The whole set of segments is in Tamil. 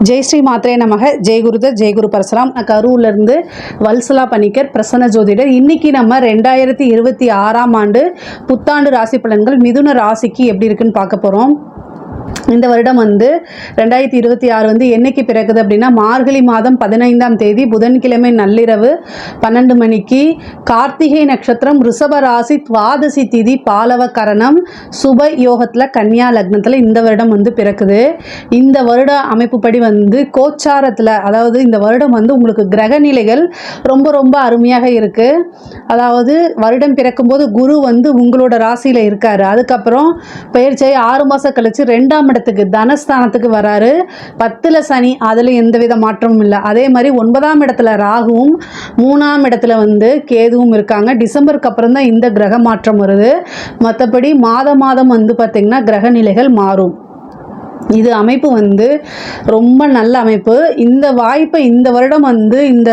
ஜெய் ஸ்ரீ மாத்ரே நமக. ஜெய் குருதர், ஜெய் குரு பரசுராம். நான் கரூர்லேருந்து வல்சலா பணிக்கர், பிரசன்ன ஜோதிடர். இன்றைக்கி நம்ம 2026ஆம் ஆண்டு புத்தாண்டு ராசி பலன்கள் மிதுன ராசிக்கு எப்படி இருக்குன்னு பார்க்க போகிறோம். இந்த வருடம் 2026 என்னைக்கு பிறகுது அப்படின்னா மார்கழி மாதம் 15ஆம் தேதி புதன்கிழமை நள்ளிரவு 12 மணிக்கு கார்த்திகை நட்சத்திரம், ரிஷப ராசி, துவாதசி திதி, பாலவ கரணம், சுப யோகத்தில், கன்னியா லக்னத்தில் இந்த வருடம் பிறக்குது. இந்த வருட அமைப்புப்படி கோச்சாரத்தில், அதாவது இந்த வருடம் உங்களுக்கு கிரக நிலைகள் ரொம்ப ரொம்ப அருமையாக இருக்குது. அதாவது வருடம் பிறக்கும்போது குரு உங்களோட ராசியில் இருக்கார். அதுக்கப்புறம் பயிற்சியாகி 6 மாதம் கழித்து 2ஆம் இடத்துக்கு தனஸ்தானத்துக்கு வராரு. 10ல் சனி, அதில் எந்தவித மாற்றமும் இல்லை. அதே மாதிரி 9ஆம் இடத்துல ராகுவும் 3ஆம் இடத்துல கேதுவும் இருக்காங்க. டிசம்பருக்கு அப்புறம் தான் இந்த கிரக மாற்றம் வருது. மற்றபடி மாதம் பார்த்திங்கன்னா கிரக நிலைகள் மாறும். இது அமைப்பு ரொம்ப நல்ல அமைப்பு. இந்த வாய்ப்பை இந்த வருடம் இந்த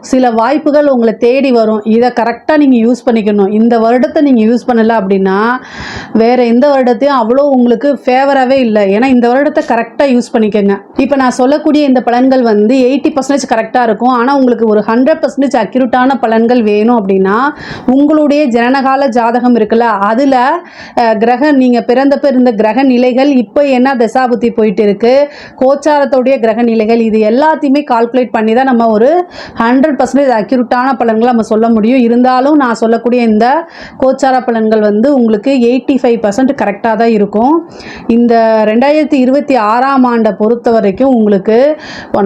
சில வாய்ப்புகள் உங்களை தேடி வரும். இதை கரெக்டாக நீங்கள் யூஸ் பண்ணிக்கணும். இந்த வருடத்தை நீங்கள் யூஸ் பண்ணலை அப்படின்னா வேறு எந்த வருடத்தையும் அவ்வளோ உங்களுக்கு ஃபேவராகவே இல்லை. ஏன்னா இந்த வருடத்தை கரெக்டாக யூஸ் பண்ணிக்கோங்க. இப்போ நான் சொல்லக்கூடிய இந்த பலன்கள் 80% கரெக்டாக இருக்கும். ஆனால் உங்களுக்கு ஒரு 100% அக்யூரேட்டான பலன்கள் வேணும் அப்படின்னா உங்களுடைய ஜனனகால ஜாதகம் இருக்குல்ல, அதில் நீங்கள் பிறந்தப்ப இருந்த கிரக நிலைகள் இப்போ என்ன தசாபுத்தி போயிட்டு இருக்கு, கோச்சாரத்துடைய கிரக நிலைகள், இது எல்லாத்தையுமே கால்குலேட் பண்ணி தான் நம்ம ஒரு 100% அக்யூரேட்டான பலன்களை நம்ம சொல்ல முடியும். இருந்தாலும் நான் சொல்லக்கூடிய இந்த கோச்சார பலன்கள் உங்களுக்கு 85% கரெக்டாக தான் இருக்கும். இந்த 2026ஆம் ஆண்டை பொறுத்த வரைக்கும் உங்களுக்கு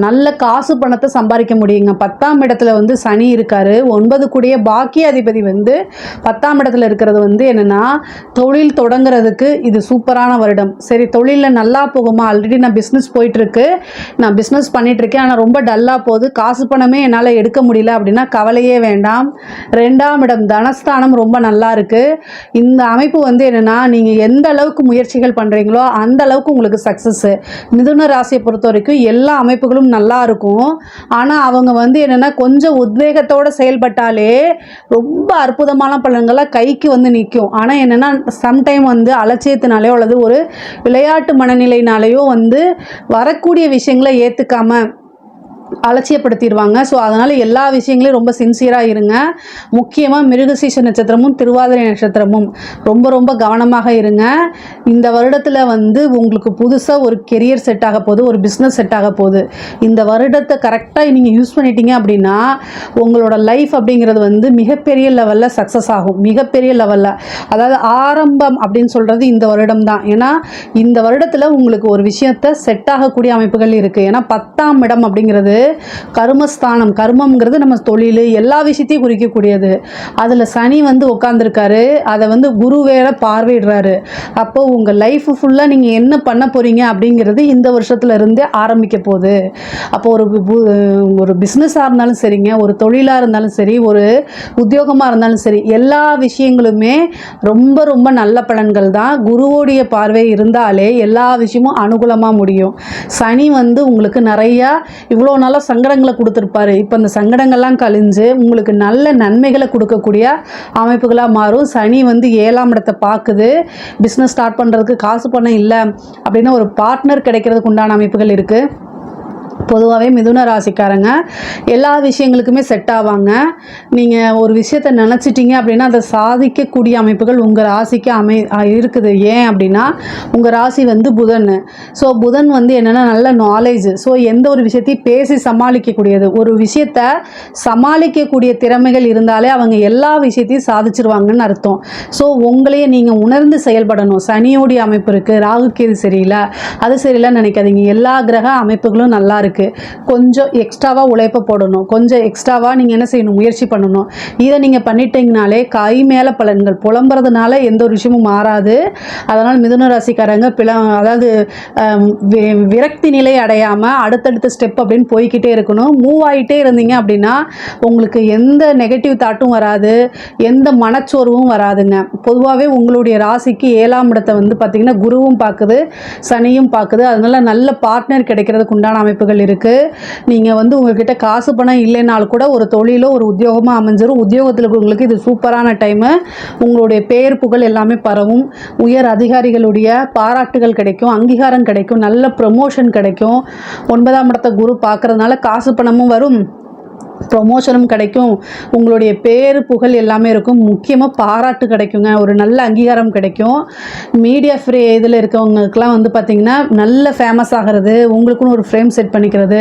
நல்ல காசு பணத்தை சம்பாதிக்க முடியுங்க. 10ஆம் இடத்துல சனி இருக்காரு. 9 கூடிய பாக்கிய அதிபதி 10ஆம் இடத்துல இருக்கிறது என்னன்னா தொழில் தொடங்குறதுக்கு இது சூப்பரான வருடம். சரி, தொழிலில் நல்லா போகுமா, ஆல்ரெடி நான் பிஸ்னஸ் போயிட்டுருக்கு, நான் பிஸ்னஸ் பண்ணிகிட்ருக்கேன், ஆனால் ரொம்ப டல்லாக போகுது, காசு பணமே என்னால் எடுக்க முடியல அப்படின்னா கவலையே வேண்டாம். 2ஆம் இடம் தனஸ்தானம் ரொம்ப நல்லா இருக்குது. இந்த அமைப்பு என்னென்னா நீங்கள் எந்த அளவுக்கு முயற்சிகள் பண்ணுறீங்களோ அந்த அளவுக்கு உங்களுக்கு சக்ஸஸ்ஸு. மிதுன ராசியை பொறுத்த வரைக்கும் எல்லா அமைப்புகளும் நல்லா இருக்கும். ஆனால் அவங்க என்னென்னா கொஞ்சம் உத்வேகத்தோடு செயல்பட்டாலே ரொம்ப அற்புதமான பலன்களாக கைக்கு நிற்கும். ஆனால் என்னென்னா சம்டைம் அலட்சியத்தினாலேயோ அல்லது ஒரு விளையாட்டு மனநிலையினாலேயோ வரக்கூடிய விஷயங்களை ஏற்றுக்காம அலட்சியப்படுத்திடுவாங்க. ஸோ அதனால் எல்லா விஷயங்களையும் ரொம்ப சின்சியராக இருங்க. முக்கியமாக மிருகசீஷ நட்சத்திரமும் திருவாதிரை நட்சத்திரமும் ரொம்ப ரொம்ப கவனமாக இருங்க. இந்த வருடத்தில் உங்களுக்கு புதுசாக ஒரு கெரியர் செட் ஆக போகுது, ஒரு பிஸ்னஸ் செட் ஆக போகுது. இந்த வருடத்தை கரெக்டாக நீங்கள் யூஸ் பண்ணிட்டீங்க அப்படின்னா உங்களோட லைஃப் அப்படிங்கிறது மிகப்பெரிய லெவலில் சக்ஸஸ் ஆகும். மிகப்பெரிய லெவலில், அதாவது ஆரம்பம் அப்படின்னு சொல்கிறது இந்த வருடம் தான். ஏன்னா இந்த வருடத்தில் உங்களுக்கு ஒரு விஷயத்தை செட் ஆகக்கூடிய அமைப்புகள் இருக்குது. ஏன்னா 10ஆம் இடம் அப்படிங்கிறது கர்மஸ்தானம். கர்மம்ங்கிறது நம்ம தொழில் எல்லா விஷயத்தையும் குறிக்கக்கூடியது. அதில் சனி உட்காந்துருக்காரு. அதை குரு வேற பார்வையிடுறாரு. அப்போ உங்கள் லைஃப் ஃபுல்லாக நீங்கள் என்ன பண்ண போகிறீங்க அப்படிங்கிறது இந்த வருஷத்துல இருந்தே ஆரம்பிக்க போகுது. அப்போ ஒரு பிஸ்னஸாக இருந்தாலும் சரிங்க, ஒரு தொழிலாக இருந்தாலும் சரி, ஒரு உத்தியோகமாக இருந்தாலும் சரி, எல்லா விஷயங்களுமே ரொம்ப ரொம்ப நல்ல பலன்கள் தான். குருவோடைய பார்வை இருந்தாலே எல்லா விஷயமும் அனுகூலமாக முடியும். சனி உங்களுக்கு நிறையா இவ்வளோ நாளாக சங்கடங்களை கொடுத்துருப்பாரு. இப்போ அந்த சங்கடங்கள்லாம் கழிஞ்சு உங்களுக்கு நல்ல நன்மைகளை கொடுக்கக்கூடிய அமைப்புகளாக மாறும். சனி 7ஆம் இடத்தை பார்க்குது. பிஸ்னஸ் ஸ்டார்ட் பண்ணுறதுக்கு காசு பணம் இல்லை அப்படின்னா ஒரு பார்ட்னர் கிடைக்கிறதுக்கு உண்டான அமைப்புகள் இருக்குது. பொதுவாகவே மிதுன ராசிக்காரங்க எல்லா விஷயங்களுக்குமே செட் ஆவாங்க. நீங்கள் ஒரு விஷயத்தை நினச்சிட்டிங்க அப்படின்னா அதை சாதிக்கக்கூடிய அமைப்புகள் உங்கள் ராசிக்கு இருக்குது. ஏன் அப்படின்னா உங்கள் ராசி புதன். ஸோ புதன் என்னென்னா நல்ல நாலேஜ். ஸோ எந்த ஒரு விஷயத்தையும் பேசி சமாளிக்கக்கூடியது. ஒரு விஷயத்தை சமாளிக்கக்கூடிய திறமைகள் இருந்தாலே அவங்க எல்லா விஷயத்தையும் சாதிச்சிருவாங்கன்னு அர்த்தம். ஸோ உங்களையே நீங்கள் உணர்ந்து செயல்படணும். சனியோடைய அமைப்பு இருக்குது, ராகு கேது சரியில்லை, அது சரியில்லைன்னு நினைக்காதீங்க. எல்லா கிரக அமைப்புகளும் நல்லா இருக்குது. கொஞ்சம் எக்ஸ்ட்ராவாக உழைப்ப போடணும். கொஞ்சம் எக்ஸ்ட்ராவாக நீங்கள் என்ன செய்யணும், முயற்சி பண்ணணும். இதை நீங்கள் பண்ணிட்டீங்கனாலே கை மேலே பலன்கள். புலம்புறதுனால எந்த ஒரு விஷயமும் மாறாது. அதனால் மிதுன ராசிக்காரங்க அதாவது விரக்தி நிலை அடையாமல் அடுத்தடுத்த ஸ்டெப் அப்படின்னு போய்கிட்டே இருக்கணும். மூவ் ஆகிட்டே இருந்தீங்க அப்படின்னா உங்களுக்கு எந்த நெகட்டிவ் தாட்டும் வராது, எந்த மனச்சோர்வும் வராதுங்க. பொதுவாகவே உங்களுடைய ராசிக்கு 7ஆம் இடத்தை பார்த்திங்கன்னா குருவும் பார்க்குது, சனியும் பார்க்குது. அதனால நல்ல பார்ட்னர் கிடைக்கிறதுக்கு உண்டான அமைப்புகள் அமைப்புகள் இருக்குது. நீங்கள் வந்து உங்கள்கிட்ட காசு பணம் இல்லைனாலும் கூட ஒரு தொழிலோ ஒரு உத்தியோகமாக அமைஞ்சிடும். உத்தியோகத்தில் இருக்கிறவங்களுக்கு இது சூப்பரான டைமு. உங்களுடைய பேர் புகழ் எல்லாமே பரவும். உயர் அதிகாரிகளுடைய பாராட்டுகள் கிடைக்கும், அங்கீகாரம் கிடைக்கும், நல்ல ப்ரமோஷன் கிடைக்கும். 9ஆம் இடத்தை குரு பார்க்கறதுனால காசு பணமும் வரும், ப்ரொமோஷனும் கிடைக்கும். உங்களுடைய பேர் புகழ் எல்லாமே இருக்கும். முக்கியமாக பாராட்டு கிடைக்குங்க, ஒரு நல்ல அங்கீகாரம் கிடைக்கும். மீடியா ஃப்ரீ இதில் இருக்கவங்களுக்குலாம் வந்து பார்த்திங்கன்னா நல்ல ஃபேமஸ் ஆகிறது, உங்களுக்குன்னு ஒரு ஃப்ரேம் செட் பண்ணிக்கிறது,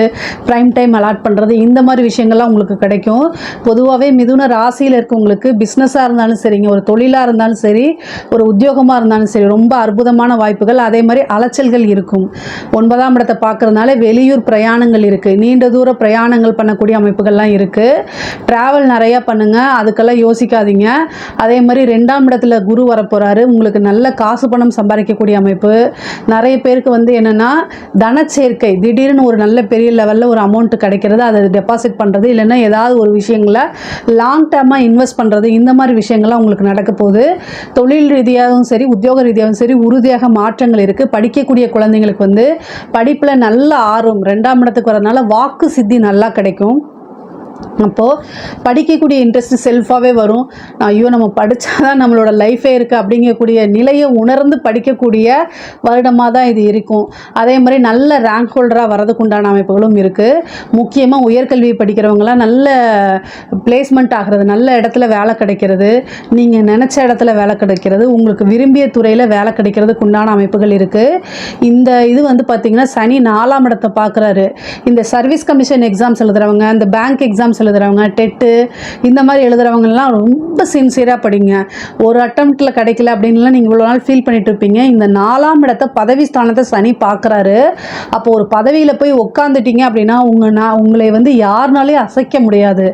ப்ரைம் டைம் அலாட் பண்ணுறது, இந்த மாதிரி விஷயங்கள்லாம் உங்களுக்கு கிடைக்கும். பொதுவாகவே மிதுன ராசியில் இருக்கவங்களுக்கு பிஸ்னஸாக இருந்தாலும் சரிங்க, ஒரு தொழிலாக இருந்தாலும் சரி, ஒரு உத்தியோகமாக இருந்தாலும் சரி, ரொம்ப அற்புதமான வாய்ப்புகள். அதே மாதிரி அலைச்சல்கள் இருக்கும். 9ஆம் இடத்தை பார்க்குறதுனால வெளியூர் பிரயாணங்கள் இருக்குது, நீண்ட தூர பிரயாணங்கள் பண்ணக்கூடிய அமைப்புகள்லாம் இருக்குது. ட்ராவல் நிறையா பண்ணுங்கள், அதுக்கெல்லாம் யோசிக்காதீங்க. அதே மாதிரி 2ஆம் இடத்துல குரு வரப்போகிறாரு. உங்களுக்கு நல்ல காசு பணம் சம்பாதிக்கக்கூடிய அமைப்பு. நிறைய பேருக்கு வந்து என்னென்னா தனச்சேர்க்கை, திடீர்னு ஒரு நல்ல பெரிய லெவலில் ஒரு அமௌண்ட்டு கிடைக்கிறது, அதை டெபாசிட் பண்ணுறது, இல்லைன்னா ஏதாவது ஒரு விஷயங்களை லாங் டேர்மாக இன்வெஸ்ட் பண்ணுறது, இந்த மாதிரி விஷயங்கள்லாம் உங்களுக்கு நடக்க போகுது. தொழில் ரீதியாகவும் சரி, உத்தியோக ரீதியாகவும் சரி, உறுதியாக மாற்றங்கள் இருக்குது. படிக்கக்கூடிய குழந்தைங்களுக்கு வந்து படிப்பில் நல்ல ஆர்வம், 2ஆம் இடத்துக்கு வரதுனால வாக்கு சித்தி நல்லா கிடைக்கும். அப்போது படிக்கக்கூடிய இன்ட்ரெஸ்ட் செல்ஃபாகவே வரும். ஐயோ நம்ம படித்தா தான் நம்மளோட லைஃபே இருக்குது அப்படிங்கக்கூடிய நிலையை உணர்ந்து படிக்கக்கூடிய வருடமாக தான் இது இருக்கும். அதே மாதிரி நல்ல ரேங்க் ஹோல்டராக வரதுக்கு உண்டான அமைப்புகளும் இருக்குது. முக்கியமாக உயர்கல்வி படிக்கிறவங்களாம் நல்ல பிளேஸ்மெண்ட் ஆகிறது, நல்ல இடத்துல வேலை கிடைக்கிறது, நீங்கள் நினச்ச இடத்துல வேலை கிடைக்கிறது, உங்களுக்கு விரும்பிய துறையில் வேலை கிடைக்கிறதுக்கு உண்டான அமைப்புகள் இருக்குது. இந்த இது வந்து பார்த்திங்கன்னா சனி 4ஆம் இடத்தை பார்க்குறாரு. இந்த சர்வீஸ் கமிஷன் எக்ஸாம்ஸ் எழுதுகிறவங்க, இந்த பேங்க் எக்ஸாம்ஸ் எழுதுறவங்க, டெட்டு இந்த மாதிரி எழுதுறவங்கலாம் ரொம்ப சின்சியராக படிங்க. ஒரு அட்டம்ப்டில் கிடைக்கல அப்படின்லாம் நீங்கள் இவ்வளோ நாள் ஃபீல் பண்ணிட்டு இருப்பீங்க. இந்த 4ஆம் இடத்தை பதவி ஸ்தானத்தை சனி பார்க்குறாரு. அப்போ ஒரு பதவியில் போய் உட்காந்துட்டீங்க அப்படின்னா உங்களை வந்து யாருனாலையும் அசைக்க முடியாது.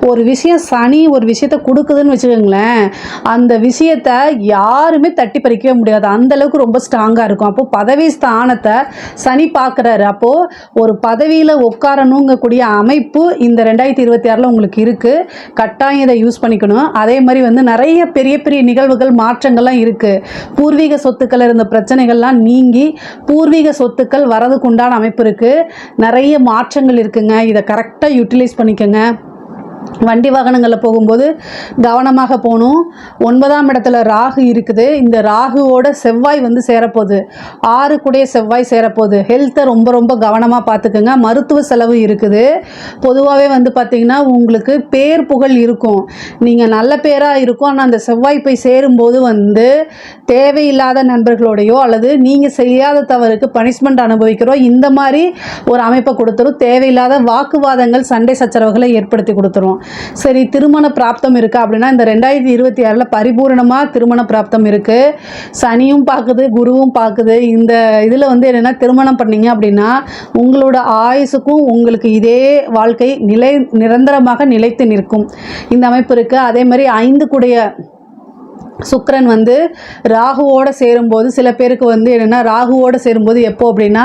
ஒரு விஷயம் சனி ஒரு விஷயத்தை கொடுக்குதுன்னு வச்சுக்கோங்களேன், அந்த விஷயத்தை யாருமே தட்டி பறிக்கவே முடியாது, அந்த அளவுக்கு ரொம்ப ஸ்ட்ராங்காக இருக்கும். அப்போது பதவி ஸ்தானத்தை சனி பார்க்குறாரு. அப்போது ஒரு பதவியில் உட்காரணுங்கக்கூடிய அமைப்பு இந்த 2026 உங்களுக்கு இருக்குது. கட்டாயம் இதை யூஸ் பண்ணிக்கணும். அதே மாதிரி வந்து நிறைய பெரிய பெரிய நிகழ்வுகள் மாற்றங்கள்லாம் இருக்குது. பூர்வீக சொத்துக்கள் இருந்த பிரச்சனைகள்லாம் நீங்கி பூர்வீக சொத்துக்கள் வரதுக்கு உண்டான அமைப்பு இருக்குது. நிறைய மாற்றங்கள் இருக்குங்க. இதை கரெக்டாக யூட்டிலைஸ் பண்ணிக்கோங்க. வண்டி வாகனங்களில் போகும்போது கவனமாக போகணும். 9ஆம் இடத்துல ராகு இருக்குது. இந்த ராகுவோட செவ்வாய் வந்து சேரப்போகுது. 6 கூடிய செவ்வாய் சேரப்போகுது. ஹெல்த்தை ரொம்ப ரொம்ப கவனமாக பார்த்துக்குங்க. மருத்துவ செலவு இருக்குது. பொதுவாகவே வந்து பார்த்திங்கன்னா உங்களுக்கு பேர் புகழ் இருக்கும், நீங்கள் நல்ல பேராக இருக்கும். ஆனால் அந்த செவ்வாய் போய் சேரும்போது வந்து தேவையில்லாத நண்பர்களோடையோ அல்லது நீங்கள் செய்யாத தவறுக்கு பனிஷ்மெண்ட் அனுபவிக்கிறோம், இந்த மாதிரி ஒரு அமைப்பை கொடுத்துரும். தேவையில்லாத வாக்குவாதங்கள், சண்டை சச்சரவுகளை ஏற்படுத்தி கொடுத்துரும். சரி, திருமண பிராப்தம் இருக்கா அப்படின்னா இந்த 2026 பரிபூரணமாக திருமண பிராப்தம் இருக்குது. சனியும் பார்க்குது, குருவும் பார்க்குது. இந்த இதில் வந்து என்னென்னா திருமணம் பண்ணீங்க அப்படின்னா உங்களோட ஆயுசுக்கும் உங்களுக்கு இதே வாழ்க்கை நிரந்தரமாக நிலைத்து நிற்கும், இந்த அமைப்பு இருக்குது. அதே மாதிரி 5 கூடிய சுக்கிரன் வந்து ராகுவோடு சேரும்போது சில பேருக்கு வந்து என்னென்னா ராகுவோடு சேரும்போது எப்போ அப்படின்னா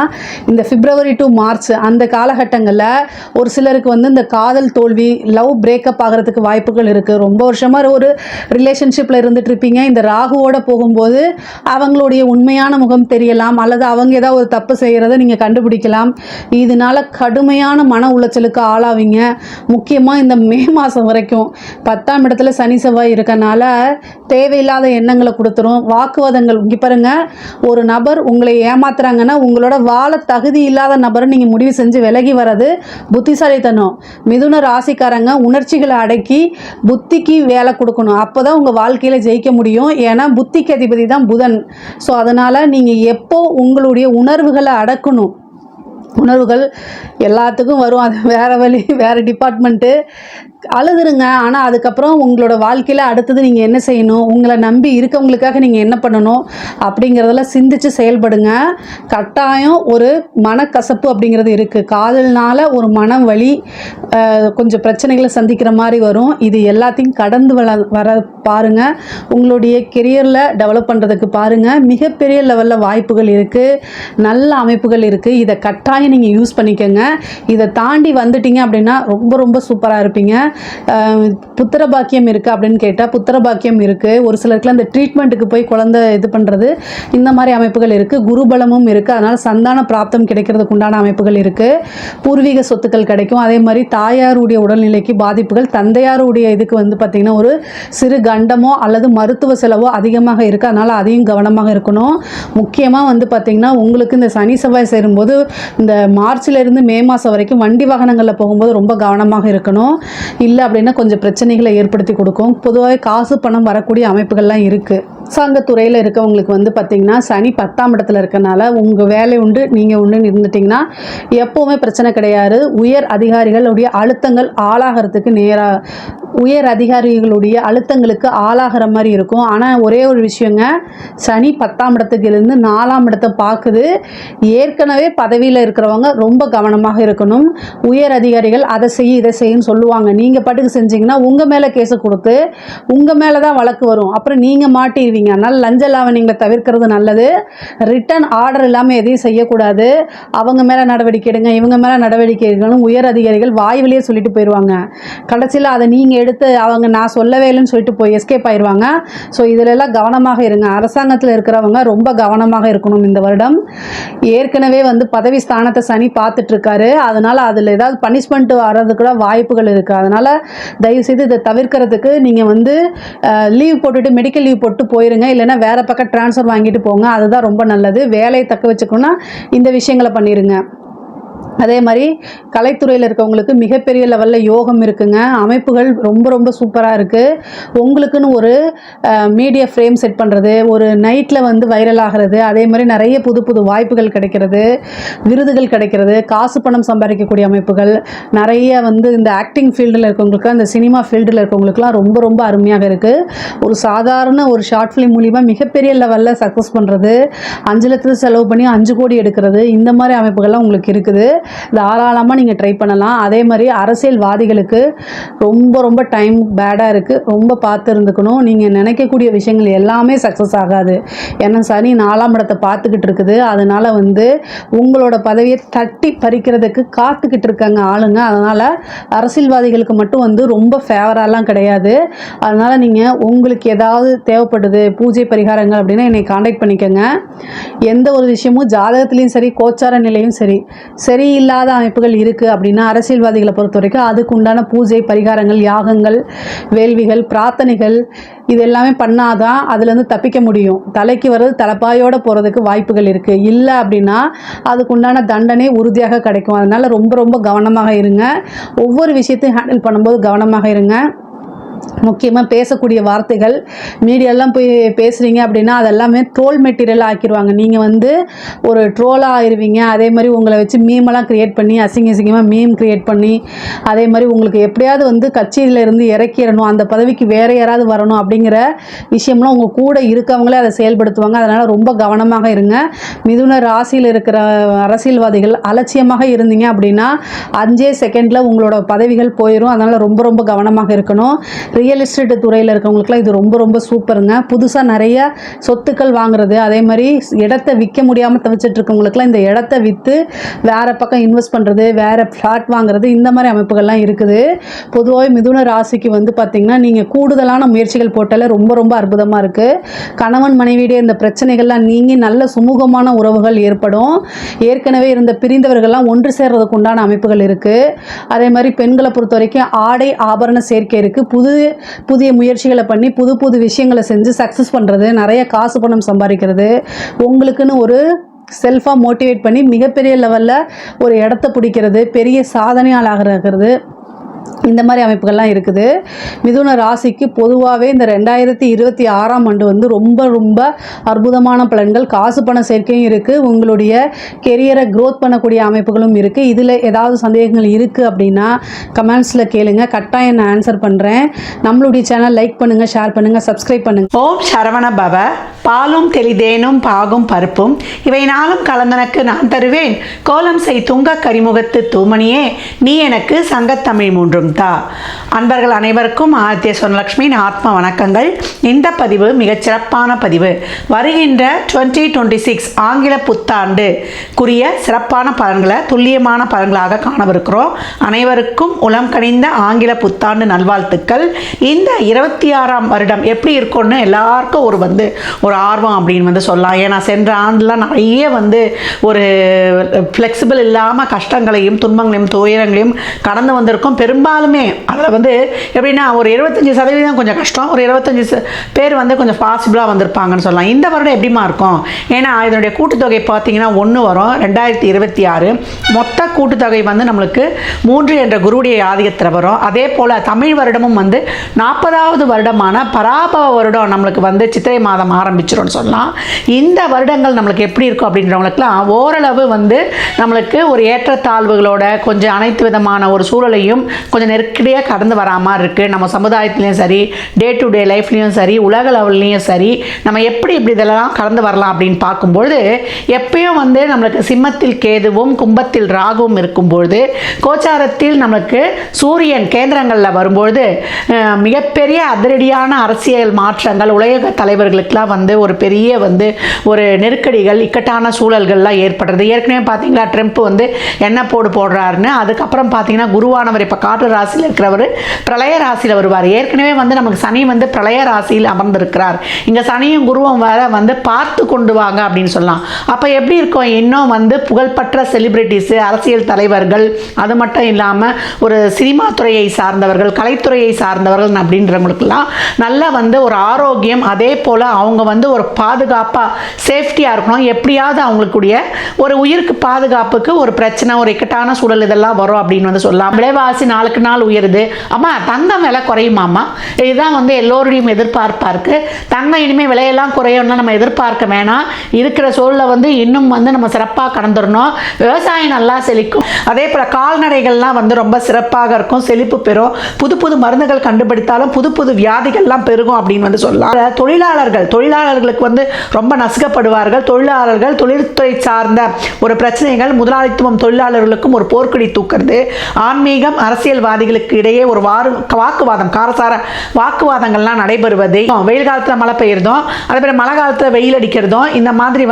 இந்த பிப்ரவரி டு மார்ச் அந்த காலகட்டங்களில் ஒரு சிலருக்கு வந்து இந்த காதல் தோல்வி, லவ் பிரேக்கப் ஆகிறதுக்கு வாய்ப்புகள் இருக்குது. ரொம்ப வருஷமாக ஒரு ரிலேஷன்ஷிப்பில் இருந்துகிட்ருப்பீங்க. இந்த ராகுவோடு போகும்போது அவங்களுடைய உண்மையான முகம் தெரியலாம், அல்லது அவங்க ஏதாவது ஒரு தப்பு செய்கிறத நீங்கள் கண்டுபிடிக்கலாம். இதனால் கடுமையான மன உளைச்சலுக்கு ஆளாவீங்க. முக்கியமாக இந்த மே மாதம் வரைக்கும் 10ஆம் இடத்துல சனி செவ்வாய் இருக்கனால தேவையில்லாத எண்ணங்களை கொடுத்துரும். வாக்குவாதங்கள், இங்கே பாருங்க, ஒரு நபர் உங்களை ஏமாத்துறாங்கன்னா உங்களோட வாழ தகுதி இல்லாத நபரை நீங்கள் முடிவு செஞ்சு விலகி வர்றது புத்திசாலித்தனம். மிதுன ராசிக்காரங்க உணர்ச்சிகளை அடக்கி புத்திக்கு வேலை கொடுக்கணும். அப்போ தான் உங்கள் வாழ்க்கையில் ஜெயிக்க முடியும். ஏன்னா புத்திக்கு அதிபதி தான் புதன். ஸோ அதனால் நீங்கள் எப்போ உங்களுடைய உணர்வுகளை அடக்கணும். உணர்வுகள் எல்லாத்துக்கும் வரும், அது வேறு வழி, வேறு டிபார்ட்மெண்ட்டு. அழுதுருங்க, ஆனால் அதுக்கப்புறம் உங்களோட வாழ்க்கையில் அடுத்தது நீங்கள் என்ன செய்யணும், உங்களை நம்பி இருக்கவங்களுக்காக நீங்கள் என்ன பண்ணணும் அப்படிங்கிறதெல்லாம் சிந்தித்து செயல்படுங்க. கட்டாயம் ஒரு மனக்கசப்பு அப்படிங்கிறது இருக்குது. காதல்னால் ஒரு மனம் வலி, கொஞ்சம் பிரச்சனைகளை சந்திக்கிற மாதிரி வரும். இது எல்லாத்தையும் கடந்து வர பாருங்கள். உங்களுடைய கெரியரில் டெவலப் பண்ணுறதுக்கு பாருங்கள். மிகப்பெரிய லெவலில் வாய்ப்புகள் இருக்குது, நல்ல அமைப்புகள் இருக்குது. இதை கட்டாயம் வாங்கி நீங்கள் யூஸ் பண்ணிக்கோங்க. இதை தாண்டி வந்துட்டீங்க அப்படின்னா ரொம்ப ரொம்ப சூப்பராக இருப்பீங்க. புத்திர பாக்கியம் இருக்குது அப்படின்னு கேட்டால் புத்திர பாக்கியம் இருக்குது. ஒரு சிலருக்குலாம் அந்த ட்ரீட்மெண்ட்டுக்கு போய் குழந்தை இது பண்ணுறது இந்த மாதிரி அமைப்புகள் இருக்குது. குருபலமும் இருக்குது. அதனால் சந்தான பிராப்தம் கிடைக்கிறதுக்கு உண்டான அமைப்புகள் இருக்குது. பூர்வீக சொத்துக்கள் கிடைக்கும். அதே மாதிரி தாயாருடைய உடல்நிலைக்கு பாதிப்புகள், தந்தையாருடைய இதுக்கு வந்து பார்த்திங்கன்னா ஒரு சிறு கண்டமோ அல்லது மருத்துவ செலவோ அதிகமாக இருக்குது. அதனால் அதையும் கவனமாக இருக்கணும். முக்கியமாக வந்து பார்த்திங்கன்னா உங்களுக்கு இந்த சனி செவ்வாய் சேரும்போது இந்த மார்ச்லேருந்து மே மாதம் வரைக்கும் வண்டி வாகனங்களில் போகும்போது ரொம்ப கவனமாக இருக்கணும். இல்லை அப்படின்னா கொஞ்சம் பிரச்சனைகளை ஏற்படுத்தி கொடுக்கும். பொதுவாக காசு பணம் வரக்கூடிய அமைப்புகள்லாம் இருக்குது. அரசாங்கத்துறையில் இருக்கவங்களுக்கு வந்து பார்த்திங்கன்னா சனி 10ஆம் இடத்துல இருக்கனால உங்கள் வேலை உண்டு நீங்கள் உண்டுன்னு இருந்துட்டிங்கன்னா எப்போவுமே பிரச்சனை கிடையாது. உயர் அதிகாரிகளுடைய அழுத்தங்கள் ஆளாகிறதுக்கு உயர் அதிகாரிகளுடைய அழுத்தங்களுக்கு ஆளாகிற மாதிரி இருக்கும். ஆனால் ஒரே ஒரு விஷயங்க, சனி 10ஆம் இடத்துக்கு இருந்து 4ஆம் இடத்தை பார்க்குது. ஏற்கனவே பதவியில் இருக்கிறவங்க ரொம்ப கவனமாக இருக்கணும். உயர் அதிகாரிகள் அதை செய்ய இதை செய்யுன்னு சொல்லுவாங்க. நீங்கள் பாட்டுக்கு செஞ்சீங்கன்னா உங்கள் மேலே கேஸை கொடுத்து உங்கள் மேலே தான் வழக்கு வரும். அப்புறம் நீங்கள் மாட்டிடுவீங்க. அதனால் லஞ்ச லாவணிங்களை தவிர்க்கிறது நல்லது. ரிட்டன் ஆர்டர் இல்லாமல் எதையும் செய்யக்கூடாது. அவங்க மேலே நடவடிக்கை எடுங்க, இவங்க மேலே நடவடிக்கை எடுக்கணும். உயர் அதிகாரிகள் வாய் வழியே சொல்லிட்டு போயிடுவாங்க. கடைசியில் அதை நீங்கள் எடுத்து அவங்க நான் சொல்லவே இல்லைன்னு சொல்லிட்டு போய் எஸ்கேப் ஆயிடுவாங்க. ஸோ இதிலெல்லாம் கவனமாக இருங்க. அரசாங்கத்தில் இருக்கிறவங்க ரொம்ப கவனமாக இருக்கணும். இந்த வருடம் ஏற்கனவே வந்து பதவி ஸ்தானத்தை சனி பார்த்துட்ருக்காரு. அதனால் அதில் ஏதாவது பனிஷ்மெண்ட் வர்றதுக்கு கூட வாய்ப்புகள் இருக்குது. அதனால் தயவுசெய்து இதை தவிர்க்கிறதுக்கு நீங்கள் வந்து லீவ் போட்டுட்டு மெடிக்கல் லீவ் போட்டு போயிருங்க. இல்லைன்னா வேறு பக்கம் ட்ரான்ஸ்ஃபர் வாங்கிட்டு போங்க. அதுதான் ரொம்ப நல்லது. வேலையை தக்க வச்சுக்கணும்னா இந்த விஷயங்களை பண்ணிடுங்க. அதே மாதிரி கலைத்துறையில் இருக்கவங்களுக்கு மிகப்பெரிய லெவலில் யோகம் இருக்குங்க. அமைப்புகள் ரொம்ப ரொம்ப சூப்பராக இருக்குது. உங்களுக்குன்னு ஒரு மீடியா ஃப்ரேம் செட் பண்ணுறது, ஒரு நைட்டில் வந்து வைரல் ஆகிறது, அதே மாதிரி நிறைய புது புது வாய்ப்புகள் கிடைக்கிறது, விருதுகள் கிடைக்கிறது, காசு பணம் சம்பாதிக்கக்கூடிய அமைப்புகள் நிறைய வந்து இந்த ஆக்டிங் ஃபீல்டில் இருக்கவங்களுக்கு, அந்த சினிமா ஃபீல்டில் இருக்கவங்களுக்குலாம் ரொம்ப ரொம்ப அருமையாக இருக்குது. ஒரு சாதாரண ஒரு ஷார்ட் ஃபிலிம் மூலிமா மிகப்பெரிய லெவலில் சக்ஸஸ் பண்ணுறது, 5 லட்சம் செலவு பண்ணி 5 கோடி எடுக்கிறது, இந்த மாதிரி அமைப்புகள்லாம் உங்களுக்கு இருக்குது. தாராளமாக நீங்கள் ட்ரை பண்ணலாம். அதே மாதிரி அரசியல்வாதிகளுக்கு ரொம்ப ரொம்ப டைம் பேடாக இருக்குது. ரொம்ப பார்த்து இருந்துக்கணும். நீங்கள் நினைக்கக்கூடிய விஷயங்கள் எல்லாமே சக்ஸஸ் ஆகாது. ஏன்னா சனி 4ஆம் இடத்தை பார்த்துக்கிட்டு இருக்குது. அதனால் வந்து உங்களோட பதவியை தட்டி பறிக்கிறதுக்கு காத்துக்கிட்டு இருக்காங்க ஆளுங்க. அதனால் அரசியல்வாதிகளுக்கு மட்டும் வந்து ரொம்ப ஃபேவரெல்லாம் கிடையாது. அதனால் நீங்கள் உங்களுக்கு ஏதாவது தேவைப்படுது பூஜை பரிகாரங்கள் அப்படின்னா என்னை காண்டாக்ட் பண்ணிக்கோங்க. எந்த ஒரு விஷயமும் ஜாதகத்துலேயும் சரி கோச்சார நிலையும் சரி இல்லாத அமைப்புகள் இருக்குது அப்படின்னா அரசியல்வாதிகளை பொறுத்த வரைக்கும் அதுக்கு உண்டான பூஜை பரிகாரங்கள், யாகங்கள், வேள்விகள், பிரார்த்தனைகள் இது எல்லாமே பண்ணாதான் அதுலேருந்து தப்பிக்க முடியும். தலைக்கு வர்றது தலைப்பாயோடு போகிறதுக்கு வாய்ப்புகள் இருக்குது. இல்லை அப்படின்னா அதுக்கு உண்டான தண்டனை உறுதியாக கிடைக்கும். அதனால் ரொம்ப ரொம்ப கவனமாக இருங்க. ஒவ்வொரு விஷயத்தையும் ஹேண்டில் பண்ணும்போது கவனமாக இருங்க. முக்கியமாக பேசக்கூடிய வார்த்தைகள் மீடியாலாம் போய் பேசுகிறீங்க அப்படின்னா அதெல்லாமே ட்ரோல் மெட்டீரியலாக ஆக்கிடுவாங்க. நீங்கள் வந்து ஒரு ட்ரோலாக ஆயிடுவீங்க. அதே மாதிரி உங்களை வச்சு மீமெல்லாம் க்ரியேட் பண்ணி அசிங்கமாக மீம் க்ரியேட் பண்ணி அதே மாதிரி உங்களுக்கு எப்படியாவது வந்து கட்சியிலேருந்து இறக்கிடணும், அந்த பதவிக்கு வேறு யாராவது வரணும் அப்படிங்கிற விஷயம்லாம் உங்கள் கூட இருக்கவங்களே அதை செயல்படுத்துவாங்க. அதனால் ரொம்ப கவனமாக இருங்க. மிதுன ராசியில் இருக்கிற அரசியல்வாதிகள் அலட்சியமாக இருந்தீங்க அப்படின்னா 5 செகண்டில் உங்களோட பதவிகள் போயிடும். அதனால் ரொம்ப ரொம்ப கவனமாக இருக்கணும். ரியல் எஸ்டேட் துறையில் இருக்கவங்களுக்குலாம் இது ரொம்ப ரொம்ப சூப்பருங்க. புதுசாக நிறைய சொத்துக்கள் வாங்குறது, அதே மாதிரி இடத்த விற்க முடியாமல் தவிச்சிட்டு இருக்கவங்களுக்குலாம் இந்த இடத்த விற்று வேறு பக்கம் இன்வெஸ்ட் பண்ணுறது, வேறு ஃப்ளாட் வாங்குறது, இந்த மாதிரி அமைப்புகள்லாம் இருக்குது. பொதுவாக மிதுன ராசிக்கு வந்து பார்த்திங்கன்னா நீங்கள் கூடுதலான முயற்சிகள் போட்டாலே ரொம்ப ரொம்ப அற்புதமாக இருக்குது. கணவன் மனைவியிடையே இந்த பிரச்சனைகள்லாம் நீங்கி நல்ல சுமூகமான உறவுகள் ஏற்படும். ஏற்கனவே இருந்த பிரிந்தவர்கள்லாம் ஒன்று சேர்றதுக்கு உண்டான அமைப்புகள் இருக்குது. அதே மாதிரி பெண்களை பொறுத்த வரைக்கும் ஆடை ஆபரண சேர்க்கை இருக்குது. புதிய முயற்சிகளை பண்ணி புது விஷயங்களை செஞ்சு சக்ஸஸ் பண்ணுறது, நிறைய காசு பணம் சம்பாதிக்கிறது, உங்களுக்குன்னு ஒரு செல்ஃபாக மோட்டிவேட் பண்ணி மிகப்பெரிய லெவலில் ஒரு இடத்த பிடிக்கிறது, பெரிய சாதனையாளாகிறது, இந்த மாதிரி அமைப்புகள்லாம் இருக்குது. மிதுன ராசிக்கு பொதுவாகவே இந்த 2026ஆம் ஆண்டு வந்து ரொம்ப ரொம்ப அற்புதமான பலன்கள், காசு பண சேர்க்கையும் இருக்குது, உங்களுடைய கெரியரை க்ரோத் பண்ணக்கூடிய அமைப்புகளும் இருக்குது. இதில் ஏதாவது சந்தேகங்கள் இருக்குது அப்படின்னா கமெண்ட்ஸில் கேளுங்க, கட்டாயம் நான் ஆன்சர் பண்ணுறேன். நம்மளுடைய சேனல் லைக் பண்ணுங்கள், ஷேர் பண்ணுங்கள், சப்ஸ்கிரைப் பண்ணுங்கள். ஓம் சரவண பவ. பாலும் தெளிதேனும் பாகும் பருப்பும் இவை நாளும் கலந்தனக்கு நான் தருவேன். கோலம் செய் துங்க கரிமுகத்து தூமணியே நீ எனக்கு சங்கத்தமிழ் மூன்று ஒன்றும் தா. அன்பர்கள் அனைவருக்கும் ஆதித்ய சொர்ணலக்ஷ்மியின் ஆத்ம வணக்கங்கள். இந்த பதிவு மிகச்சிறப்பான பதிவு. வருகின்ற 2026 ஆங்கில புத்தாண்டுக்குரிய சிறப்பான பலன்களை துல்லியமான பலன்களாக காணவிருக்கிறோம். அனைவருக்கும் உளம் கனிந்த ஆங்கில புத்தாண்டு நல்வாழ்த்துக்கள். இந்த 26ஆம் வருடம் எப்படி இருக்கும்னு எல்லாருக்கும் ஒரு ஆர்வம் அப்படின்னு சொல்லலாம். ஏன்னா சென்ற ஆண்டுலாம் நிறைய ஒரு ஃப்ளெக்சிபிள் இல்லாமல் கஷ்டங்களையும் துன்பங்களையும் துயரங்களையும் கடந்து வந்திருக்கோம். பெரும்பாலுமே அதில் எப்படின்னா ஒரு 75% கொஞ்சம் கஷ்டம், ஒரு 25 பேர் கொஞ்சம் பாசிபிளாக வந்திருப்பாங்கன்னு சொல்லலாம். இந்த வருடம் எப்படிமா இருக்கும்? ஏன்னா இதனுடைய கூட்டுத்தொகை பார்த்தீங்கன்னா 1 வரும். 2026 மொத்த கூட்டுத்தொகை நம்மளுக்கு 3 என்ற குருவுடைய ஆதிக்கத்தில் வரும். அதே போல் தமிழ் வருடமும் 40வது வருடமான பராபவ வருடம் நம்மளுக்கு சித்திரை மாதம் ஆரம்பிச்சிடும்னு சொல்லலாம். இந்த வருடங்கள் நம்மளுக்கு எப்படி இருக்கும் அப்படின்றவங்களுக்குலாம் ஓரளவு நம்மளுக்கு ஒரு ஏற்றத்தாழ்வுகளோட கொஞ்சம் அனைத்து விதமான ஒரு சூழலையும் கொஞ்சம் நெருக்கடியாக கடந்து வராமல் இருக்குது. நம்ம சமுதாயத்துலேயும் சரி, டே டு டே லைஃப்லேயும் சரி, உலக லெவல்லையும் சரி, நம்ம எப்படி இதெல்லாம் கடந்து வரலாம் அப்படின்னு பார்க்கும்பொழுது எப்பயும் நம்மளுக்கு சிம்மத்தில் கேதுவும் கும்பத்தில் ராகுவும் இருக்கும்பொழுது கோச்சாரத்தில் நம்மளுக்கு சூரியன் கேந்திரங்களில் வரும்பொழுது மிகப்பெரிய அதிரடியான அரசியல் மாற்றங்கள் உலக தலைவர்களுக்கெல்லாம் ஒரு பெரிய ஒரு நெருக்கடிகள் இக்கட்டான சூழல்கள்லாம் ஏற்படுறது. ஏற்கனவே பார்த்தீங்களா ட்ரம்ப் எண்ணெய் போடுறாருன்னு. அதுக்கப்புறம் பார்த்தீங்கன்னா குருவானவர் இப்போ காற்று ராசியில் இருக்கிறவர் பிரளய ராசியில் வருவார். ஏற்கனவே நமக்கு சனி பிரளய ராசியில் அமர்ந்திருக்கிறார். இங்கே சனியும் குருவும் வேற பார்த்து கொண்டு வாங்க அப்படின்னு சொல்லலாம். அப்போ எப்படி இருக்கும்? இன்னும் புகழ்பெற்ற செலிபிரிட்டிஸு, அரசியல் தலைவர்கள், அது மட்டும் இல்லாமல் ஒரு சினிமா துறையை சார்ந்தவர்கள், கலைத்துறையை சார்ந்தவர்கள் அப்படின்றவங்களுக்கெல்லாம் நல்ல ஒரு ஆரோக்கியம், அதே போல் அவங்க ஒரு பாதுகாப்பாக சேஃப்டியாக இருக்கணும். எப்படியாவது அவங்களுக்குடைய ஒரு உயிருக்கு பாதுகாப்புக்கு ஒரு பிரச்சனை, ஒரு இக்கட்டான சூழல் இதெல்லாம் வரும் அப்படின்னு சொல்லலாம். விலைவாசி நாளுக்கு நாள் உயருது. அம்மா தங்கம் விலை குறையுமாம்மா? இதுதான் எல்லோருடையும் எதிர்பார்ப்பாக இருக்குது. தங்கம் இனிமேல் விலையெல்லாம் குறையும்னா நம்ம எதிர்பார்க்க வேணாம். இருக்கிற சூழலை இன்னும் நம்ம சிறப்பாக கடந்துடணும். விவசாயம் நல்லா செழிக்கும். அதே போல் கால்நடைகள்லாம் ரொம்ப சிறப்பாக இருக்கும், செழிப்பு பெறும். புது புது மருந்துகள் கண்டுபிடித்தாலும் புது புது வியாதிகள்லாம் பெருகும் அப்படின்னு சொல்லலாம். தொழிலாளர்களுக்கு ரொம்ப நசுக்கப்படுவார்கள். தொழிலாளர்கள், தொழில்துறை சார்ந்த ஒரு பிரச்சனைகள், முதலாளித்துவம் தொழிலாளர்களுக்கும் ஒரு போர்க்கொடி தூக்குறது, ஆன்மீகம் அரசியல்வாதிகளுக்கு இடையே ஒரு வாக்குவாதம், காரசார வாக்குவாதங்கள்லாம் நடைபெறுவது, வெயில் காலத்தில் மழை பெய்யறதும், அதே போல மழை காலத்தில் வெயில் அடிக்கிறதும், இந்த மாதிரி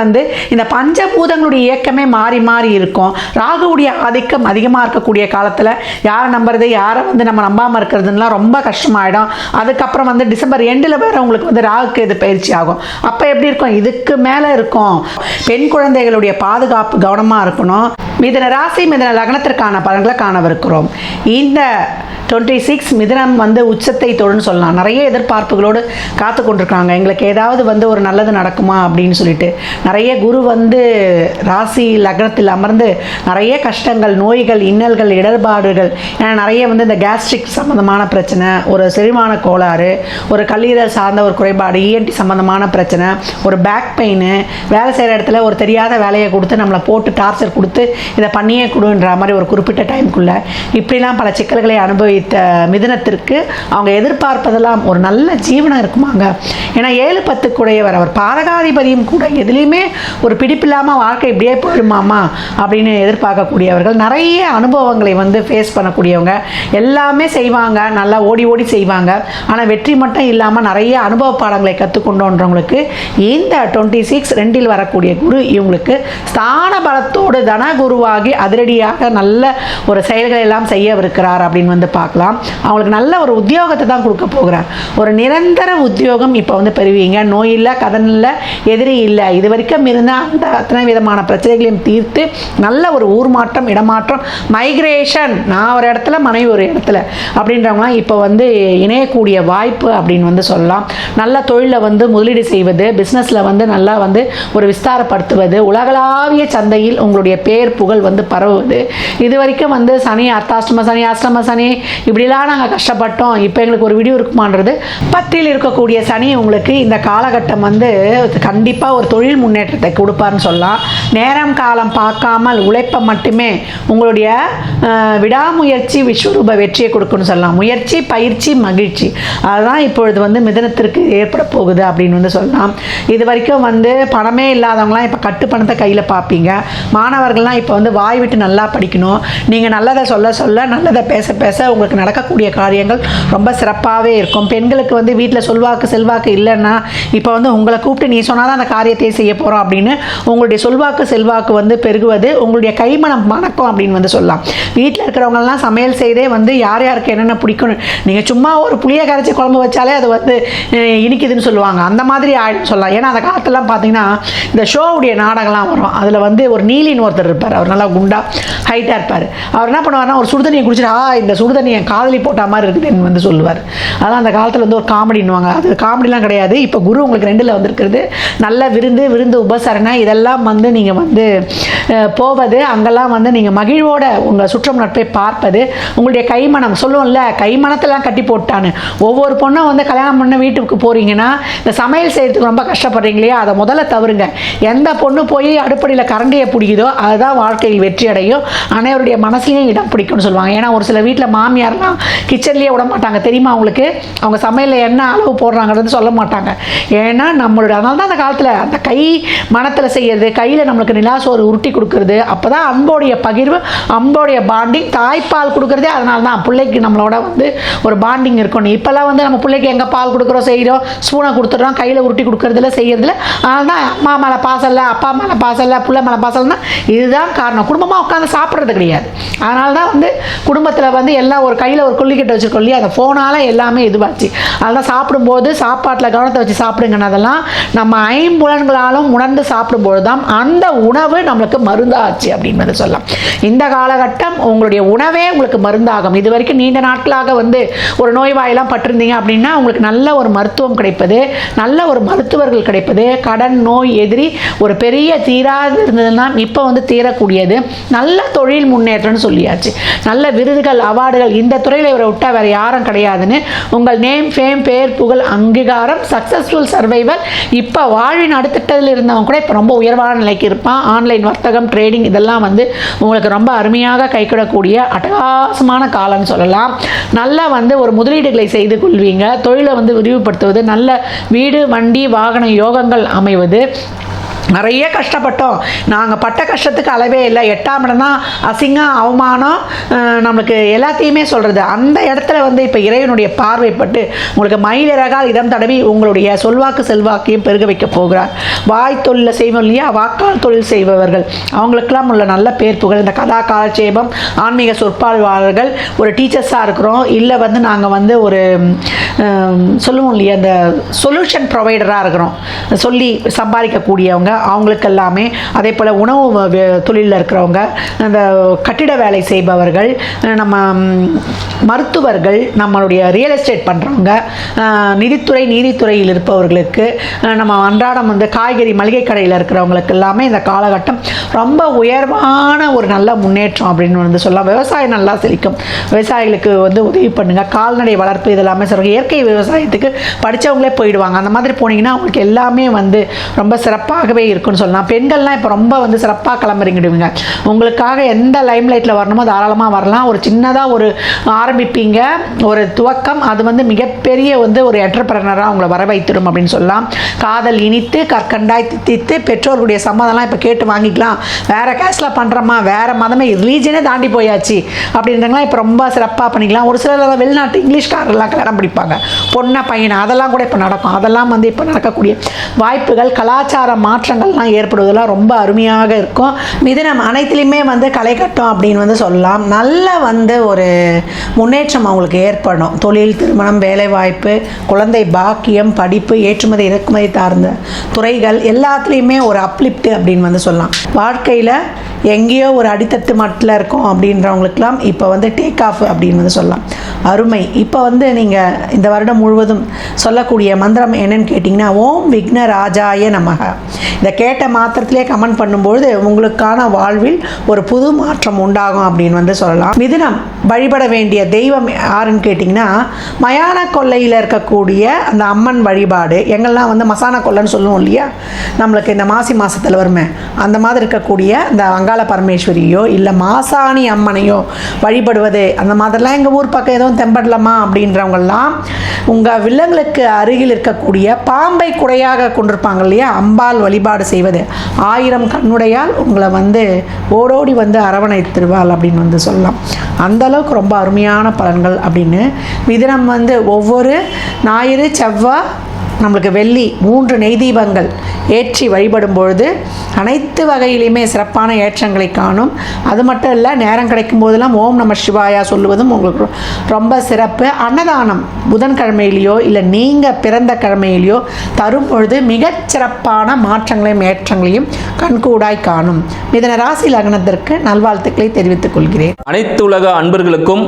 இந்த பஞ்சபூதங்களுடைய இயக்கமே மாறி மாறி இருக்கும். ராகுவுடைய ஆதிக்கம் அதிகமாக இருக்கக்கூடிய காலத்தில் யாரை நம்புறது, யாரை நம்ம நம்பாமல் இருக்கிறதுலாம் ரொம்ப கஷ்டமாயிடும். அதுக்கப்புறம் டிசம்பர் எண்டில் வேற உங்களுக்கு ராகுக்கு இது பயிற்சி ஆகும். அப்போ எப்படி இருக்கும்? இதுக்கு மேலே இருக்கும். பெண் குழந்தைகளுடைய பாதுகாப்பு கவனமாக இருக்கணும். மிதுன ராசி மிதுன லக்னத்திற்கான பலன்களை காணவிருக்கிறோம். இந்த 26 மிதுனம் உச்சத்தை தொடுன்னு சொல்லலாம். நிறைய எதிர்பார்ப்புகளோடு காத்து கொண்டிருக்காங்க. எங்களுக்கு ஏதாவது ஒரு நல்லது நடக்குமா அப்படின்னு சொல்லிட்டு நிறைய குரு ராசி லக்னத்தில் அமர்ந்து நிறைய கஷ்டங்கள், நோய்கள், இன்னல்கள், இடர்பாடுகள், ஏன்னா நிறைய இந்த கேஸ்ட்ரிக் சம்மந்தமான பிரச்சனை, ஒரு செரிமான கோளாறு, ஒரு கல்லீரல் சார்ந்த ஒரு குறைபாடு, இஎன்டி சம்மந்தமான பிரச்சனை, ஒரு பேக் பெயின், வேலை செய்கிற இடத்துல ஒரு தெரியாத வேலையை கொடுத்து நம்மளை போட்டு டார்ச்சர் கொடுத்து இதை பண்ணியே கொடுன்ற மாதிரி ஒரு குறிப்பிட்ட டைமுக்குள்ளே இப்படிலாம் பல சிக்கல்களை அனுபவித்த மிதுனத்திற்கு அவங்க எதிர்பார்ப்பதெல்லாம் ஒரு நல்ல ஜீவனம் இருக்குமாங்க. ஏன்னா 7-10 கூடையவர், அவர் பாதகாதிபதியும் கூட. எதுலேயுமே ஒரு பிடிப்பில்லாமல் வாழ்க்கை இப்படியே போயிடுமாமா அப்படின்னு எதிர்பார்க்கக்கூடியவர்கள், நிறைய அனுபவங்களை ஃபேஸ் பண்ணக்கூடியவங்க, எல்லாமே செய்வாங்க, நல்லா ஓடி ஓடி செய்வாங்க. ஆனால் வெற்றி மட்டும் இல்லாமல் நிறைய அனுபவ பாடங்களை கற்றுக்கொண்டோன்றவங்களுக்கு இந்த 26 2 வரக்கூடிய குரு இவங்களுக்கு ஸ்தான பலத்தோடு தன குருவாகி அதிரடியாக நல்ல ஒரு செயல்களை எல்லாம் செய்யவிருக்கிறார் அப்படின்னு பார்க்கலாம். அவங்களுக்கு நல்ல ஒரு உத்தியோகத்தை தான் கொடுக்க போகிறார். ஒரு நிரந்தர உத்தியோகம் இப்போ பெறுவீங்க. நோய் இல்லை, கடன் இல்லை, எதிரி இல்லை. இது வரைக்கும் இருந்த அந்த அத்தனை விதமான பிரச்சனைகளையும் தீர்த்து நல்ல ஒரு ஊர் மாற்றம், இடமாற்றம், மைக்ரேஷன், நான் ஒரு இடத்துல மனைவி ஒரு இடத்துல அப்படின்றவங்களாம் இப்போ இணையக்கூடிய வாய்ப்பு அப்படின்னு சொல்லலாம். நல்ல தொழிலில் முதலீடு செய்வது, பிஸ்னஸில் நல்லா ஒரு விஸ்தாரப்படுத்துவது, உலகளாவிய சந்தையில் உங்களுடைய பேர் புகழ் பரவுவது. இது வரைக்கும் சனி அர்த்தாஷ்டம சனி, அஷ்டம சனி இப்படிலாம் நாங்கள் கஷ்டப்பட்டோம், இப்போ எங்களுக்கு ஒரு விடிவு இருக்குமான்றது 10ல் இருக்கக்கூடிய சனி உங்களுக்கு இந்த காலகட்டம் கண்டிப்பாக ஒரு தொழில் முன்னேற்றத்தை கொடுப்பார்னு சொல்லலாம். நேரம் காலம் பார்க்காமல் உழைப்பை மட்டுமே, உங்களுடைய விடாமுயற்சி விஸ்வரூப வெற்றியை கொடுக்குன்னு சொல்லலாம். முயற்சி, பயிற்சி, மகிழ்ச்சி, அதுதான் இப்பொழுது மிதனத்திற்கு ஏற்பட போகுது அப்படின்னு சொல்லலாம். இது வரைக்கும் பணமே இல்லாதவங்களாம் இப்போ கட்டு பணத்தை கையில் பார்ப்பீங்க. மாணவர்கள்லாம் இப்போ இப்போ வந்து வாய் விட்டு நல்லா படிக்கணும். நீங்கள் நல்லதை சொல்ல சொல்ல நல்லதை பேச பேச உங்களுக்கு நடக்கக்கூடிய காரியங்கள் ரொம்ப சிறப்பாகவே இருக்கும். பெண்களுக்கு வந்து வீட்டில் சொல்வாக்கு செல்வாக்கு இல்லைன்னா இப்போ வந்து உங்களை கூப்பிட்டு நீ சொன்னால் தான் அந்த காரியத்தை செய்ய போகிறோம் அப்படின்னு உங்களுடைய சொல்வாக்கு செல்வாக்கு வந்து பெருகுவது, உங்களுடைய கைமணம் மணக்கம் அப்படின்னு வந்து சொல்லலாம். வீட்டில் இருக்கிறவங்கலாம் சமையல் செய்தே வந்து யார் யாருக்கு என்னென்ன பிடிக்கும், நீங்கள் சும்மா ஒரு புளியை கரைச்சி குழம்பு வச்சாலே அது வந்து இனிக்குதுன்னு சொல்லுவாங்க. அந்த மாதிரி ஆயிடும் சொல்லலாம். ஏன்னா அந்த காலத்துலாம் பார்த்தீங்கன்னா இந்த ஷோவுடைய நாடகம்லாம் வரும். அதில் வந்து ஒரு நீலின்னு ஒருத்தர் இருப்பார். அவர் நல்லா குண்டா ஹைட்டாக இருப்பார். அவர் என்ன பண்ணுவார்னா ஒரு சுடுதண்ணியை குடிச்சிட்டு இந்த சுடுதண்ணி என் காதலி போட்ட மாதிரி இருக்குதுன்னு வந்து சொல்லுவார். அதான் அந்த காலத்தில் வந்து ஒரு காமெடின்னுவாங்க. அது காமெடிலாம் கிடையாது. இப்போ குரு உங்களுக்கு 2ல் வந்திருக்கிறது. நல்ல விருந்து உபசரணை இதெல்லாம் வந்து நீங்கள் வந்து போவது, அங்கெல்லாம் வந்து நீங்கள் மகிழ்வோட உங்கள் சுற்றம் நட்பை பார்ப்பது, உங்களுடைய கைமணம் சொல்லுவோம்ல, கைமணத்தெல்லாம் கட்டி போட்டான்னு. ஒவ்வொரு பொண்ணும் வந்து கல்யாணம் பண்ண வீட்டுக்கு போகிறீங்கன்னா இந்த சமையல் செய்யறதுக்கு ரொம்ப கஷ்டப்படுறீங்க இல்லையா, அதை முதல்ல தவறுங்க. எந்த பொண்ணு போய் அடுப்படியில் கரண்டியை பிடிக்குதோ அதுதான் வாழ்க்கையில் வெற்றி அடையும், அனைவருடைய மனசுலையும் இடம் பிடிக்கும்னு சொல்லுவாங்க. ஏன்னா ஒரு சில வீட்டில் மாமியார்லாம் கிச்சன்லேயே விட மாட்டாங்க தெரியுமா அவங்களுக்கு. அவங்க சமையலில் என்ன அளவு போடுறாங்கிறது சொல்ல மாட்டாங்க. ஏன்னா நம்மளுடைய அதனால தான் அந்த காலத்தில் அந்த கை மனத்தில் செய்யறது, கையில் நம்மளுக்கு நிலாசோறு உருட்டி கொடுக்கறது, அப்போ தான் அன்போடைய பகிர்வு, அன்போடைய பாண்டிங், தாய்ப்பால் கொடுக்குறதே அதனால தான் பிள்ளைக்கு நம்மளோட வந்து ஒரு பாண்டிங் இருக்கணும். இப்போல்லாம் வந்து நம்ம பிள்ளைக்கு எங்கே பால் கொடுக்குறோம் செய்கிறோம், ஸ்பூனை கொடுத்துட்றோம், கையில் உருட்டி கொடுக்குறதுல செய்யறதுல. அதனால தான் அம்மா மேலே பாசம் இல்லை, அப்பா மேலே பாசம் இல்லை, பிள்ளை மேலே பாசம் இல்லைன்னா இதுதான் காரணம். குடும்பமாக உட்காந்து சாப்பிட்றது கிடையாது. அதனால தான் வந்து குடும்பத்தில் வந்து எல்லாம் ஒரு கையில் ஒரு கொல்லிக்கட்டை வச்சுருக்கோம் இல்லையா, அந்த ஃபோனால் எல்லாமே இதுவாச்சு. அதெல்லாம் சாப்பிடும்போது சாப்பாட்டில் கவனத்தை வச்சு சாப்பிடுங்கன்னு அதெல்லாம் நம்ம ஐம்புலன்களாலும் உணர்ந்து சாப்பிடும்போது தான் அந்த உணவு நம்மளுக்கு மருந்தாச்சு அப்படின்னு சொல்லலாம். இந்த காலகட்டம் உங்களுடைய உணவே உங்களுக்கு மருந்தாகும். இது வரைக்கும் நீண்ட நாட்களாக வந்து ஒரு நோய்வாயெல்லாம் பட்டிருந்தீங்க அப்படின்னா உங்களுக்கு நல்ல ஒரு மருத்துவம் கிடைப்பது, நல்ல ஒரு மருத்துவர்கள் கிடைப்பது, கடன் நோய் எதிரி ஒரு பெரிய தீராது இருந்ததுன்னா இப்போ வந்து தீரக்கூடியது, நல்ல தொழில் முன்னேற்றம்னு சொல்லியாச்சு, நல்ல விருதுகள் அவார்டுகள், இந்த துறையில் இவரை விட்டால் வேறு யாரும் கிடையாதுன்னு உங்கள் நேம் ஃபேம் பேர் புகழ் அங்கீகாரம் சக்ஸஸ்ஃபுல் சர்வைவல். இப்போ வாழ்வின் அடுத்தட்டில் இருந்தவங்க கூட இப்போ ரொம்ப உயர்வான நிலைக்கு இருப்பான். ஆன்லைன் வர்த்தகம் ட்ரேடிங் இதெல்லாம் வந்து உங்களுக்கு ரொம்ப அருமையாக கைக்கிடக்கூடிய அட்டகாசமான காலம்னு சொல்லலாம். நல்லா வந்து ஒரு முதலீடுகளை செய்து கொள்வீங்க. தொழிலை வந்து விரிவுபடுத்துவது, நல்ல வீடு வண்டி வாகன யோகங்கள் அமைவது. நிறைய கஷ்டப்பட்டோம், நாங்கள் பட்ட கஷ்டத்துக்கு அளவே இல்லை. 8ஆம் இடம் தான் அசிங்கம் அவமானம் நம்மளுக்கு எல்லாத்தையுமே சொல்கிறது. அந்த இடத்துல வந்து இப்போ இறைவனுடைய பார்வைப்பட்டு உங்களுக்கு மயிலிறகால் இடம் தடவி உங்களுடைய சொல்வாக்கு செல்வாக்கையும் பெருக வைக்க போகிறார். வாய் தொழிலை செய்வோம் இல்லையா, வாக்கால் தொழில் செய்பவர்கள் அவங்களுக்கெல்லாம் உள்ள நல்ல பேர் புகழ். இந்த கதா காலட்சேபம் ஆன்மீக சொற்பாழ்வாளர்கள், ஒரு டீச்சர்ஸாக இருக்கிறோம், இல்லை வந்து நாங்கள் வந்து ஒரு சொல்லுவோம் இல்லையா அந்த சொல்யூஷன் ப்ரொவைடராக இருக்கிறோம், சொல்லி சம்பாதிக்கக்கூடியவங்க அவங்களுக்கு எல்லாமே. அதே போல் உணவு தொழிலில் இருக்கிறவங்க, அந்த கட்டிட வேலை செய்பவர்கள், நம்ம மருத்துவர்கள், நம்மளுடைய ரியல் எஸ்டேட் பண்ணுறவங்க, நிதித்துறை நீதித்துறையில் இருப்பவர்களுக்கு, நம்ம அன்றாடம் வந்து காய்கறி மளிகை கடையில் இருக்கிறவங்களுக்கு எல்லாமே இந்த காலகட்டம் ரொம்ப உயர்வான ஒரு நல்ல முன்னேற்றம் அப்படின்னு வந்து சொல்லலாம். விவசாயம் நல்லா செழிக்கும். விவசாயிகளுக்கு வந்து உதவி பண்ணுங்கள். கால்நடை வளர்ப்பு இதெல்லாமே சொல்கிறாங்க. இயற்கை விவசாயத்துக்கு படித்தவங்களே போயிடுவாங்க. அந்த மாதிரி போனீங்கன்னா உங்களுக்கு எல்லாமே வந்து ரொம்ப சிறப்பாகவே இருக்குன்னு சொல்லலாம். பெண்கள்லாம் இப்போ ரொம்ப வந்து சிறப்பாக கிளம்புறீங்கிடுவீங்க. உங்களுக்காக எந்த லைம் லைட்டில் வரணுமோ தாராளமாக வரலாம். ஒரு சின்னதாக ஒரு ஆரம்பிப்பீங்க, ஒரு துவக்கம், அது வந்து மிகப்பெரிய வந்து ஒரு என்டர்பிரனராக உங்களை வர வைத்திடும் அப்படின்னு சொல்லலாம். காதல் இனித்து கற்கண்டாய் தித்தித்து பெற்றோர்களுடைய சம்மதம்லாம் இப்போ கேட்டு வாங்கிக்கலாம். வேறு கேஸ்டில் பண்ணுறோமா, வேறு மதமே ரிலீஜனே தாண்டி போயாச்சு அப்படின்றவங்களாம் இப்போ ரொம்ப சிறப்பாக பண்ணிக்கலாம். ஒரு சிலர் வெளிநாட்டு இங்கிலீஷ்காரெல்லாம் கல்யாணம் பிடிப்பாங்க, பொண்ணை பையனை, அதெல்லாம் கூட இப்போ நடக்கும். அதெல்லாம் வந்து இப்போ நடக்கக்கூடிய வாய்ப்புகள், கலாச்சார மாற்றங்கள்லாம் ஏற்படுவதெல்லாம் ரொம்ப அருமையாக இருக்கும். மிதுனம் அனைத்துலேயுமே வந்து களை கட்டும் அப்படின்னு வந்து சொல்லலாம். நல்ல வந்து ஒரு முன்னேற்றம் அவங்களுக்கு ஏற்படும். தொழில், திருமணம், வேலைவாய்ப்பு, குழந்தை பாக்கியம், படிப்பு, ஏற்றுமதி இறக்குமதி சார்ந்த துறைகள் எல்லாத்துலேயுமே ஒரு அப்லிப்ட் அப்படின்னு வந்து சொல்லலாம். வாழ்க்கையில் எங்கேயோ ஒரு அடித்தட்டு மட்டில் இருக்கும் அப்படின்றவங்களுக்கெல்லாம் இப்போ வந்து டேக் ஆஃப் அப்படின்னு வந்து சொல்லலாம். அருமை. இப்போ வந்து நீங்கள் இந்த வருடம் முழுவதும் சொல்லக்கூடிய மந்திரம் என்னன்னு கேட்டிங்கன்னா, ஓம் விக்ன ராஜாய நமக. இதை கேட்ட மாத்திரத்திலே கமெண்ட் பண்ணும்பொழுது உங்களுக்கான வாழ்வில் ஒரு புது மாற்றம் உண்டாகும் அப்படின்னு வந்து சொல்லலாம். மிதுனம் வழிபட வேண்டிய தெய்வம் யாருன்னு கேட்டிங்கன்னா, மயான கொல்லையில் இருக்கக்கூடிய அந்த அம்மன் வழிபாடு. எங்கெல்லாம் வந்து மசான கொல்லைன்னு சொல்லுவோம் இல்லையா, நம்மளுக்கு இந்த மாசி மாதத்தில் வருமே, அந்த மாதிரி இருக்கக்கூடிய இந்த அங்காள பரமேஸ்வரியோ இல்லை மாசாணி அம்மனையோ வழிபடுவது, அந்த மாதிரிலாம் எங்கள் ஊர் பக்கம் ஏதோ முகம் தெம்படலாமா அப்படின்றவங்கெல்லாம் உங்கள் வில்லங்களுக்கு அருகில் இருக்கக்கூடிய பாம்பை குடையாக கொண்டிருப்பாங்க இல்லையா, அம்பாள் வழிபாடு செய்வது 1000 கண்ணுடையால் உங்களை ஓடோடி அரவணைத்திருவாள் அப்படின்னு சொல்லலாம். அந்த அளவுக்கு ரொம்ப அருமையான பலன்கள் அப்படின்னு மிதுனம் ஒவ்வொரு ஞாயிறு செவ்வாய் நம்மளுக்கு வெள்ளி 3 நெய் தீபங்கள் ஏற்றி வழிபடும் பொழுது அனைத்து வகையிலையுமே சிறப்பான ஏற்றங்களை காணும். அது மட்டும் இல்லை, நேரம் கிடைக்கும் போதெல்லாம் ஓம் நம சிவாயா சொல்லுவதும் உங்களுக்கு ரொம்ப சிறப்பு. அன்னதானம் புதன்கிழமையிலையோ இல்லை நீங்கள் பிறந்த கிழமையிலையோ தரும் பொழுது மிகச்சிறப்பான மாற்றங்களையும் ஏற்றங்களையும் கண்கூடாய் காணும். மிதுன ராசி லக்னத்திற்கு நல்வாழ்த்துக்களை தெரிவித்துக் கொள்கிறேன். அனைத்து உலக அன்பர்களுக்கும்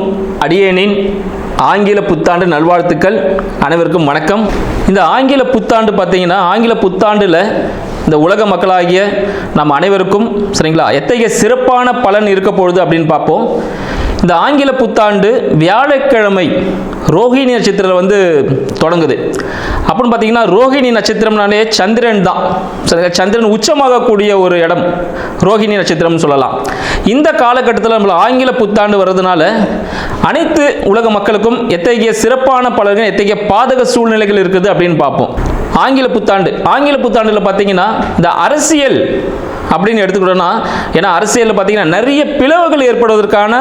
அடியேனின் ஆங்கில புத்தாண்டு நல்வாழ்த்துக்கள். அனைவருக்கும் வணக்கம். இந்த ஆங்கில புத்தாண்டு பார்த்தீங்கன்னா, ஆங்கில புத்தாண்டில் இந்த உலக மக்களாகிய நம் அனைவருக்கும் சரிங்களா எத்தகைய சிறப்பான பலன் இருக்க போகுது அப்படின்னு பார்ப்போம். இந்த ஆங்கில புத்தாண்டு வியாழக்கிழமை ரோஹிணி நட்சத்திரத்தில் தொடங்குது. அப்படின்னு பார்த்தீங்கன்னா, ரோஹிணி நட்சத்திரம்னாலே சந்திரன் தான் சரிங்களா, சந்திரன் உச்சமாகக்கூடிய ஒரு இடம் ரோஹிணி நட்சத்திரம்னு சொல்லலாம். இந்த காலகட்டத்தில் நம்மள ஆங்கில புத்தாண்டு வர்றதுனால அனைத்து உலக மக்களுக்கும் எத்தகைய சிறப்பான பலன்கள், எத்தகைய பாதக சூழ்நிலைகள் இருக்குது அப்படின்னு பார்ப்போம். ஆங்கில புத்தாண்டில் பார்த்தீங்கன்னா இந்த அரசியல் அப்படின்னு எடுத்துக்கிட்டோம்னா, ஏன்னா அரசியலில் பார்த்தீங்கன்னா நிறைய பிளவுகள் ஏற்படுவதற்கான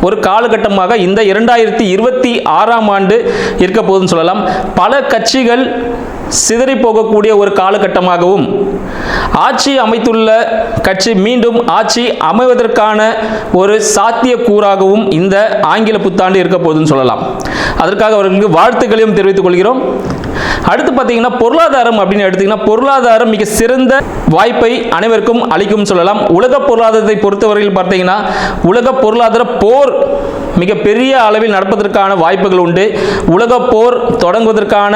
ஒரு காலகட்டமாக இந்த 2026ஆம் ஆண்டு இருக்க போகுதுன்னு சொல்லலாம். பல கட்சிகள் சிதறி போகக்கூடிய ஒரு காலகட்டமாகவும், ஆட்சி அமைத்துள்ள கட்சி மீண்டும் ஆட்சி அமைவதற்கான ஒரு சாத்தியக்கூறாகவும் இந்த ஆங்கில புத்தாண்டு இருக்க போகுதுன்னு சொல்லலாம். அதற்காக அவர்களுக்கு வாழ்த்துக்களையும் தெரிவித்துக் கொள்கிறோம். அடுத்து பார்த்தீங்கன்னா பொருளாதாரம் அப்படின்னு எடுத்தீங்கன்னா, பொருளாதாரம் மிக சிறந்த வாய்ப்பை அனைவருக்கும் அளிக்கும் சொல்லலாம். உலக பொருளாதாரத்தை பொறுத்தவரையில் பார்த்தீங்கன்னா, உலக பொருளாதார போர் மிக பெரிய அளவில் நடப்பதற்கான வாய்ப்புகள் உண்டு. உலக போர் தொடங்குவதற்கான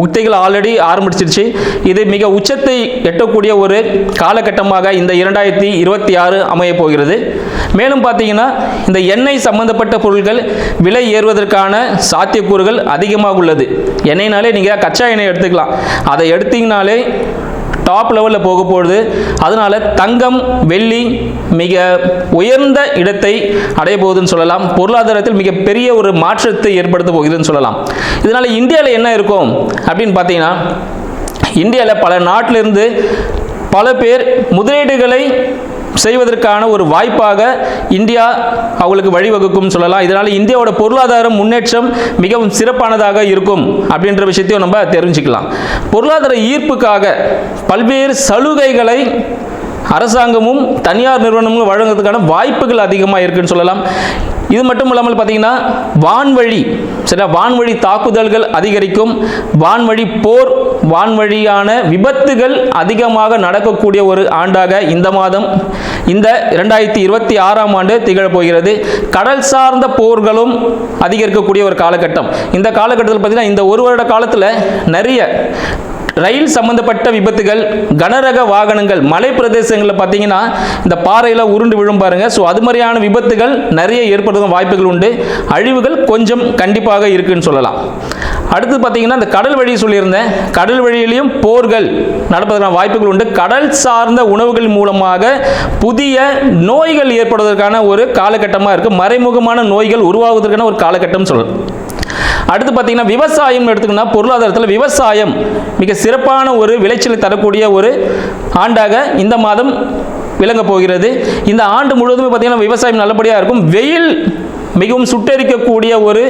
உத்திகள் ஆல்ரெடி ஆரம்பிச்சிருச்சு. இது மிக உச்சத்தை எட்டக்கூடிய ஒரு காலகட்டமாக இந்த 2026 அமைய போகிறது. மேலும் பார்த்தீங்கன்னா, இந்த எண்ணெய் சம்பந்தப்பட்ட பொருட்கள் விலை ஏறுவதற்கான சாத்தியக்கூறுகள் அதிகமாக உள்ளது. எண்ணெய்னாலே நீங்கள் கச்சா எண்ணெய் எடுத்துக்கலாம், அதை எடுத்தீங்கனாலே டாப் லெவலில் போக போகுது. அதனால தங்கம் வெள்ளி மிக உயர்ந்த இடத்தை அடைய போகுதுன்னு சொல்லலாம். பொருளாதாரத்தில் மிகப்பெரிய ஒரு மாற்றத்தை ஏற்படுத்த போகுதுன்னு சொல்லலாம். இதனால இந்தியாவில் என்ன இருக்கும் அப்படின்னு பார்த்தீங்கன்னா, இந்தியாவில் பல நாட்டிலிருந்து பல பேர் முதலீடுகளை செய்வதற்கான ஒரு வாய்ப்பாக இந்தியா அவங்களுக்கு வழிவகுக்கும் சொல்லலாம். இதனால் இந்தியாவோட பொருளாதார முன்னேற்றம் மிகவும் சிறப்பானதாக இருக்கும் அப்படின்ற விஷயத்தையும் நம்ம தெரிஞ்சுக்கலாம். பொருளாதார ஈர்ப்புக்காக பல்வேறு சலுகைகளை அரசாங்கமும் தனியார் நிறுவனமும் வழங்குவதற்கான வாய்ப்புகள் அதிகமாக இருக்குன்னு சொல்லலாம். இது மட்டும் இல்லாமல் பார்த்தீங்கன்னா, வான்வழி தாக்குதல்கள் அதிகரிக்கும். வான்வழி போர், வான்வழியான விபத்துகள் அதிகமாக நடக்கக்கூடிய ஒரு ஆண்டாக இந்த மாதம், இந்த 2026ஆம் ஆண்டு திகழப் போகிறது. கடல் சார்ந்த போர்களும் அதிகரிக்கக்கூடிய ஒரு காலகட்டம். இந்த காலகட்டத்தில் பார்த்தீங்கன்னா, இந்த ஒரு வருட காலத்தில் நிறைய ரயில் சம்பந்தப்பட்ட விபத்துகள், கனரக வாகனங்கள், மலை பிரதேசங்களில் பார்த்தீங்கன்னா இந்த பாறையில் உருண்டு விழும் பாருங்க. ஸோ அது மாதிரியான விபத்துகள் நிறைய ஏற்படுத்தும் வாய்ப்புகள் உண்டு. அழிவுகள் கொஞ்சம் கண்டிப்பாக இருக்குன்னு சொல்லலாம். அடுத்து பார்த்தீங்கன்னா, இந்த கடல் வழி சொல்லியிருந்தேன், கடல் வழியிலையும் போர்கள் நடப்பதற்கான வாய்ப்புகள் உண்டு. கடல் சார்ந்த உணவுகள் மூலமாக புதிய நோய்கள் ஏற்படுவதற்கான ஒரு காலகட்டமாக இருக்குது. மறைமுகமான நோய்கள் உருவாவதற்கான ஒரு காலகட்டம் சொல்லலாம். அடுத்து பார்த்தீங்கன்னா, விவசாயம் எடுத்துக்கினா, பொருளாதாரத்தில் விவசாயம் மிக சிறப்பான ஒரு விளைச்சலை தரக்கூடிய ஒரு ஆண்டாக இந்த மாதம் விளங்க போகிறது. இந்த ஆண்டு முழுவதுமே பார்த்தீங்கன்னா விவசாயம் நல்லபடியாக இருக்கும். வெயில் மிகவும் சுட்டெரிக்கக்கூடிய ஒரு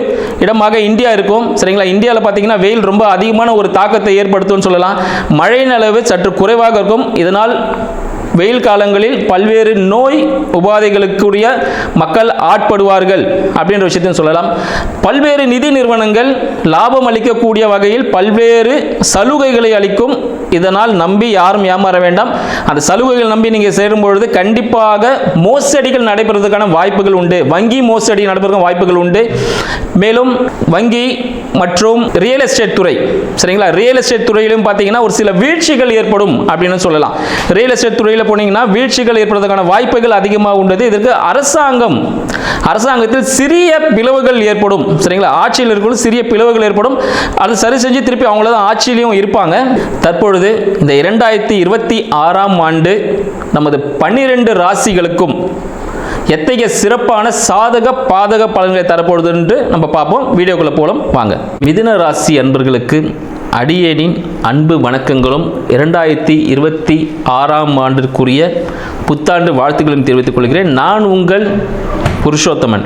இடமாக இந்தியா இருக்கும் சரிங்களா. இந்தியாவில் பார்த்தீங்கன்னா வெயில் ரொம்ப அதிகமான ஒரு தாக்கத்தை ஏற்படுத்தும்னு சொல்லலாம். மழையின் அளவு சற்று குறைவாக இருக்கும். இதனால் வெயில் காலங்களில் பல்வேறு நோய் உபாதைகளுக்குரிய மக்கள் ஆட்படுவார்கள் அப்படின்ற விஷயத்தையும் சொல்லலாம். பல்வேறு நிதி நிறுவனங்கள் லாபம் அளிக்கக்கூடிய வகையில் பல்வேறு சலுகைகளை அளிக்கும். இதனால் நம்பி யாரும் ஏமாற வேண்டாம். அந்த சலுகைகள் நம்பி நீங்கள் சேரும் பொழுது கண்டிப்பாக மோசடிகள் நடைபெறுவதற்கான வாய்ப்புகள் உண்டு. வங்கி மோசடி நடைபெறுவதற்கான வாய்ப்புகள் உண்டு. மேலும் வங்கி மற்றும் ரியல் எஸ்டேட் துறை சரிங்களா, ரியல் எஸ்டேட் துறையிலும் பார்த்தீங்கன்னா ஒரு சில வீழ்ச்சிகள் ஏற்படும் அப்படின்னு சொல்லலாம். ரியல் எஸ்டேட் துறையில் போனீங்கன்னா வீழ்ச்சிகள் ஏற்படுவதற்கான வாய்ப்புகள் அதிகமாக உள்ளது. இதற்கு அரசாங்கத்தில் சிறிய பிளவுகள் ஏற்படும் சரிங்களா. ஆட்சியில் இருக்கும் சிறிய பிளவுகள் ஏற்படும். அது சரி செஞ்சு திருப்பி அவங்கள தான் ஆட்சியிலையும் இருப்பாங்க. தற்பொழுது இந்த 2026ஆம் ஆண்டு நமது 12 ராசிகளுக்கும் எத்தகைய சிறப்பான சாதக பாதக பலன்களை தரப்போகுது என்று நம்ம பார்ப்போம். வீடியோக்குள்ள போலாம் வாங்க. மிதுன ராசி அன்பர்களுக்கு அடியேனின் அன்பு வணக்கங்களும் 2026ஆம் ஆண்டிற்குரிய புத்தாண்டு வாழ்த்துக்களையும் தெரிவித்துக் கொள்கிறேன். நான் உங்கள் புருஷோத்தமன்.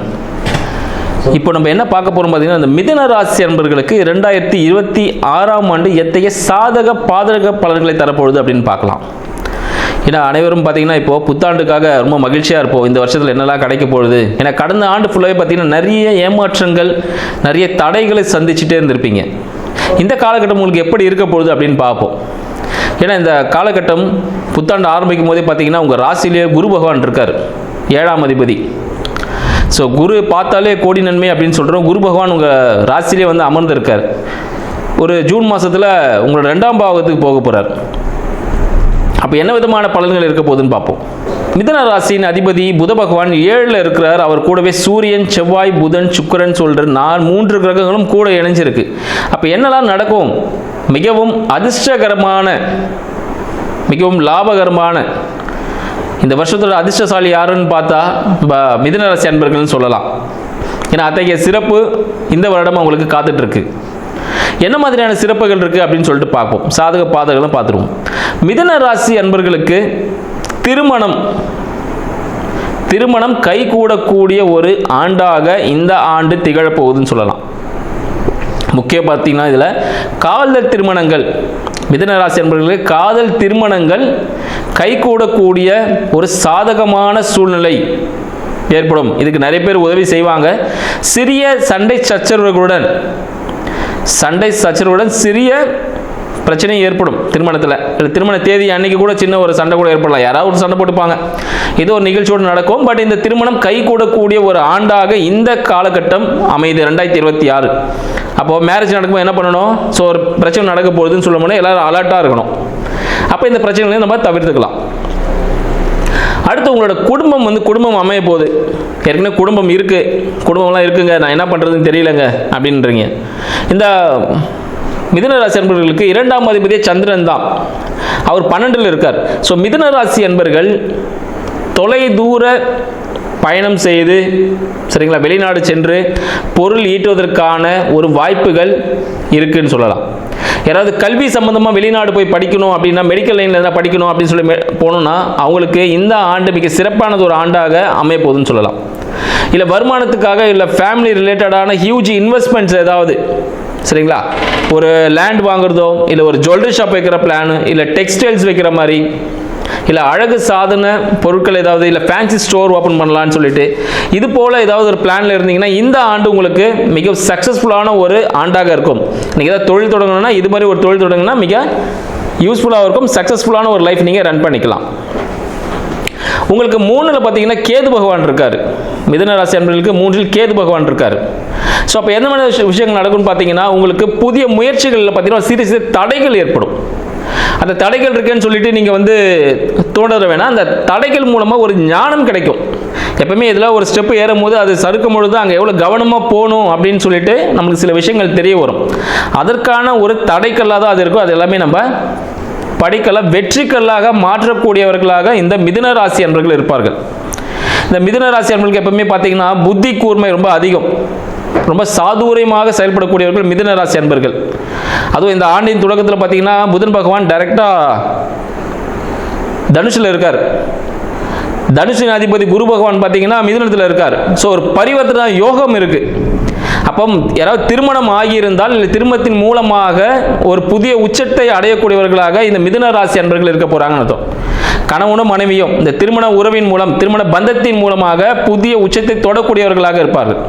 இப்போ நம்ம என்ன பார்க்க போறோம் பார்த்தீங்கன்னா, இந்த மிதுன ராசி அன்பர்களுக்கு 2026ஆம் ஆண்டு எத்தகைய சாதக பாதக பலன்களை தரப்போகுது அப்படின்னு பார்க்கலாம். ஏன்னா அனைவரும் பார்த்தீங்கன்னா இப்போ புத்தாண்டுக்காக ரொம்ப மகிழ்ச்சியாக இருப்போம். இந்த வருஷத்தில் என்னெல்லாம் கிடைக்க போகுது. ஏன்னா கடந்த ஆண்டு ஃபுல்லாகவே பார்த்தீங்கன்னா நிறைய ஏமாற்றங்கள், நிறைய தடைகளை சந்திச்சுட்டே இருந்திருப்பீங்க. இந்த காலகட்டம் உங்களுக்கு எப்படி இருக்க போகுது அப்படின்னு பார்ப்போம். ஏன்னா இந்த காலகட்டம் புத்தாண்டு ஆரம்பிக்கும் போதே பார்த்தீங்கன்னா உங்கள் ராசியிலேயே குரு பகவான் இருக்கார், 7ஆம் அதிபதி. ஸோ குரு பார்த்தாலே கோடி நன்மை அப்படின்னு சொல்கிறோம். குரு பகவான் உங்கள் ராசியிலே வந்து அமர்ந்திருக்கார். ஒரு ஜூன் மாதத்தில் உங்களோட 2ஆம் பாவத்துக்கு போக போகிறார். அப்போ என்ன விதமான பலன்கள் இருக்க போகுதுன்னு பார்ப்போம். மிதுன ராசியின் அதிபதி புத பகவான் 7ல் இருக்கிறார். அவர் கூடவே சூரியன், செவ்வாய், புதன், சுக்கிரன் சொல்கிற 3 கிரகங்களும் கூட இணைஞ்சிருக்கு. அப்போ என்னெல்லாம் நடக்கும்? மிகவும் அதிர்ஷ்டகரமான, மிகவும் லாபகரமான, இந்த வருஷத்தோட அதிர்ஷ்டசாலி யாருன்னு பார்த்தா மிதுன ராசி அன்பர்கள்னு சொல்லலாம். ஏன்னா அத்தகைய சிறப்பு இந்த வருடம் அவங்களுக்கு காத்துட்ருக்கு. என்ன மாதிரியான சிறப்புகள் இருக்குது அப்படின்னு சொல்லிட்டு பார்ப்போம். சாதக பாதகங்களும் பார்த்துருவோம். மிதுன ராசி அன்பர்களுக்கு திருமணம் கைகூடக்கூடிய ஒரு ஆண்டாக இந்த ஆண்டு திகழப்போகுதுன்னு சொல்லலாம். முக்கியம் பார்த்தீங்கன்னா இதில் காதல் திருமணங்கள், மிதுன ராசி அன்பர்களுக்கு காதல் திருமணங்கள் கைகூடக்கூடிய ஒரு சாதகமான சூழ்நிலை ஏற்படும். இதுக்கு நிறைய பேர் உதவி செய்வாங்க. சிறிய சண்டை சச்சரவுகளுடன் சிறிய பிரச்சனை ஏற்படும் திருமணத்தில். திருமண தேதி அன்னைக்கு கூட சின்ன ஒரு சண்டை கூட ஏற்படலாம். யாராவது ஒரு சண்டை போட்டுப்பாங்க. ஏதோ ஒரு நிகழ்ச்சியோடு நடக்கும். பட் இந்த திருமணம் கை கூடக்கூடிய ஒரு ஆண்டாக இந்த காலகட்டம் அமைது 2026. அப்போது மேரேஜ் நடக்கும்போது என்ன பண்ணணும்? ஸோ ஒரு பிரச்சனை நடக்க போகுதுன்னு சொல்ல முடியாது, எல்லாரும் அலர்ட்டாக இருக்கணும். அப்போ இந்த பிரச்சனைகளையும் நம்ம தவிர்த்துக்கலாம். அடுத்து உங்களோட குடும்பம் அமைய போகுது. ஏற்கனவே குடும்பம் இருக்குது, குடும்பம்லாம் இருக்குங்க, நான் என்ன பண்ணுறதுன்னு தெரியலங்க அப்படின்றீங்க. இந்த மிதுன ராசி அன்பர்களுக்கு 2ஆம் அதிபதியே சந்திரன் தான். அவர் 12ல் இருக்கார். ஸோ மிதுன ராசி அன்பர்கள் தொலை தூர பயணம் செய்து, சரிங்களா, வெளிநாடு சென்று பொருள் ஈட்டுவதற்கான ஒரு வாய்ப்புகள் இருக்குன்னு சொல்லலாம். யாராவது கல்வி சம்பந்தமாக வெளிநாடு போய் படிக்கணும் அப்படின்னா, மெடிக்கல் லைனில் எதாவது படிக்கணும் அப்படின்னு சொல்லி போகணுன்னா அவங்களுக்கு இந்த ஆண்டு மிக சிறப்பானது ஒரு ஆண்டாக அமைய போகுதுன்னு சொல்லலாம். இல்லை வருமானத்துக்காக, இல்லை ஃபேமிலி ரிலேட்டடான ஹியூஜ் இன்வெஸ்ட்மெண்ட்ஸ் ஏதாவது, சரிங்களா, ஒரு லேண்ட் வாங்குறதோ, இல்லை ஒரு ஜுவல்லரி ஷாப் வைக்கிற பிளானு, இல்லை டெக்ஸ்டைல்ஸ் வைக்கிற மாதிரி, இல்லை அழகு சாதன பொருட்கள் ஏதாவது, இல்லை ஃபேன்சி ஸ்டோர் ஓப்பன் பண்ணலான்னு சொல்லிட்டு இது போல் ஏதாவது ஒரு பிளானில் இருந்தீங்கன்னா இந்த ஆண்டு உங்களுக்கு மிக சக்ஸஸ்ஃபுல்லான ஒரு ஆண்டாக இருக்கும். நீங்கள் ஏதாவது தொழில் தொடங்கணும்னா இது மாதிரி ஒரு தொழில் தொடங்கினா மிக யூஸ்ஃபுல்லாக இருக்கும். சக்ஸஸ்ஃபுல்லான ஒரு லைஃப் நீங்கள் ரன் பண்ணிக்கலாம். உங்களுக்கு 3ல் பார்த்தீங்கன்னா கேது பகவான் இருக்கார். மிதுன ராசி அன்பர்களுக்கு 3ல் கேது பகவான் இருக்கார். ஸோ அப்போ எந்த மாதிரி விஷயங்கள் நடக்கும்னு பார்த்தீங்கன்னா, உங்களுக்கு புதிய முயற்சிகளில் பார்த்தீங்கன்னா சிறு தடைகள் ஏற்படும். அந்த தடைகள் இருக்குன்னு சொல்லிட்டு நீங்கள் வந்து தோன்ற வேணாம். அந்த தடைகள் மூலமாக ஒரு ஞானம் கிடைக்கும். எப்பவுமே இதில் ஒரு ஸ்டெப்பு ஏறும் போது அது சறுக்கும் பொழுது அங்கே எவ்வளோ கவனமாக போகணும் அப்படின்னு சொல்லிட்டு நமக்கு சில விஷயங்கள் தெரிய வரும். அதற்கான ஒரு தடைக்கல்லாக தான் அது இருக்கும். அது எல்லாமே நம்ம படிக்கல வெற்றிக்கல்லாக மாற்றக்கூடியவர்களாக இந்த மிதுன ராசி அன்பர்கள் இருப்பார்கள். இந்த மிதுன ராசி அன்பர்களுக்கு எப்பவுமே பார்த்தீங்கன்னா புத்தி கூர்மை ரொம்ப அதிகம், ரொம்ப சாதுரியமாக செயல்படக்கூடியவர்கள் மிதுன ராசி அன்பர்கள். அதுவும் இந்த ஆண்டின் தொடக்கத்தில் பார்த்தீங்கன்னா புதன் பகவான் டைரக்டாக தனுஷில் இருக்கார். தனுஷின் அதிபதி குரு பகவான் பார்த்தீங்கன்னா மிதுனத்தில் இருக்கார். ஸோ ஒரு பரிவர்த்தனை யோகம் இருக்குது. அப்போ யாராவது திருமணம் ஆகியிருந்தால், இல்லை திருமணத்தின் மூலமாக ஒரு புதிய உச்சத்தை அடையக்கூடியவர்களாக இந்த மிதுன ராசி அன்பர்கள் இருக்க போகிறாங்கன்னு அர்த்தம். கணவனும் மனைவியும் இந்த திருமண உறவின் மூலம், திருமண பந்தத்தின் மூலமாக புதிய உச்சத்தை தொடக்கூடியவர்களாக இருப்பார்கள்.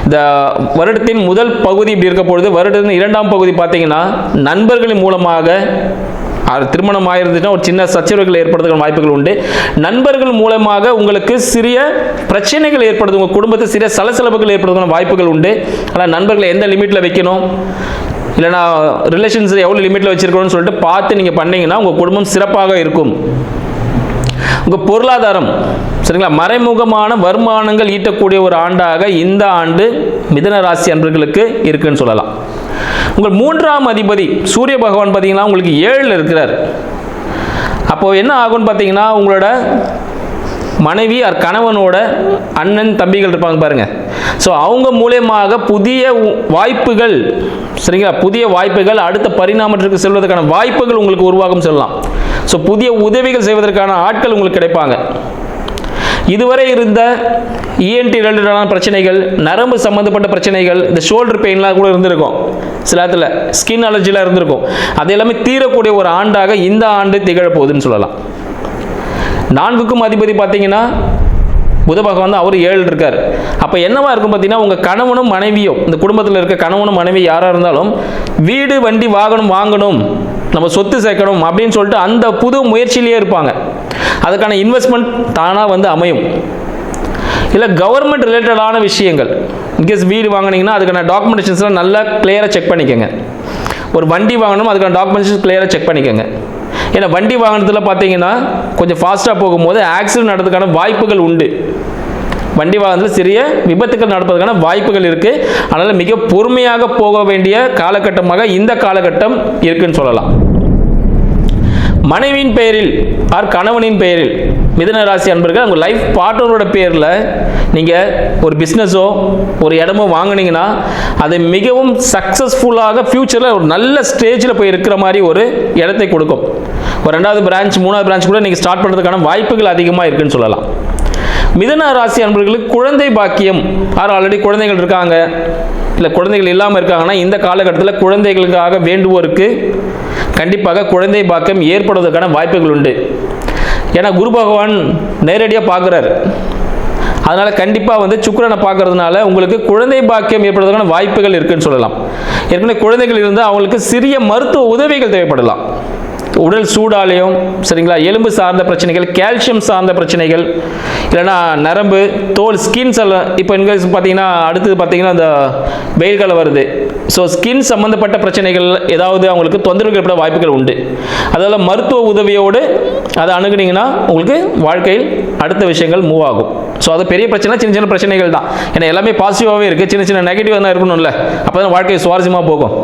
இந்த வருடத்தின் முதல் பகுதி இப்படி இருக்க பொழுது, வருடத்தின் 2ஆம் பகுதி பார்த்தீங்கன்னா நண்பர்களின் மூலமாக திருமணம் ஆயிருந்துச்சுன்னா ஒரு சின்ன சச்சரவுகள் ஏற்படுறதுக்கு வாய்ப்புகள் உண்டு. நண்பர்கள் மூலமாக உங்களுக்கு சிறிய பிரச்சனைகள் ஏற்படுது, உங்கள் குடும்பத்தில் சிறிய சலசலப்புகள் ஏற்படுறதுக்கான வாய்ப்புகள் உண்டு. ஆனால் நண்பர்களை எந்த லிமிட்டில் வைக்கணும், இல்லைனா ரிலேஷன்ஸ் எவ்வளோ லிமிட்டில் வச்சுருக்கணும்னு சொல்லிட்டு பார்த்து நீங்கள் பண்ணிங்கன்னா உங்கள் குடும்பம் சிறப்பாக இருக்கும். உங்கள் பொருளாதாரம், சரிங்களா, மறைமுகமான வருமானங்கள் ஈட்டக்கூடிய ஒரு ஆண்டாக இந்த ஆண்டு மிதுன ராசி அன்பர்களுக்கு இருக்குன்னு சொல்லலாம். உங்கள் 3ஆம் அதிபதி சூரிய பகவான் பார்த்தீங்கன்னா உங்களுக்கு 7ல் இருக்கிறார். அப்போது என்ன ஆகும்னு பார்த்தீங்கன்னா உங்களோட மனைவி கணவனோட அண்ணன் தம்பிகள் இருப்பாங்க பாருங்கள். ஸோ அவங்க மூலமாக புதிய வாய்ப்புகள், சரிங்களா, புதிய வாய்ப்புகள் அடுத்த பரிணாமத்திற்கு செல்வதற்கான வாய்ப்புகள் உங்களுக்கு உருவாகும் சொல்லலாம். ஸோ புதிய உதவிகள் செய்வதற்கான ஆட்கள் உங்களுக்கு கிடைப்பாங்க. இதுவரை இருந்த இஎன்டி ரிலேட்டடான பிரச்சனைகள், நரம்பு சம்மந்தப்பட்ட பிரச்சனைகள், இந்த ஷோல்டர் பெயின்லாம் கூட இருந்திருக்கும், சில இடத்துல ஸ்கின் அலர்ஜிலாம் இருந்திருக்கும், அது எல்லாமே தீரக்கூடிய ஒரு ஆண்டாக இந்த ஆண்டு திகழப்போகுதுன்னு சொல்லலாம். 4க்கும் அதிபதி பார்த்தீங்கன்னா புத பகவான் தான், அவர் 7 இருக்கார். அப்போ என்னவா இருக்கும் பார்த்தீங்கன்னா, உங்கள் கணவனும் மனைவியும், இந்த குடும்பத்தில் இருக்க கணவனும் மனைவி யாராக இருந்தாலும் வீடு வண்டி வாகனம் வாங்கணும், நம்ம சொத்து சேர்க்கணும் அப்படின்னு சொல்லிட்டு அந்த புது முயற்சியிலேயே இருப்பாங்க. அதுக்கான இன்வெஸ்ட்மெண்ட் தானாக அமையும். இல்லை கவர்மெண்ட் ரிலேட்டடான விஷயங்கள், இன்கேஸ் வீடு வாங்கினீங்கன்னா அதுக்கான டாக்குமெண்டேஷன்ஸ்லாம் நல்லா கிளியராக செக் பண்ணிக்கோங்க. ஒரு வண்டி வாங்கணும், அதுக்கான டாக்குமெண்டேஷன் கிளியராக செக் பண்ணிக்கோங்க. ஏன்னா வண்டி வாகனத்தில் பார்த்தீங்கன்னா கொஞ்சம் ஃபாஸ்ட்டாக போகும்போது ஆக்சிடென்ட் நடக்கிறதுக்கான வாய்ப்புகள் உண்டு. வண்டி வாகனத்தில் சிறிய விபத்துக்கள் நடப்பதற்கான வாய்ப்புகள் இருக்குது. அதனால் மிக பொறுமையாக போக வேண்டிய காலகட்டமாக இந்த காலகட்டம் இருக்குன்னு சொல்லலாம். மனைவியின் பெயரில் கணவனின் பெயரில் மிதுன ராசி அன்பர்கள் உங்கள் லைஃப் பார்ட்னரோட பேரில் நீங்கள் ஒரு பிஸ்னஸோ ஒரு இடமோ வாங்கினீங்கன்னா அது மிகவும் சக்ஸஸ்ஃபுல்லாக ஃப்யூச்சரில் ஒரு நல்ல ஸ்டேஜில் போய் இருக்கிற மாதிரி ஒரு இடத்தை கொடுக்கும். ஒரு 2வது பிரான்ச் 3வது பிரான்ச் கூட நீங்கள் ஸ்டார்ட் பண்ணுறதுக்கான வாய்ப்புகள் அதிகமாக இருக்குன்னு சொல்லலாம். மிதுன ராசி அன்பர்களுக்கு குழந்தை பாக்கியம், ஆல்ரெடி குழந்தைகள் இருக்காங்க, இல்லை குழந்தைகள் இல்லாமல் இருக்காங்கன்னா இந்த காலகட்டத்தில் குழந்தைகளுக்காக வேண்டுவோருக்கு கண்டிப்பாக குழந்தை பாக்கியம் ஏற்படுவதற்கான வாய்ப்புகள் உண்டு. ஏன்னா குரு பகவான் நேரடியாக பார்க்குறாரு. அதனால் கண்டிப்பாக சுக்கிரனை பார்க்கறதுனால உங்களுக்கு குழந்தை பாக்கியம் ஏற்படுவதற்கான வாய்ப்புகள் இருக்குன்னு சொல்லலாம். ஏற்கனவே குழந்தைகள் இருந்தால் அவங்களுக்கு சிறிய மருத்துவ உதவிகள் தேவைப்படலாம். உடல் சூடாலையும், சரிங்களா, எலும்பு சார்ந்த பிரச்சனைகள், கால்சியம் சார்ந்த பிரச்சனைகள், இல்லைனா நரம்பு, தோல், ஸ்கின்ஸ் எல்லாம். இப்போ இன்கேஸ் பார்த்தீங்கன்னா அடுத்தது பார்த்தீங்கன்னா இந்த வெயில் காலம் வருது. ஸோ ஸ்கின் சம்மந்தப்பட்ட பிரச்சனைகள் ஏதாவது அவங்களுக்கு தொந்தரவு ஏற்பட வாய்ப்புகள் உண்டு. அதனால் மருத்துவ உதவியோடு அதை அணுகுனீங்கன்னா உங்களுக்கு வாழ்க்கையில் அடுத்த விஷயங்கள் மூவ் ஆகும். ஸோ அது பெரிய பிரச்சனை, சின்ன சின்ன பிரச்சனைகள் தான். ஏன்னா எல்லாமே பாசிட்டிவாகவே இருக்குது, சின்ன சின்ன நெகட்டிவ் தான் இருக்கணும்ல, அப்போ தான் வாழ்க்கை சுவாரஸ்யமாக போகும்.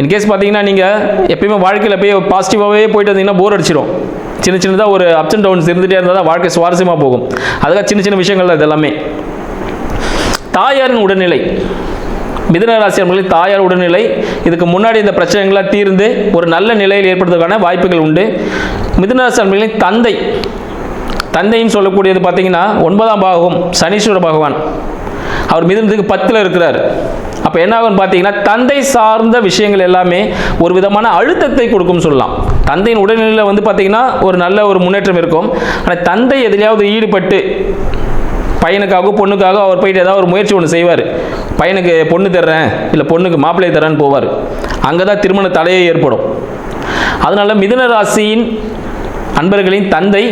இன்கேஸ் பார்த்தீங்கன்னா நீங்கள் எப்பயுமே வாழ்க்கையில் போய் பாசிட்டிவாகவே போயிட்டு வந்தீங்கன்னா போர் அடிச்சிடும். சின்ன சின்னதாக ஒரு அப்ஸ் அண்ட் டவுன்ஸ் இருந்துகிட்டே இருந்தால் தான் வாழ்க்கை சுவாரஸ்யமாக போகும். அதுக்காக சின்ன சின்ன விஷயங்கள் தான் இதெல்லாமே. தாயாரின் உடல்நிலை, மிதுன ராசி அன்பர்களின் தாயார் உடல்நிலை இதுக்கு முன்னாடி இந்த பிரச்சனைகள்லாம் தீர்ந்து ஒரு நல்ல நிலையில் ஏற்படுவதற்கான வாய்ப்புகள் உண்டு. மிதுன ராசி அன்பர்களின் தந்தைன்னு சொல்லக்கூடியது பார்த்தீங்கன்னா 9ஆம் பாவம் சனீஸ்வர பகவான், அவர் மிதுனத்துக்கு 10ல் இருக்கிறார். அப்போ என்ன ஆகும்னு பார்த்தீங்கன்னா தந்தை சார்ந்த விஷயங்கள் எல்லாமே ஒரு விதமான அழுத்தத்தை கொடுக்கும்னு சொல்லலாம். தந்தையின் உடல்நிலையில் பார்த்தீங்கன்னா ஒரு நல்ல ஒரு முன்னேற்றம் இருக்கும். ஆனால் தந்தை எதிலையாவது ஈடுபட்டு பையனுக்காக பொண்ணுக்காக அவர் போயிட்டு ஏதாவது ஒரு முயற்சி ஒன்று செய்வார். பையனுக்கு பொண்ணு தர்றேன், இல்லை பொண்ணுக்கு மாப்பிள்ளை தர்றேன்னு போவார். அங்கே தான் திருமண தடையே ஏற்படும். அதனால மிதுன ராசியின் அன்பர்களின் தந்தை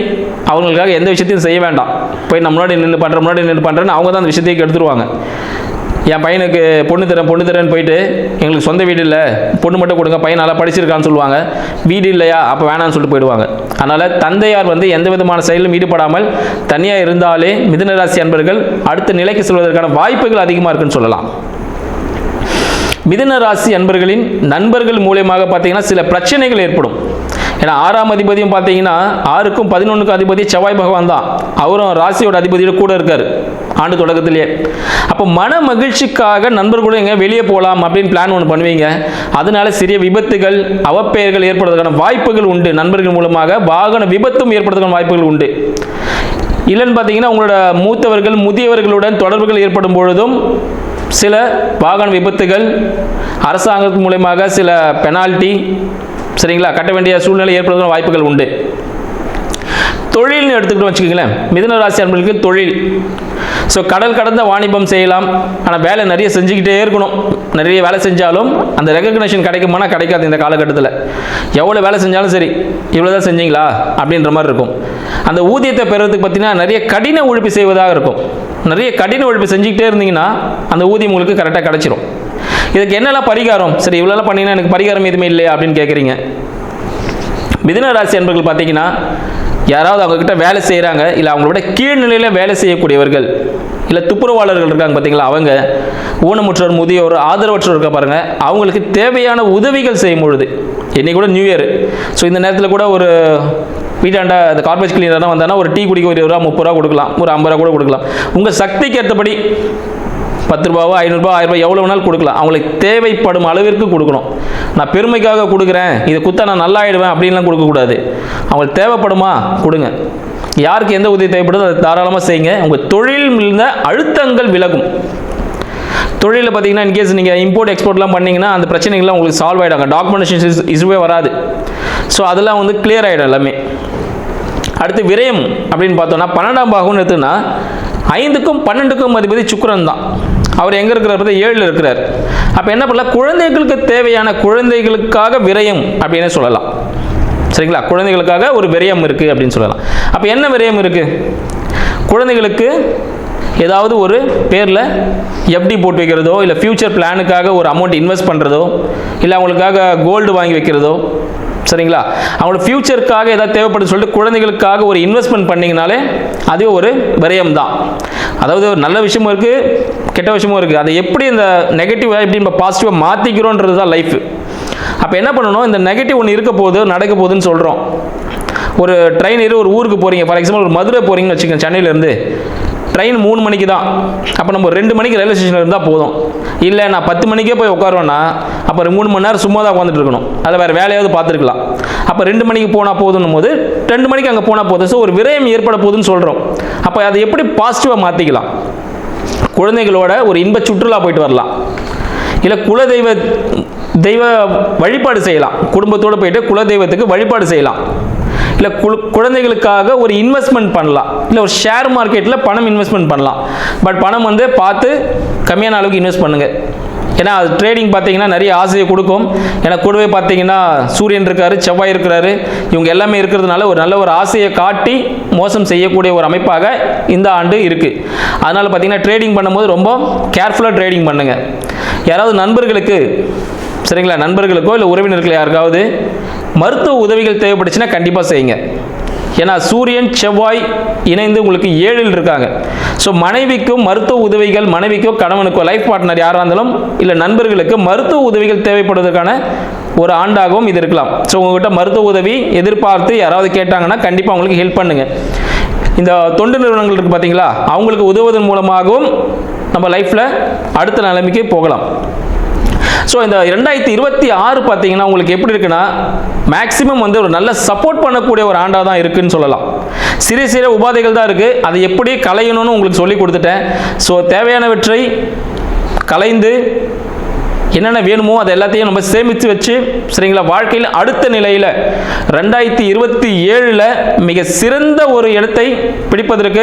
அவங்களுக்காக எந்த விஷயத்தையும் செய்ய வேண்டாம். போய் நான் முன்னாடி நின்று பண்ணுறேன்னு அவங்க தான் அந்த விஷயத்தையும் எடுத்துருவாங்க. என் பையனுக்கு பொண்ணு தரேன்னு போயிட்டு எங்களுக்கு சொந்த வீடு இல்லை, பொண்ணு மட்டும் கொடுங்க, பையன் நல்லா படிச்சிருக்கான்னு சொல்லுவாங்க. வீடு இல்லையா, அப்போ வேணான்னு சொல்லிட்டு போயிடுவாங்க. அதனால் தந்தையார் எந்த விதமான செயலிலும் ஈடுபடாமல் தனியாக இருந்தாலே மிதுன ராசி அன்பர்கள் அடுத்த நிலைக்கு செல்வதற்கான வாய்ப்புகள் அதிகமாக இருக்குன்னு சொல்லலாம். மிதுன ராசி அன்பர்களின் நண்பர்கள் மூலமாக பார்த்தீங்கன்னா சில பிரச்சனைகள் ஏற்படும். ஏன்னா 6ஆம் அதிபதியும் பார்த்தீங்கன்னா 6க்கும் 11க்கும் அதிபதி செவ்வாய் பகவான் தான், அவரும் ராசியோட அதிபதியோட கூட இருக்கார் ஆண்டு தொடக்கத்திலேயே. அப்போ மன மகிழ்ச்சிக்காக நண்பர்களும் எங்கே வெளியே போகலாம் அப்படின்னு பிளான் ஒன்று பண்ணுவீங்க. அதனால சிறிய விபத்துகள், அவப்பெயர்கள் ஏற்படுவதற்கான வாய்ப்புகள் உண்டு. நண்பர்கள் மூலமாக வாகன விபத்தும் ஏற்படுவதற்கான வாய்ப்புகள் உண்டு. இல்லைன்னு பார்த்தீங்கன்னா உங்களோட மூத்தவர்கள் முதியவர்களுடன் தொடர்புகள் ஏற்படும் பொழுதும் சில வாகன விபத்துகள், அரசாங்கத்தின் மூலமாக சில பெனால்ட்டி, சரிங்களா, கட்ட வேண்டிய சூழ்நிலை ஏற்படுவதற்கான வாய்ப்புகள் உண்டு. தொழில்னு எடுத்துக்கிட்டு வச்சுக்கோங்களேன், மிதுன ராசி அன்பர்களுக்கு தொழில். ஸோ கடல் கடந்த வாணிபம் செய்யலாம். ஆனால் வேலை நிறைய செஞ்சுக்கிட்டே இருக்கணும். நிறைய வேலை செஞ்சாலும் அந்த ரெகக்னேஷன் கிடைக்குமானா கிடைக்காது. இந்த காலகட்டத்தில் எவ்வளோ வேலை செஞ்சாலும் சரி, இவ்வளோ தான் செஞ்சீங்களா அப்படின்ற மாதிரி இருக்கும். அந்த ஊதியத்தை பெறுறதுக்கு பார்த்தீங்கன்னா நிறைய கடின உழைப்பு செய்வதாக இருக்கும். நிறைய கடின உழைப்பு செஞ்சுக்கிட்டே இருந்தீங்கன்னா அந்த ஊதியம் உங்களுக்கு கரெக்டாக கிடைச்சிரும். இதுக்கு என்னெல்லாம் பரிகாரம், சரி இவ்வளோலாம் பண்ணிங்கன்னா எனக்கு பரிகாரம் எதுவுமே இல்லையா அப்படின்னு கேட்குறீங்க. மிதுன ராசி அன்பர்கள் பார்த்தீங்கன்னா யாராவது அவங்கக்கிட்ட வேலை செய்கிறாங்க, இல்லை அவங்களோட கீழ்நிலையில் வேலை செய்யக்கூடியவர்கள், இல்லை துப்புரவாளர்கள் இருக்காங்க பார்த்தீங்களா, அவங்க ஊனமுற்றோர், முதியோர், ஆதரவற்றோர் இருக்க பாருங்கள், அவங்களுக்கு தேவையான உதவிகள் செய்யும் பொழுது, இன்றைக்கி கூட நியூ இயர், ஸோ இந்த நேரத்தில் கூட ஒரு வீட்டாண்ட அந்த கார்பேஜ் கிளீனர்லாம் வந்தானா ஒரு டீ குடிக்க ஒரு 20 ரூபா 30 ரூபா கொடுக்கலாம், ஒரு 50 ரூபா கூட கொடுக்கலாம். உங்கள் சக்திக்கு ஏற்றபடி 10 ரூபாவோ 500 ரூபா 1000 ரூபாய் எவ்வளோ வேணாலும் கொடுக்கலாம். அவங்களுக்கு தேவைப்படும் அளவிற்கு கொடுக்கணும். நான் பெருமைக்காக கொடுக்குறேன், இதை குத்தா நான் நல்லா ஆகிடுவேன் அப்படின்லாம் கொடுக்கக்கூடாது. அவங்களுக்கு தேவைப்படுமா கொடுங்க. யாருக்கு எந்த உதவி தேவைப்படுதோ அதை தாராளமாக செய்யுங்க. உங்கள் தொழில் இருந்த அழுத்தங்கள் விலகும். தொழிலில் பார்த்தீங்கன்னா இன்கேஸ் நீங்கள் இம்போர்ட் எக்ஸ்போர்ட்லாம் பண்ணிங்கன்னா அந்த பிரச்சனைகள்லாம் உங்களுக்கு சால்வ் ஆகிடாங்க. டாக்குமெண்டேஷன் இஷ்யூவே வராது. ஸோ அதெல்லாம் வந்து கிளியர் ஆகிடும் எல்லாமே. அடுத்து விரயம் அப்படின்னு பார்த்தோன்னா 12ஆம் பாகம்னு எடுத்துன்னா 5க்கும் 12க்கும் அதிபதி சுக்கிரன் தான். அவர் எங்கே இருக்கிறார் பார்த்தா 7ல் இருக்கிறார். அப்போ என்ன பண்ணலாம், குழந்தைகளுக்கு தேவையான குழந்தைகளுக்காக விரயம் அப்படின்னு சொல்லலாம். சரிங்களா, குழந்தைகளுக்காக ஒரு விரயம் இருக்குது அப்படின்னு சொல்லலாம். அப்போ என்ன விரயம் இருக்குது, குழந்தைகளுக்கு ஏதாவது ஒரு பேரில் எஃப்டி போட்டு வைக்கிறதோ, இல்லை ஃப்யூச்சர் பிளானுக்காக ஒரு அமௌண்ட் இன்வெஸ்ட் பண்ணுறதோ, இல்லை அவங்களுக்காக கோல்டு வாங்கி வைக்கிறதோ, சரிங்களா, அவங்களோட ஃப்யூச்சருக்காக ஏதாவது தேவைப்படுது சொல்லிட்டு குழந்தைகளுக்காக ஒரு இன்வெஸ்ட்மெண்ட் பண்ணிங்கனாலே அது ஒரு விரயம் தான். அதாவது ஒரு நல்ல விஷயமும் இருக்குது, கெட்ட விஷயமும் இருக்குது. அதை எப்படி இந்த நெகட்டிவாக எப்படி நம்ம பாசிட்டிவாக மாற்றிக்கிறோன்றது தான் லைஃப். அப்போ என்ன பண்ணணும், இந்த நெகட்டிவ் ஒன்று இருக்க போகுது நடக்க போகுதுன்னு சொல்கிறோம். ஒரு ட்ரெயின் ஏறி ஒரு ஊருக்கு போகிறீங்க, ஃபார் எக்ஸாம்பிள் ஒரு மதுரை போகிறீங்கன்னு வச்சுக்கோங்க, சென்னையிலேருந்து ட்ரெயின் 3 மணிக்கு தான். அப்போ நம்ம 2 மணிக்கு ரயில்வே ஸ்டேஷனில் இருந்தால் போதும். இல்லை நான் 10 மணிக்கே போய் உட்காருவேன்னா அப்போ 3 மணி நேரம் சும்மா தான் உட்காந்துட்டு இருக்கணும், அதில் வேறு வேலையாவது பார்த்துருக்கலாம். அப்போ 2 மணிக்கு போனால் போதுன்னும் போது 2 மணிக்கு அங்கே போனால் போதும். ஸோ ஒரு விரயம் ஏற்பட போகுதுன்னு சொல்கிறோம். அப்போ அதை எப்படி பாசிட்டிவாக மாற்றிக்கலாம், குழந்தைகளோட ஒரு இன்ப சுற்றுலா போயிட்டு வரலாம், இல்லை தெய்வ வழிபாடு செய்யலாம், குடும்பத்தோடு போயிட்டு குலதெய்வத்துக்கு வழிபாடு செய்யலாம், இல்லை குழந்தைகளுக்காக ஒரு இன்வெஸ்ட்மெண்ட் பண்ணலாம், இல்லை ஒரு ஷேர் மார்க்கெட்டில் பணம் இன்வெஸ்ட்மெண்ட் பண்ணலாம். பட் பணம் வந்து பார்த்து கம்மியான அளவுக்கு இன்வெஸ்ட் பண்ணுங்கள். ஏன்னா அது ட்ரேடிங் பார்த்தீங்கன்னா நிறைய ஆசையை கொடுக்கும். ஏன்னா கூடவே பார்த்தீங்கன்னா சூரியன் இருக்காரு, செவ்வாய் இருக்கிறாரு, இவங்க எல்லாமே இருக்கிறதுனால ஒரு நல்ல ஒரு ஆசையை காட்டி மோசம் செய்யக்கூடிய ஒரு அமைப்பாக இந்த ஆண்டு இருக்குது. அதனால் பார்த்தீங்கன்னா ட்ரேடிங் பண்ணும்போது ரொம்ப கேர்ஃபுல்லாக ட்ரேடிங் பண்ணுங்கள். யாராவது நண்பர்களுக்கு, சரிங்களா, நண்பர்களுக்கோ இல்லை உறவினர்கள் யாருக்காவது மருத்துவ உதவிகள் தேவைப்பட்டுச்சுன்னா கண்டிப்பாக செய்யுங்க. ஏன்னா சூரியன் செவ்வாய் இணைந்து உங்களுக்கு 7ல் இருக்காங்க. ஸோ மனைவிக்கும் மருத்துவ உதவிகள், மனைவிக்கோ கணவனுக்கோ லைஃப் பார்ட்னர் யாராக இருந்தாலும் இல்லை நண்பர்களுக்கு மருத்துவ உதவிகள் தேவைப்படுவதற்கான ஒரு ஆண்டாகவும் இது இருக்கலாம். ஸோ உங்கள்கிட்ட மருத்துவ உதவி எதிர்பார்த்து யாராவது கேட்டாங்கன்னா கண்டிப்பாக அவங்களுக்கு ஹெல்ப் பண்ணுங்கள். இந்த தொண்டு நிறுவனங்கள் இருக்குது பார்த்தீங்களா, அவங்களுக்கு உதவுவதன் மூலமாகவும் நம்ம லைஃப்பில் அடுத்த நிலைமைக்கு போகலாம். ஸோ இந்த 2026 பார்த்தீங்கன்னா உங்களுக்கு எப்படி இருக்குன்னா மேக்ஸிமம் வந்து ஒரு நல்ல சப்போர்ட் பண்ணக்கூடிய ஒரு ஆண்டாக தான் இருக்குன்னு சொல்லலாம். சிறிய சிறிய உபாதைகள் தான் இருக்குது, அதை எப்படி களையணும்னு உங்களுக்கு சொல்லி கொடுத்துட்டேன். ஸோ தேவையானவற்றை கலைந்து என்னென்ன வேணுமோ அதை எல்லாத்தையும் நம்ம சேமித்து வச்சு, சரிங்களா, வாழ்க்கையில் அடுத்த நிலையில் 2027 மிக சிறந்த ஒரு இடத்தை பிடிப்பதற்கு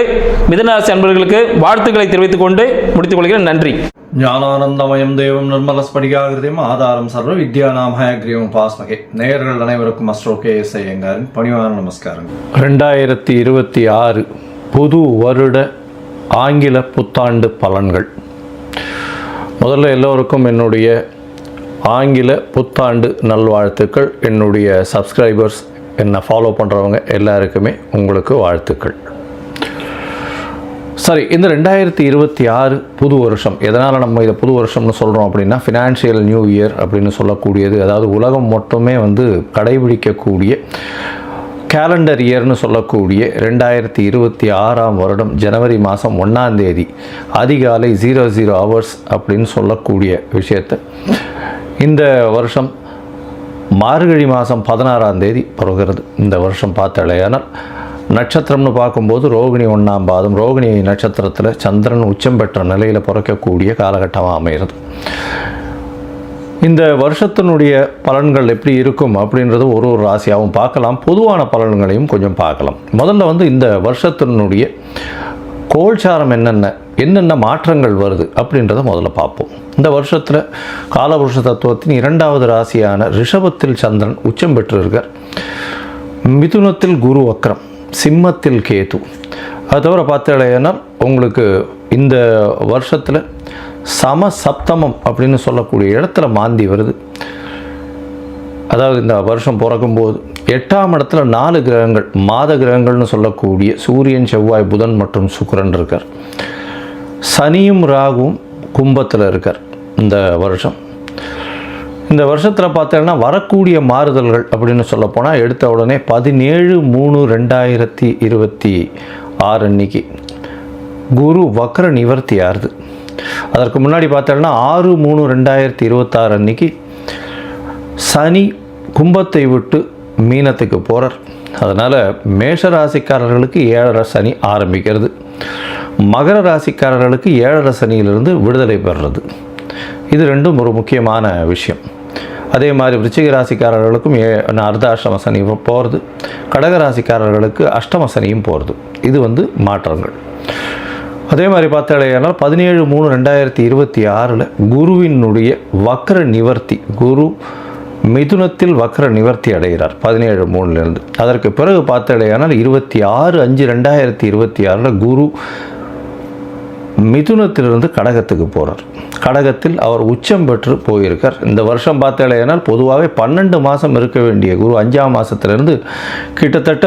மிதுனராசி அன்பர்களுக்கு வாழ்த்துக்களை தெரிவித்துக் கொண்டு முடித்துக் கொள்கிறேன். நன்றி. ஞானானந்தமயம் தேவம் நிர்மலஸ்படிகாகிருதியும் ஆதாரம் சர்வ வித்யாநாமஹயக்ரீவம் உபாஸ்மகே. நேயர்கள் அனைவருக்கும் அஸ்ட்ரோ KS ஐயங்காரின் பணிவான நமஸ்காரம். 2026 புது வருட ஆங்கில புத்தாண்டு பலன்கள். முதல்ல எல்லோருக்கும் என்னுடைய ஆங்கில புத்தாண்டு நல்வாழ்த்துக்கள். என்னுடைய சப்ஸ்கிரைபர்ஸ், என்னை ஃபாலோ பண்ணுறவங்க எல்லாருக்குமே உங்களுக்கு வாழ்த்துக்கள். சரி, இந்த 2026 புது வருஷம், எதனால் நம்ம இதை புது வருஷம்னு சொல்கிறோம் அப்படின்னா, ஃபினான்ஷியல் நியூ இயர் அப்படின்னு சொல்லக்கூடியது, அதாவது உலகம் மட்டுமே வந்து கடைபிடிக்கக்கூடிய கேலண்டர் இயர்னு சொல்லக்கூடிய 2026 வருடம் ஜனவரி மாதம் 1ஆம் தேதி அதிகாலை 00 hours அப்படின்னு சொல்லக்கூடிய விஷயத்தை இந்த வருஷம் மார்கழி மாதம் 16ஆம் தேதி பிறகுறது. இந்த வருஷம் பார்த்தாலேயானால் நட்சத்திரம்னு பார்க்கும்போது ரோகிணி 1ஆம் பாதம், ரோகிணி நட்சத்திரத்தில் சந்திரன் உச்சம் பெற்ற நிலையில் பிறக்கக்கூடிய காலகட்டமாக அமைகிறது. இந்த வருஷத்தினுடைய பலன்கள் எப்படி இருக்கும் அப்படின்றது ஒரு ராசியாகவும் பார்க்கலாம், பொதுவான பலன்களையும் கொஞ்சம் பார்க்கலாம். முதல்ல வந்து இந்த வருஷத்தினுடைய கோல்சாரம் என்னென்ன மாற்றங்கள் வருது அப்படின்றத முதல்ல பார்ப்போம். இந்த வருஷத்தில் காலபுருஷ தத்துவத்தின் 2வது ராசியான ரிஷபத்தில் சந்திரன் உச்சம் பெற்றிருக்கார், மிதுனத்தில் குரு வக்ரம், சிம்மத்தில் கேது. அது தவிர பார்த்தாலேனா உங்களுக்கு இந்த வருஷத்தில் சமசப்தமம் அப்படின்னு சொல்லக்கூடிய இடத்துல மாந்தி வருது. அதாவது இந்த வருஷம் பிறக்கும்போது 8ஆம் இடத்துல 4 கிரகங்கள், மாத கிரகங்கள்னு சொல்லக்கூடிய சூரியன், செவ்வாய், புதன் மற்றும் சுக்கிரன் இருக்கார். சனியும் ராகுவும் கும்பத்தில் இருக்கார் இந்த வருஷம். இந்த வருஷத்தில் பார்த்தோன்னா வரக்கூடிய மாறுதல்கள் அப்படின்னு சொல்லப்போனால் எடுத்த உடனே 17/3/2026 அன்னைக்கு குரு வக்ர நிவர்த்தி ஆறுது. அதற்கு முன்னாடி பார்த்தோன்னா 6/3/2026 அன்னைக்கு சனி கும்பத்தை விட்டு மீனத்துக்கு போகிறார். அதனால் மேஷ ராசிக்காரர்களுக்கு 7.5 சனி ஆரம்பிக்கிறது. மகர ராசிக்காரர்களுக்கு 7.5 சனியிலிருந்து விடுதலை பெறுறது. இது ரெண்டும் ஒரு முக்கியமான விஷயம். அதே மாதிரி விருச்சிக ராசிக்காரர்களுக்கும் அர்த்தாஷ்டம சனி போகிறது. கடக ராசிக்காரர்களுக்கு அஷ்டம சனியும் போகிறது. இது மாற்றங்கள். அதே மாதிரி பார்த்தாலேயானால் 17/3/2026 குருவினுடைய வக்ர நிவர்த்தி, குரு மிதுனத்தில் வக்ர நிவர்த்தி அடைகிறார் 17/3 அதற்கு பிறகு பார்த்தாலேயானால் 26/5/2026 குரு மிதுனத்திலிருந்து கடகத்துக்கு போகிறார். கடகத்தில் அவர் உச்சம் பெற்று போயிருக்கார். இந்த வருஷம் பார்த்தாலேயானால் பொதுவாகவே 12 மாதம் இருக்க வேண்டிய குரு 5ஆம் மாதத்திலிருந்து கிட்டத்தட்ட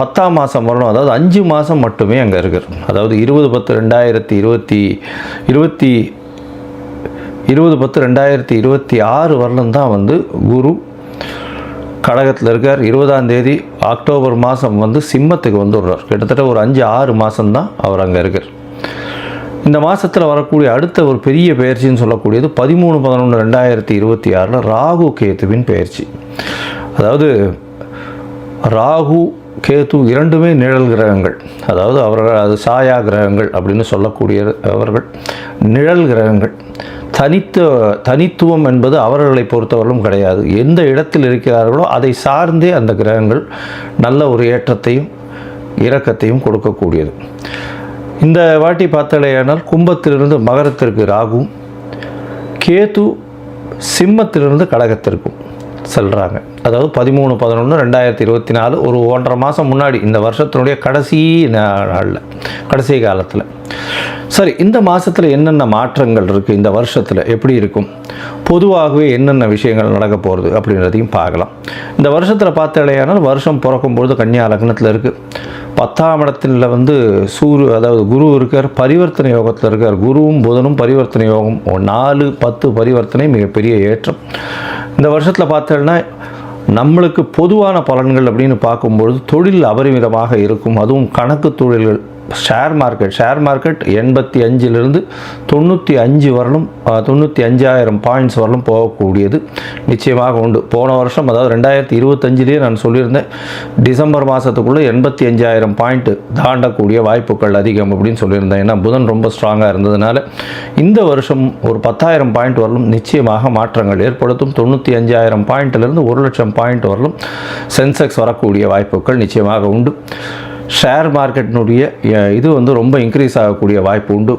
10ஆம் மாதம் வரணும். அதாவது 5 மாதம் மட்டுமே அங்கே இருக்கார். அதாவது 20/10/2026 வரலும் தான் குரு கடகத்தில் இருக்கார். 20ஆம் தேதி அக்டோபர் மாதம் சிம்மத்துக்கு வந்துடுறார். கிட்டத்தட்ட ஒரு 5-6 மாதம்தான் அவர் அங்கே இருக்கார். இந்த மாதத்தில் வரக்கூடிய அடுத்த ஒரு பெரிய பயிற்சின்னு சொல்லக்கூடியது 13/11/2026 ராகு கேத்துவின் பயிற்சி. அதாவது ராகு கேது இரண்டுமே நிழல் கிரகங்கள். அதாவது அவர்கள் அது சாயா கிரகங்கள் அப்படின்னு சொல்லக்கூடிய அவர்கள் நிழல் கிரகங்கள். தனித்துவம் என்பது அவர்களை பொறுத்தவரையிலும் கிடையாது. எந்த இடத்தில் இருக்கிறார்களோ அதை சார்ந்தே அந்த கிரகங்கள் நல்ல ஒரு ஏற்றத்தையும் இரக்கத்தையும் கொடுக்கக்கூடியது. இந்த வாட்டி பார்த்தாலேயானால் கும்பத்திலிருந்து மகரத்திற்கு ராகுவும், கேது சிம்மத்திலிருந்து கடகத்திற்கும் செல்கிறாங்க. அதாவது 13/11/2024 ஒரு 1.5 மாதம் முன்னாடி, இந்த வருஷத்தினுடைய கடைசி நாளில், கடைசி காலத்தில். சரி, இந்த மாதத்தில் என்னென்ன மாற்றங்கள் இருக்குது, இந்த வருஷத்தில் எப்படி இருக்கும், பொதுவாகவே என்னென்ன விஷயங்கள் நடக்க போகிறது அப்படின்றதையும் பார்க்கலாம். இந்த வருஷத்தில் பார்த்தாலேயானால் வருஷம் பிறக்கும்பொழுது கன்னியா லக்னத்தில் இருக்குது. 10ஆம் இடத்துல அதாவது குரு இருக்கார், பரிவர்த்தனை யோகத்தில் இருக்கார். குருவும் புதனும் பரிவர்த்தனை யோகம் 4-10 பரிவர்த்தனை மிகப்பெரிய ஏற்றம். இந்த வருஷத்தில் பார்த்தோன்னா நம்மளுக்கு பொதுவான பலன்கள் அப்படின்னு பார்க்கும்பொழுது தொழில் அபரிமிதமாக இருக்கும். அதுவும் கணக்கு தொழில்கள், ஷேர் மார்க்கெட் 85லிருந்து 95 வரலும் 95,000 பாயிண்ட்ஸ் வரலும் போகக்கூடியது நிச்சயமாக உண்டு. போன வருஷம் அதாவது 2025 நான் சொல்லியிருந்தேன், டிசம்பர் மாதத்துக்குள்ளே 85,000 பாயிண்ட் தாண்டக்கூடிய வாய்ப்புகள் அதிகம் அப்படின்னு சொல்லியிருந்தேன். ஏன்னா புதன் ரொம்ப ஸ்ட்ராங்காக இருந்ததுனால இந்த வருஷம் ஒரு 10,000 பாயிண்ட் வரலும் நிச்சயமாக மாற்றங்கள் ஏற்படுத்தும். 95,000 பாயிண்ட்டிலிருந்து 1,00,000 பாயிண்ட் வரலும் சென்செக்ஸ் வரக்கூடிய வாய்ப்புகள் நிச்சயமாக உண்டு. ஷேர் மார்க்கெட்டினுடைய இது ரொம்ப இன்க்ரீஸ் ஆகக்கூடிய வாய்ப்பு உண்டு.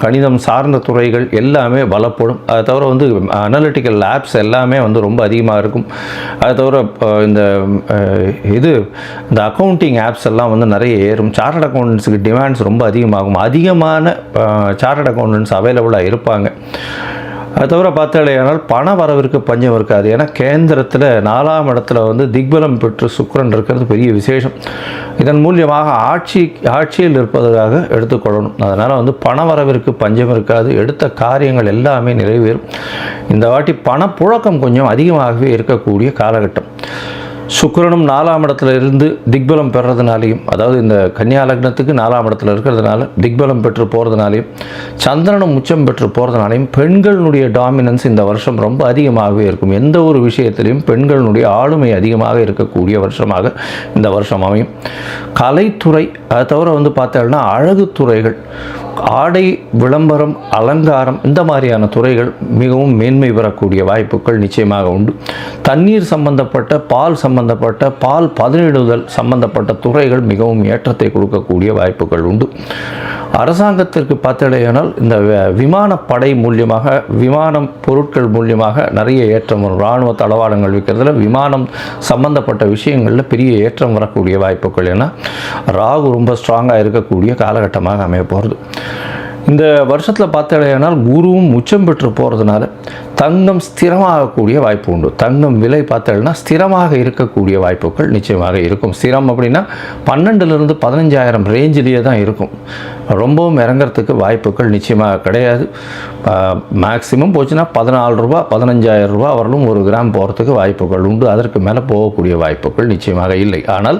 கணிதம் சார்ந்த துறைகள் எல்லாமே பலப்படும். அதை தவிர அனலிட்டிக்கல் லேப்ஸ் எல்லாமே ரொம்ப அதிகமாக இருக்கும். அதை தவிர இந்த அக்கௌண்டிங் ஆப்ஸ் எல்லாம் நிறைய ஏறும். சார்ட்டர்ட் அக்கௌண்டன்ஸுக்கு டிமாண்ட்ஸ் ரொம்ப அதிகமாகும். அதிகமான சார்ட்டர்ட் அக்கௌண்டன்ஸ் அவைலபிளாக இருப்பாங்க. அது தவிர பார்த்தாலேயானால் பண வரவிற்கு பஞ்சம் இருக்காது. ஏன்னா கேந்திரத்தில் 4ஆம் இடத்துல திக்பலம் பெற்று சுக்கிரன் இருக்கிறது பெரிய விசேஷம். இதன் மூலியமாக ஆட்சியில் இருப்பதற்காக எடுத்துக்கொள்ளணும். அதனால் பண வரவிற்கு பஞ்சம் இருக்காது. எடுத்த காரியங்கள் எல்லாமே நிறைவேறும். இந்த வாட்டி பணப்புழக்கம் கொஞ்சம் அதிகமாகவே இருக்கக்கூடிய காலகட்டம். சுக்கிரனும் 4ஆம் இடத்துல இருந்து திக்பலம் பெறதுனாலையும், அதாவது இந்த கன்னியா லக்னத்துக்கு 4ஆம் இடத்துல இருக்கிறதுனால திக்பலம் பெற்று போகிறதுனாலையும், சந்திரனும் உச்சம் பெற்று போகிறதுனாலையும் பெண்களுடைய டாமினன்ஸ் இந்த வருஷம் ரொம்ப அதிகமாகவே இருக்கும். எந்த ஒரு விஷயத்திலையும் பெண்களுடைய ஆளுமை அதிகமாக இருக்கக்கூடிய வருஷமாக இந்த வருஷம் அமையும். கலைத்துறை, அதை தவிர பார்த்தோம்னா அழகு துறைகள், ஆடை விளம்பரம், அலங்காரம், இந்த மாதிரியான துறைகள் மிகவும் மேன்மை பெறக்கூடிய வாய்ப்புகள் நிச்சயமாக உண்டு. தண்ணீர் சம்பந்தப்பட்ட, பால் பதனிடுதல் சம்பந்தப்பட்ட துறைகள் மிகவும் ஏற்றத்தை கொடுக்கக்கூடிய வாய்ப்புகள் உண்டு. அரசாங்கத்திற்கு பார்த்தடையானால் இந்த விமானப்படை மூலியமாக, விமானம் பொருட்கள் மூலியமாக நிறைய ஏற்றம் வரும். இராணுவ தளவாடங்கள் விற்கிறதுல விமானம் சம்பந்தப்பட்ட விஷயங்களில் பெரிய ஏற்றம் வரக்கூடிய வாய்ப்புகள். ஏன்னா ராகு ரொம்ப ஸ்ட்ராங்காக இருக்கக்கூடிய காலகட்டமாக அமைய போகிறது. இந்த வருஷத்தில் பார்த்தடையானால் குருவும் உச்சம் பெற்று போகிறதுனால தங்கம் ஸ்திரமாகக்கூடிய வாய்ப்பு உண்டு. தங்கம் விலை பார்த்தோம்னா ஸ்திரமாக இருக்கக்கூடிய வாய்ப்புகள் நிச்சயமாக இருக்கும். ஸ்திரம் அப்படின்னா 12,000 15,000 ரேஞ்சிலேயே தான் இருக்கும். ரொம்பவும் இறங்கிறதுக்கு வாய்ப்புகள் நிச்சயமாக கிடையாது. மேக்ஸிமம் போச்சுன்னா 14 ரூபா 15,000 ரூபா வரலும் 1 கிராம் போகிறதுக்கு வாய்ப்புகள் உண்டு. அதற்கு மேலே போகக்கூடிய வாய்ப்புகள் நிச்சயமாக இல்லை. ஆனால்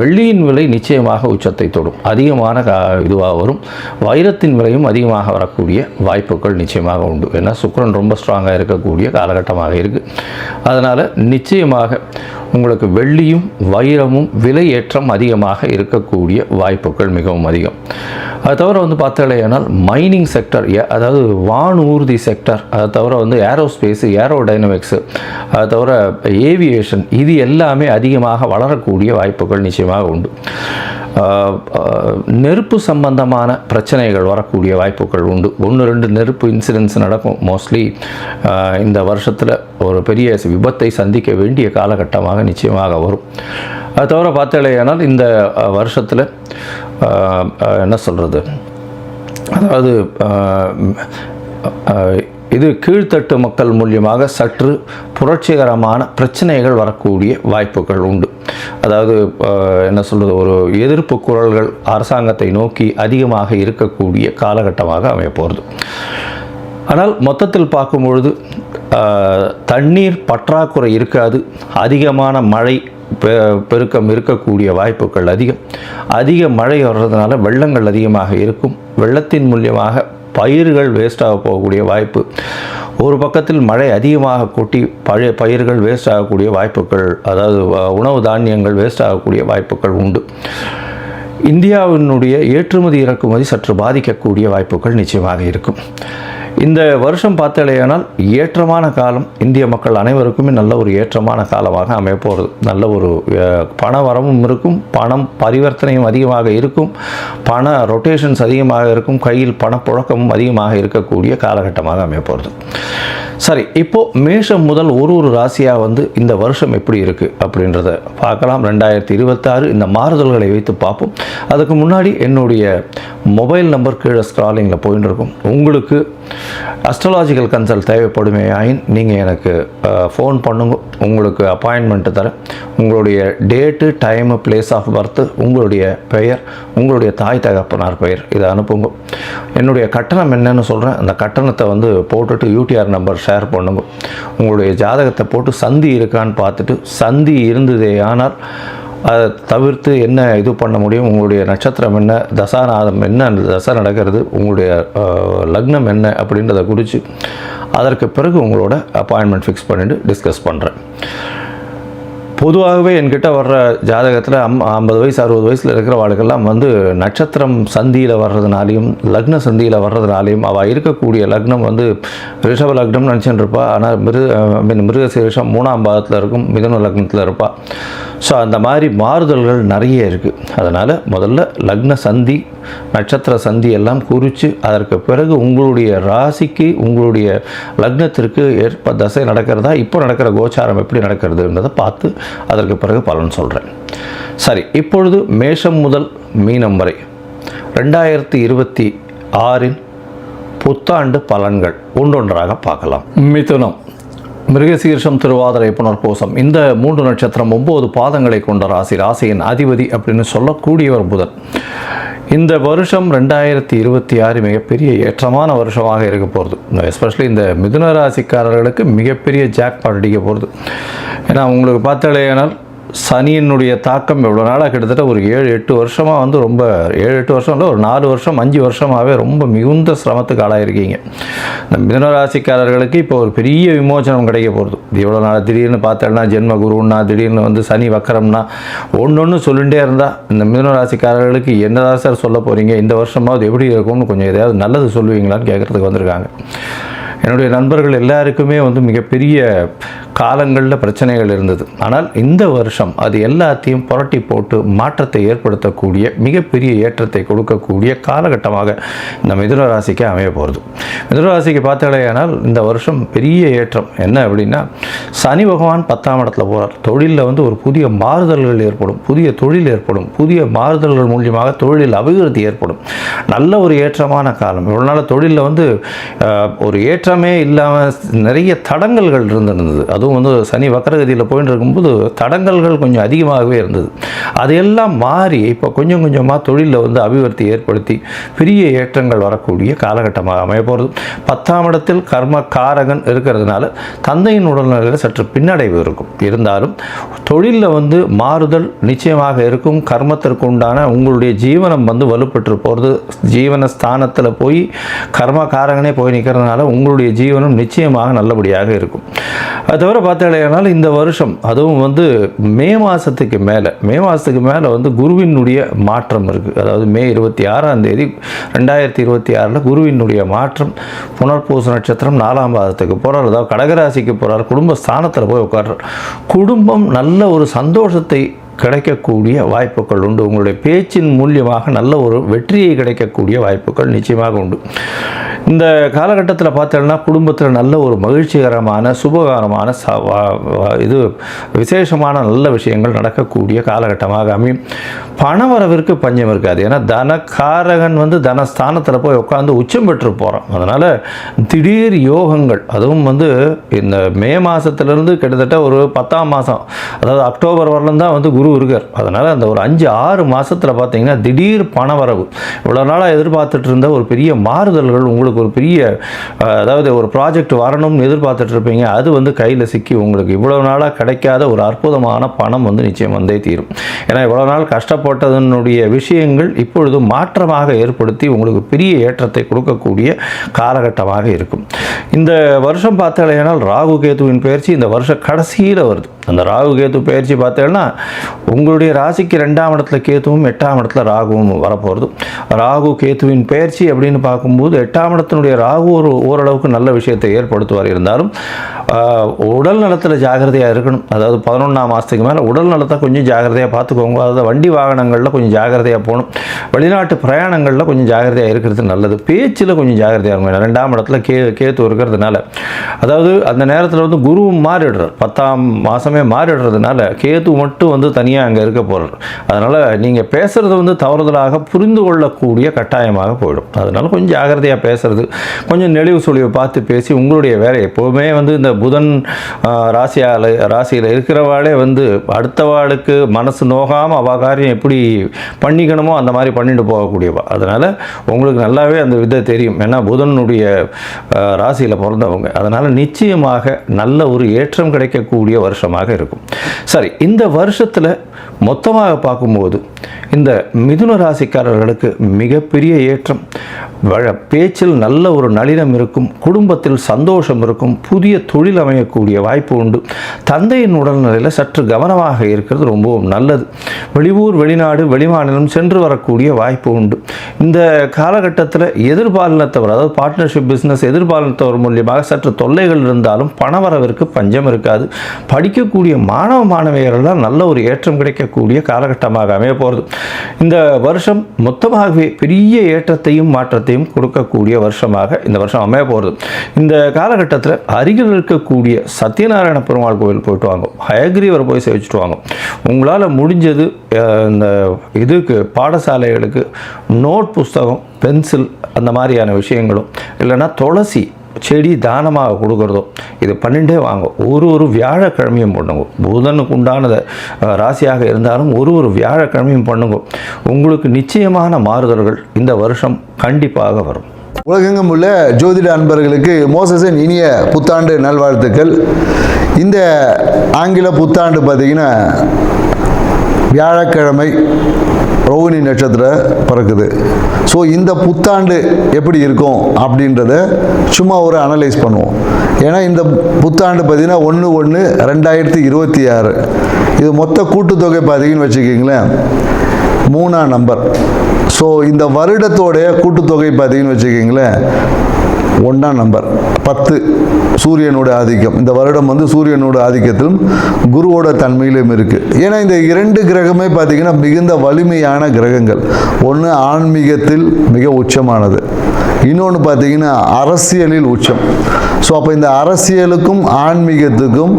வெள்ளியின் விலை நிச்சயமாக உச்சத்தை தொடும், அதிகமான இதுவாக வரும். வைரத்தின் விலையும் அதிகமாக வரக்கூடிய வாய்ப்புகள் நிச்சயமாக உண்டு. ஏன்னா சுக்கிரன் ரொம்ப ஸ்ட்ராங்காக இருக்கக்கூடிய காலகட்டமாக இருக்குது. அதனால் நிச்சயமாக உங்களுக்கு வெள்ளியும் வைரமும் விலை ஏற்றம் அதிகமாக இருக்கக்கூடிய வாய்ப்புகள் மிகவும் அதிகம். அது தவிர பார்த்தாலேயானால் மைனிங் செக்டர், அதாவது வானூர்தி செக்டர், அதை தவிர ஏரோஸ்பேஸு, ஏரோடைனமிக்ஸு, அதை தவிர ஏவியேஷன், இது எல்லாமே அதிகமாக வளரக்கூடிய வாய்ப்புகள் நிச்சயமாக உண்டு. நெருப்பு சம்பந்தமான பிரச்சனைகள் வரக்கூடிய வாய்ப்புகள் உண்டு. 1-2 நெருப்பு இன்சிடென்ட்ஸ் நடக்கும். மோஸ்ட்லி இந்த வருஷத்தில் ஒரு பெரிய விபத்தை சந்திக்க வேண்டிய காலகட்டமாக நிச்சயமாக வரும். அது தவிர பார்த்தாலேயானால் இந்த வருஷத்தில் என்ன சொல்கிறது, அதாவது இது கீழ்த்தட்டு மக்கள் மூலியமாக சற்று புரட்சிகரமான பிரச்சனைகள் வரக்கூடிய வாய்ப்புகள் உண்டு. அதாவது என்ன சொல்கிறது, ஒரு எதிர்ப்பு குரல்கள் அரசாங்கத்தை நோக்கி அதிகமாக இருக்கக்கூடிய காலகட்டமாக அமையப்போகிறது. ஆனால் மொத்தத்தில் பார்க்கும்பொழுது தண்ணீர் பற்றாக்குறை இருக்காது. அதிகமான மழை பெருக்கம் இருக்கக்கூடிய வாய்ப்புகள் அதிக மழை வர்றதுனால வெள்ளங்கள் அதிகமாக இருக்கும். வெள்ளத்தின் மூலியமாக பயிர்கள் வேஸ்டாக போகக்கூடிய வாய்ப்பு. ஒரு பக்கத்தில் மழை அதிகமாக கொட்டி பழைய பயிர்கள் வேஸ்ட் ஆகக்கூடிய வாய்ப்புகள், அதாவது உணவு தானியங்கள் வேஸ்ட் ஆகக்கூடிய வாய்ப்புகள் உண்டு. இந்தியாவினுடைய ஏற்றுமதி இறக்குமதி சற்று பாதிக்கக்கூடிய வாய்ப்புகள் நிச்சயமாக இருக்கும். இந்த வருஷம் பார்த்தாலேயானால் ஏற்றமான காலம், இந்திய மக்கள் அனைவருக்குமே நல்ல ஒரு ஏற்றமான காலமாக அமையப்போகிறது. நல்ல ஒரு பண வரவும் இருக்கும், பணம் பரிவர்த்தனையும் அதிகமாக இருக்கும், பண ரொட்டேஷன்ஸ் அதிகமாக இருக்கும், கையில் பணப்புழக்கமும் அதிகமாக இருக்கக்கூடிய காலகட்டமாக அமையப்போகிறது. சரி, இப்போது மேஷம் முதல் ஒரு ராசியாக இந்த வருஷம் எப்படி இருக்குது அப்படின்றத பார்க்கலாம். 2026 இந்த மாறுதல்களை வைத்து பார்ப்போம். அதுக்கு முன்னாடி என்னுடைய மொபைல் நம்பர் கீழே ஸ்க்ராலிங்கில் போயின்னு இருக்கும். உங்களுக்கு அஸ்ட்ராலாஜிக்கல் கன்சல்ட் தேவைப்படுமே ஆயின் நீங்கள் எனக்கு ஃபோன் பண்ணுங்க. உங்களுக்கு அப்பாயின்மெண்ட்டு தரேன். உங்களுடைய date, time, place of birth, உங்களுடைய பெயர், உங்களுடைய தாய் தகப்பனார் பெயர், இதை அனுப்புங்க. என்னுடைய கட்டணம் என்னன்னு சொல்கிறேன். அந்த கட்டணத்தை போட்டுட்டு யூடிஆர் நம்பர் ஷேர் பண்ணுங்க. உங்களுடைய ஜாதகத்தை போட்டு சந்தி இருக்கான்னு பார்த்துட்டு, சந்தி இருந்ததே ஆனால் அதை தவிர்த்து என்ன இது பண்ண முடியும், உங்களுடைய நட்சத்திரம் என்ன, தசாநாதம் என்ன, அந்த தசை நடக்கிறது, உங்களுடைய லக்னம் என்ன அப்படின்றத குறித்து அதற்கு பிறகு உங்களோட அப்பாயின்மெண்ட் ஃபிக்ஸ் பண்ணிவிட்டு டிஸ்கஸ் பண்ணுறேன். பொதுவாகவே என்கிட்ட வர்ற ஜாதகத்தில் 50 வயசு 60 வயசில் இருக்கிற வாழ்க்கெல்லாம் நட்சத்திரம் சந்தியில் வர்றதுனாலையும் லக்ன சந்தியில் வர்றதுனாலையும் அவள் இருக்கக்கூடிய லக்னம் ரிஷப லக்னம்னு நினச்சிட்டு இருப்பாள். ஆனால் மிருகசீரிஷம் 3ஆம் பாதத்தில் இருக்கும், மிதுன லக்னத்தில் இருப்பாள். ஸோ அந்த மாதிரி மாறுதல்கள் நிறைய இருக்குது. அதனால் முதல்ல லக்ன சந்தி, நட்சத்திர சந்தி எல்லாம் குறித்து அதற்கு பிறகு உங்களுடைய ராசிக்கு, உங்களுடைய லக்னத்திற்கு ஏற்ப தசை நடக்கிறதா, இப்போ நடக்கிற கோச்சாரம் எப்படி நடக்கிறதுன்றதை பார்த்து அதற்கு பிறகு பலன் சொல்கிறேன். சரி, இப்பொழுது மேஷம் முதல் மீனம் வரை 2026 புத்தாண்டு பலன்கள் ஒன்றொன்றாக பார்க்கலாம். மிதுனம், மிருகசீர்ஷம், திருவாதிரை, புனர்பூசம், இந்த 3 நட்சத்திரம் 9 பாதங்களை கொண்ட ராசி. ராசியின் அதிபதி அப்படின்னு சொல்லக்கூடியவர் புதன். இந்த வருஷம் 2026 மிகப்பெரிய ஏற்றமான வருஷமாக இருக்க போகிறது. எஸ்பெஷலி இந்த மிதுன ராசிக்காரர்களுக்கு மிகப்பெரிய ஜாக்பாட் அடிக்க போகிறது. ஏன்னா உங்களுக்கு பார்த்தாலேயானால் சனியினுடைய தாக்கம் எவ்வளோ நாளாக கிட்டத்தட்ட ஒரு 7-8 வருஷமாக ரொம்ப 7-8 வருஷம் இல்லை, ஒரு 4 வருஷம் 5 வருஷமாகவே ரொம்ப மிகுந்த சிரமத்துக்கு ஆளாயிருக்கீங்க. இந்த மிதுன ராசிக்காரர்களுக்கு இப்போ ஒரு பெரிய விமோச்சனம் கிடைக்க போகிறது. இவ்வளோ நாள் திடீர்னு பார்த்தோன்னா ஜென்ம குருன்னா, திடீர்னு சனி வக்கரம்னா, ஒன்று சொல்லிகிட்டே இருந்தால் இந்த மிதுன ராசிக்காரர்களுக்கு என்னதான் சார் சொல்ல போகிறீங்க, இந்த வருஷமாவது எப்படி இருக்கும்னு கொஞ்சம் எதையாவது நல்லது சொல்லுவீங்களான்னு கேட்குறதுக்கு வந்திருக்காங்க. என்னுடைய நண்பர்கள் எல்லாருக்குமே மிகப்பெரிய காலங்களில் பிரச்சனைகள் இருந்தது. ஆனால் இந்த வருஷம் அது எல்லாத்தையும் புரட்டி போட்டு மாற்றத்தை ஏற்படுத்தக்கூடிய மிகப்பெரிய ஏற்றத்தை கொடுக்கக்கூடிய காலகட்டமாக இந்த மிதுன ராசிக்கு அமைய போகிறது. மிதுன ராசிக்கு பார்த்தாலேயானால் இந்த வருஷம் பெரிய ஏற்றம் என்ன அப்படின்னா, சனி பகவான் 10ஆம் இடத்துல போகிறார். தொழிலில் வந்து ஒரு புதிய மாறுதல்கள் ஏற்படும், புதிய தொழில் ஏற்படும், புதிய மாறுதல்கள் மூலியமாக தொழிலில் அபிவிருத்தி ஏற்படும். நல்ல ஒரு ஏற்றமான காலம். இவ்வளோ நாள் தொழிலில் வந்து ஒரு ஏற்றமே இல்லாமல் நிறைய தடங்கல்கள் இருந்திருந்தது. அதுவும் வந்து சனி வக்கரகதியில் போயிட்டு இருக்கும்போது தடங்கல்கள் கொஞ்சம் அதிகமாகவே இருந்தது. அதையெல்லாம் மாறி இப்போ கொஞ்சம் கொஞ்சமாக தொழிலில் வந்து அபிவிருத்தி ஏற்படுத்தி பெரிய ஏற்றங்கள் வரக்கூடிய காலகட்டமாக அமைய போகிறது. 10ஆம் இடத்தில் கர்ம காரகன் இருக்கிறதுனால தந்தையின் உடல்நிலையில் சற்று பின்னடைவு இருக்கும். இருந்தாலும் தொழிலில் வந்து மாறுதல் நிச்சயமாக இருக்கும். கர்மத்திற்கு உண்டான உங்களுடைய ஜீவனம் வந்து வலுப்பெற்று போகிறது. ஜீவன ஸ்தானத்தில் போய் கர்ம காரகனே போய் நிற்கிறதுனால உங்களுடைய ஜீவனம் நிச்சயமாக நல்லபடியாக இருக்கும். அது தவிர பார்த்தாலேனால் இந்த வருஷம் அதுவும் வந்து மே மாதத்துக்கு மேலே வந்து குருவினுடைய மாற்றம் இருக்குது. அதாவது மே 26ஆம் தேதி 2026 குருவினுடைய மாற்றம் புனர்பூச நட்சத்திரம் 4ஆம் பாதத்துக்கு போகிறார். அதாவது கடகராசிக்கு போகிறார். குடும்ப ஸ்தானத்தில் போய் உட்கார்றார். குடும்பம் நல்ல ஒரு சந்தோஷத்தை கிடைக்கக்கூடிய வாய்ப்புகள் உண்டு. உங்களுடைய பேச்சின் மூலியமாக நல்ல ஒரு வெற்றியை கிடைக்கக்கூடிய வாய்ப்புகள் நிச்சயமாக உண்டு. இந்த காலகட்டத்தில் பார்த்தோம்னா குடும்பத்தில் நல்ல ஒரு மகிழ்ச்சிகரமான சுபகாரமான இது விசேஷமான நல்ல விஷயங்கள் நடக்கக்கூடிய காலகட்டமாக அமையும். பணவரவிற்கு பஞ்சம் இருக்காது. ஏன்னா தனக்காரகன் வந்து தனஸ்தானத்தில் போய் உட்காந்து உச்சம் பெற்று போகிறான். அதனால் திடீர் யோகங்கள், அதுவும் வந்து இந்த மே மாதத்துலேருந்து கிட்டத்தட்ட ஒரு 10ஆம் மாதம், அதாவது அக்டோபர் வரலும் தான் வந்து குரு இருக்கார். அதனால் அந்த ஒரு 5-6 மாதத்தில் பார்த்தீங்கன்னா திடீர் பணவரவு, இவ்வளோ நாளாக எதிர்பார்த்துட்டு இருந்த ஒரு பெரிய மாறுதல்கள், உங்களுக்கு ஒரு பெரிய அதாவது ஒரு ப்ராஜெக்ட் வரணும்னு எதிர்பார்த்துட்டு இருப்பீங்க, அது வந்து கையில் சிக்கி உங்களுக்கு இவ்வளோ நாளாக கிடைக்காத ஒரு அற்புதமான பணம் வந்து நிச்சயம் வந்தே தீரும். ஏன்னா இவ்வளோ நாள் கஷ்டப்பட்டதனுடைய விஷயங்கள் இப்பொழுது மாற்றமாக ஏற்படுத்தி உங்களுக்கு பெரிய ஏற்றத்தை கொடுக்கக்கூடிய காலகட்டமாக இருக்கும். இந்த வருஷம் பார்த்தாலேனால் ராகு கேதுவின் பயிற்சி இந்த வருஷ கடைசியில் வருது. அந்த ராகு கேது பயிற்சி பார்த்தேன்னா உங்களுடைய ராசிக்கு 2ஆம் இடத்துல கேதுவும் 8ஆம் இடத்துல ராகுவும் வரப்போகிறது. ராகு கேதுவின் பயிற்சி அப்படின்னு பார்க்கும்போது 8ஆம் இடத்தினுடைய ராகு ஓரளவுக்கு நல்ல விஷயத்தை ஏற்படுத்துவார். இருந்தாலும் உடல் நலத்தில் ஜாகிரதையாக இருக்கணும். அதாவது 11ஆம் மாதத்துக்கு மேலே உடல் நலத்தை கொஞ்சம் ஜாகிரதையாக பார்த்துக்கோங்க. அதாவது வண்டி வாகனங்களில் கொஞ்சம் ஜாகிரதையாக போகணும். வெளிநாட்டு பிரயாணங்களில் கொஞ்சம் ஜாகிரதையாக இருக்கிறது நல்லது. பேச்சில் கொஞ்சம் ஜாகிரதையாக இருக்கும். 2ஆம் இடத்துல கேத்து இருக்கிறதுனால, அதாவது அந்த நேரத்தில் வந்து குருவும் மாறிடுறார். 10ஆம் மாதமே மாறிடுறதுனால கேது மட்டும் வந்து தனியாக அங்கே இருக்க போகிறார். அதனால் நீங்கள் பேசுகிறது வந்து தவறுதலாக புரிந்து கொள்ளக்கூடிய கட்டாயமாக போயிடும். அதனால் கொஞ்சம் ஜாகிரதையாக பேசுறது, கொஞ்சம் நெளிவு சுழிவை பார்த்து பேசி உங்களுடைய வேலை எப்போவுமே வந்து இந்த புதன் ராசியில் இருக்கிறவாளே வந்து அடுத்தவாளுக்கு மனசு நோகாமல் அவாகாரியம் எப்படி பண்ணிக்கணுமோ அந்த மாதிரி பண்ணிட்டு போகக்கூடியவா. அதனால் உங்களுக்கு நல்லாவே அந்த விதை தெரியும். ஏன்னா புதனுடைய ராசியில் பிறந்தவங்க. அதனால் நிச்சயமாக நல்ல ஒரு ஏற்றம் கிடைக்கக்கூடிய வருஷமாக இருக்கும். சரி, இந்த வருஷத்தில் மொத்தமாக பார்க்கும்போது இந்த மிதுன ராசிக்காரர்களுக்கு மிகப்பெரிய ஏற்றம், பேச்சில் நல்ல ஒரு நளினம் இருக்கும், குடும்பத்தில் சந்தோஷம் இருக்கும், புதிய தொழில் அமையக்கூடிய வாய்ப்பு உண்டு. தந்தையின் உடல்நிலையில் சற்று கவனமாக இருக்கிறது ரொம்பவும் நல்லது. வெளியூர் வெளிநாடு வெளிமாநிலம் சென்று வரக்கூடிய வாய்ப்பு உண்டு. இந்த காலகட்டத்தில் எதிர்பாலினத்தவர், அதாவது பார்ட்னர்ஷிப் பிஸ்னஸ் எதிர்பாலினத்தவர் மூலியமாக சற்று தொல்லைகள் இருந்தாலும் பணவரவிற்கு பஞ்சம் இருக்காது. படிக்கக்கூடிய மாணவ மாணவியர்கள்லாம் நல்ல ஒரு ஏற்றம் கிடைக்கக்கூடிய காலகட்டமாக அமைய போகிறது. இந்த வருஷம் மொத்தமாகவே பெரிய ஏற்றத்தையும் மாற்றத்தையும் கொடுக்கக்கூடிய வருஷமாக இந்த வருஷம் அமைய போகிறது. இந்த காலகட்டத்தில் அருகில் இருக்கக்கூடிய சத்யநாராயண பெருமாள் கோவில் போயிட்டு வாங்க, ஹயக்ரீவரை போய் சேவிச்சுட்டு வாங்க. உங்களால் முடிஞ்சது இந்த இதுக்கு பாடசாலைகளுக்கு நோட் புஸ்தகம், பென்சில் அந்த மாதிரியான விஷயங்களும், இல்லைன்னா துளசி செடி தானமாக கொடுக்குறதோ இது பண்ணிகிட்டே வாங்க. ஒரு வியாழக்கிழமையும் பண்ணுங்க. புதனுக்கு உண்டானத ராசியாக இருந்தாலும் ஒரு வியாழக்கிழமையும் பண்ணுங்க. உங்களுக்கு நிச்சயமான மாறுதல்கள் இந்த வருஷம் கண்டிப்பாக வரும். உலகெங்கும் உள்ள ஜோதிட அன்பர்களுக்கு மோசஸின் இனிய புத்தாண்டு நல்வாழ்த்துக்கள். இந்த ஆங்கில புத்தாண்டு பார்த்திங்கன்னா வியாழக்கிழமை ரோகிணி நட்சத்திரம் பிறக்குது. ஸோ இந்த புத்தாண்டு எப்படி இருக்கும் அப்படின்றத சும்மா ஒரு அனலைஸ் பண்ணுவோம். ஏன்னா இந்த புத்தாண்டு பார்த்திங்கன்னா 1/1/2026 இது மொத்த கூட்டுத்தொகை பார்த்திங்கன்னு வச்சுக்கிங்களேன் 3ஆம் நம்பர். ஸோ இந்த வருடத்தோடைய கூட்டுத்தொகை பார்த்திங்கன்னு வச்சுக்கிங்களேன் 1ஆம் நம்பர். 10 சூரியனோட ஆதிக்கம். இந்த வருடம் வந்து சூரியனோட ஆதிக்கத்திலும் குருவோட தன்மையிலும் இருக்குது. ஏன்னா இந்த 2 கிரகமே பார்த்திங்கன்னா மிகுந்த வலிமையான கிரகங்கள். ஒன்று ஆன்மீகத்தில் மிக உச்சமானது, இன்னொன்று பார்த்திங்கன்னா அரசியலில் உச்சம். ஸோ அப்போ இந்த அரசியலுக்கும் ஆன்மீகத்துக்கும்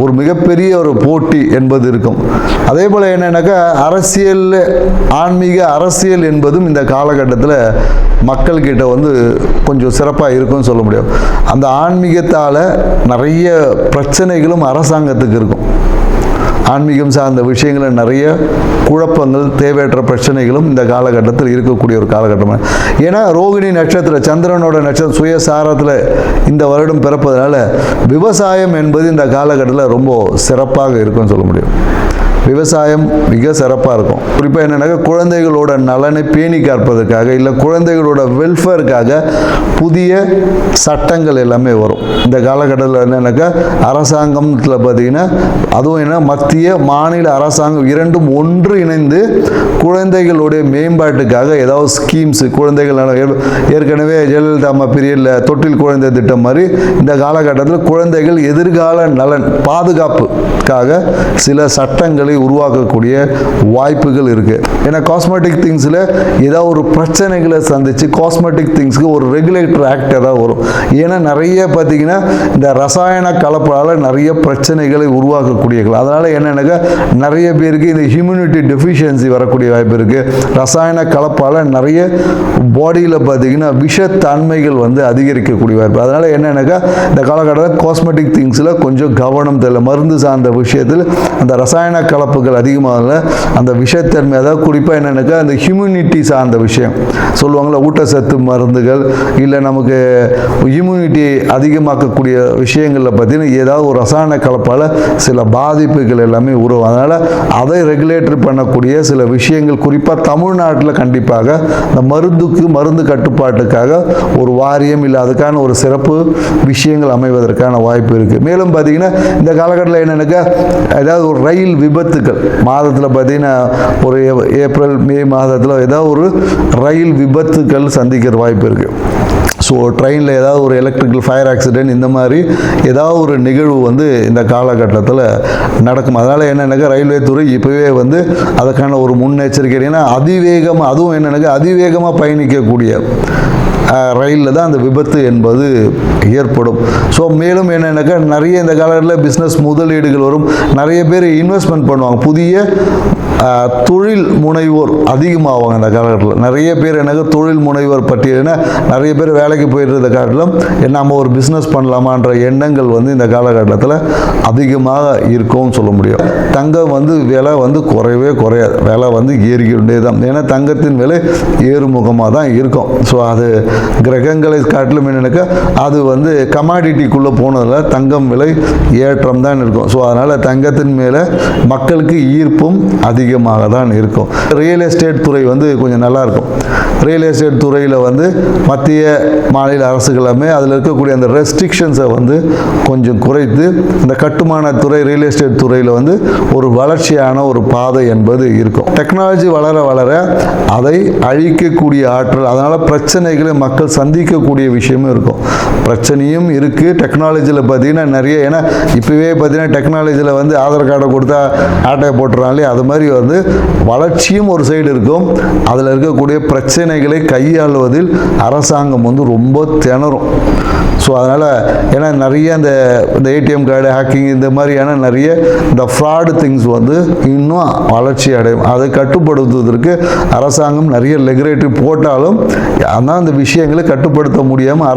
ஒரு மிகப்பெரிய ஒரு போட்டி என்பது இருக்கும். அதே போல் என்னென்னாக்கா ஆன்மீக அரசியல் என்பதும் இந்த காலகட்டத்தில் மக்கள்கிட்ட வந்து கொஞ்சம் சிறப்பாக இருக்கும்னு சொல்ல முடியும். அந்த ஆன்மீகத்தால் நிறைய பிரச்சனைகளும் அரசாங்கத்துக்கு இருக்கும். ஆன்மீகம் சார்ந்த விஷயங்களில் நிறைய குழப்பங்கள், தேவையற்ற பிரச்சனைகளும் இந்த காலகட்டத்தில் இருக்கக்கூடிய ஒரு காலகட்டம். ஏன்னா ரோகிணி நட்சத்திர சந்திரனோட நட்சத்திரம் சுயசாரத்தில் இந்த வருடம் பிறப்பதனால விவசாயம் என்பது இந்த காலகட்டத்தில் ரொம்ப சிறப்பாக இருக்கும்னு சொல்ல முடியும். விவசாயம் மிக சிறப்பாக இருக்கும். குறிப்பாக என்னென்னாக்கா குழந்தைகளோட நலனை பேணி காப்பதற்காக, இல்லை குழந்தைகளோட வெல்ஃபேருக்காக புதிய சட்டங்கள் எல்லாமே வரும். இந்த காலகட்டத்தில் என்னென்னாக்கா அரசாங்கத்தில் பார்த்திங்கன்னா அதுவும் என்ன மத்திய மாநில அரசாங்கம் இரண்டும் ஒன்று இணைந்து குழந்தைகளுடைய மேம்பாட்டுக்காக ஏதாவது ஸ்கீம்ஸ், குழந்தைகள் ஏற்கனவே ஜெயலலிதா அம்மா பீரியடில் தொட்டில் குழந்தை திட்டம் மாதிரி இந்த காலகட்டத்தில் குழந்தைகள் எதிர்கால நலன் பாதுகாப்புக்காக சில சட்டங்களை உருவாக்கக்கூடிய வாய்ப்புகள் இருக்குது. ஏன்னா காஸ்மெட்டிக் திங்ஸில் ஏதாவது ஒரு பிரச்சனைகளை சந்தித்து காஸ்மெட்டிக் திங்ஸ்க்கு ஒரு ரெகுலேட்டர் ஆக்ட் ஏதாவது வரும். ஏன்னா நிறைய பார்த்திங்கன்னா இந்த ரசாயன கலப்பால் நிறைய பிரச்சனைகளை உருவாக்கக்கூடியது. அதனால் என்னென்னாக்கா நிறைய பேருக்கு இந்த ஹியூமினிட்டி டெஃபிஷியன்சி வரக்கூடிய வாய்ப்பு இருக்குது. ரசாயன கலப்பால் நிறைய பாடியில் பார்த்திங்கன்னா விஷத்தன்மைகள் வந்து அதிகரிக்கக்கூடிய வாய்ப்பு. அதனால் என்னென்னாக்கா இந்த காலகட்டத்தில் காஸ்மெட்டிக் திங்ஸில் கொஞ்சம் கவனம் தேவை. மருந்து சார்ந்த விஷயத்தில் அந்த ரசாயன கலப்புகள் அதிகமாக அந்த விஷத்தன்மை, அதாவது குறிப்பாக என்னென்னாக்கா அந்த ஹியூமினிட்டி சார்ந்த விஷயம் சொல்லுவாங்களா, ஊட்டச்சத்து மருந்துகள் இல்லை நமக்கு இம்யூனிட்டி அதிகமாக்கக்கூடிய விஷயங்களில் பார்த்தீங்கன்னா ஏதாவது ஒரு ரசாயன கலப்பால் சில பாதிப்புகள் எல்லாமே உருவாகும். அதனால் அதை ரெகுலேட்டர் பண்ணக்கூடிய சில விஷயங்கள் குறிப்பாக தமிழ்நாட்டில் கண்டிப்பாக இந்த மருந்து கட்டுப்பாட்டுக்காக ஒரு வாரியம் இல்லை அதுக்கான ஒரு சிறப்பு விஷயங்கள் அமைவதற்கான வாய்ப்பு இருக்குது. மேலும் பார்த்தீங்கன்னா இந்த காலகட்டத்தில் என்னென்னாக்கா ஏதாவது ஒரு ரயில் விபத்துக்கள் மாதத்தில் பார்த்தீங்கன்னா ஒரு ஏப்ரல் மே மாதத்தில் ஏதாவது ஒரு ரயில் விபத்துக்கள் சந்திக்கிற வாய்ப்பு இருக்குது. ஸோ ட்ரெயினில் ஏதாவது ஒரு எலக்ட்ரிக்கல் ஃபயர் ஆக்சிடென்ட் இந்த மாதிரி ஏதாவது ஒரு நிகழ்வு வந்து இந்த காலகட்டத்தில் நடக்கும். அதனால் என்னென்னாக்கா ரயில்வே துறை இப்போவே வந்து அதுக்கான ஒரு முன்னெச்சரிக்கை. ஏன்னா அதிவேகமாக, அதுவும் என்னென்னாக்கா அதிவேகமாக பயணிக்கக்கூடிய ரயிலில் தான் அந்த விபத்து என்பது ஏற்படும். ஸோ மேலும் என்னென்னாக்கா நிறைய இந்த காலத்தில் பிஸ்னஸ் முதலீடுகள் வரும். நிறைய பேர் இன்வெஸ்ட்மெண்ட் பண்ணுவாங்க. புதிய தொழில் முனைவோர் அதிகமாகுவாங்க இந்த காலகட்டத்தில். நிறைய பேர் எனக்கு தொழில் முனைவோர் பட்டியல்னா நிறைய பேர் வேலைக்கு போயிட்டு காட்டிலும் நம்ம ஒரு பிஸ்னஸ் பண்ணலாமான்ற எண்ணங்கள் வந்து இந்த காலகட்டத்தில் அதிகமாக இருக்கும்னு சொல்ல முடியும். தங்கம் வந்து விலை வந்து குறையவே குறையாது, விலை வந்து ஏறிக்கிட்டே தான். ஏன்னா தங்கத்தின் விலை ஏறுமுகமாக தான் இருக்கும். ஸோ அது கிரகங்களை காட்டிலும் என்னென்னாக்கா அது வந்து கமாடிட்டிக்குள்ளே போனதில் தங்கம் விலை ஏற்றம் தான் இருக்கும். ஸோ அதனால் தங்கத்தின் மேலே மக்களுக்கு ஈர்ப்பும் அதிகமாக தான் இருக்கும். ரியல் எஸ்டேட் துறை வந்து கொஞ்சம் நல்லாயிருக்கும். ரியல் எஸ்டேட் துறையில் வந்து மத்திய மாநில அரசுகளுமே அதில் இருக்கக்கூடிய அந்த ரெஸ்ட்ரிக்ஷன்ஸை வந்து கொஞ்சம் குறைத்து இந்த கட்டுமான துறை, ரியல் எஸ்டேட் துறையில் வந்து ஒரு வளர்ச்சியான ஒரு பாதை என்பது இருக்கும். டெக்னாலஜி வளர வளர அதை அழிக்கக்கூடிய ஆற்றல், அதனால் பிரச்சனைகளை மக்கள் சந்திக்கக்கூடிய விஷயமும் இருக்கும். பிரச்சனையும் இருக்குது டெக்னாலஜியில் பார்த்தீங்கன்னா நிறைய. ஏன்னா இப்போவே பார்த்தீங்கன்னா டெக்னாலஜியில் வந்து ஆதார் கார்டை கொடுத்தா ஆட்டையை போட்டுறாங்களே, அது மாதிரி வந்து வளர்ச்சியும் ஒரு சைடு இருக்கும். அதில் இருக்கக்கூடிய பிரச்சனைகளை கையாளுவதில் அரசாங்கம் வந்து ரொம்ப திணறும். ஸோ அதனால் ஏன்னா நிறைய இந்த ஏடிஎம் கார்டு ஹேக்கிங் இந்த மாதிரியான நிறைய இந்த ஃப்ராடு திங்ஸ் வந்து இன்னும் வளர்ச்சி அடையும். அதை கட்டுப்படுத்துவதற்கு அரசாங்கம் நிறைய ரெகுலேட்டரி போட்டாலும் ஆனால் அந்த விஷயங்களை கட்டுப்படுத்த முடியாமல்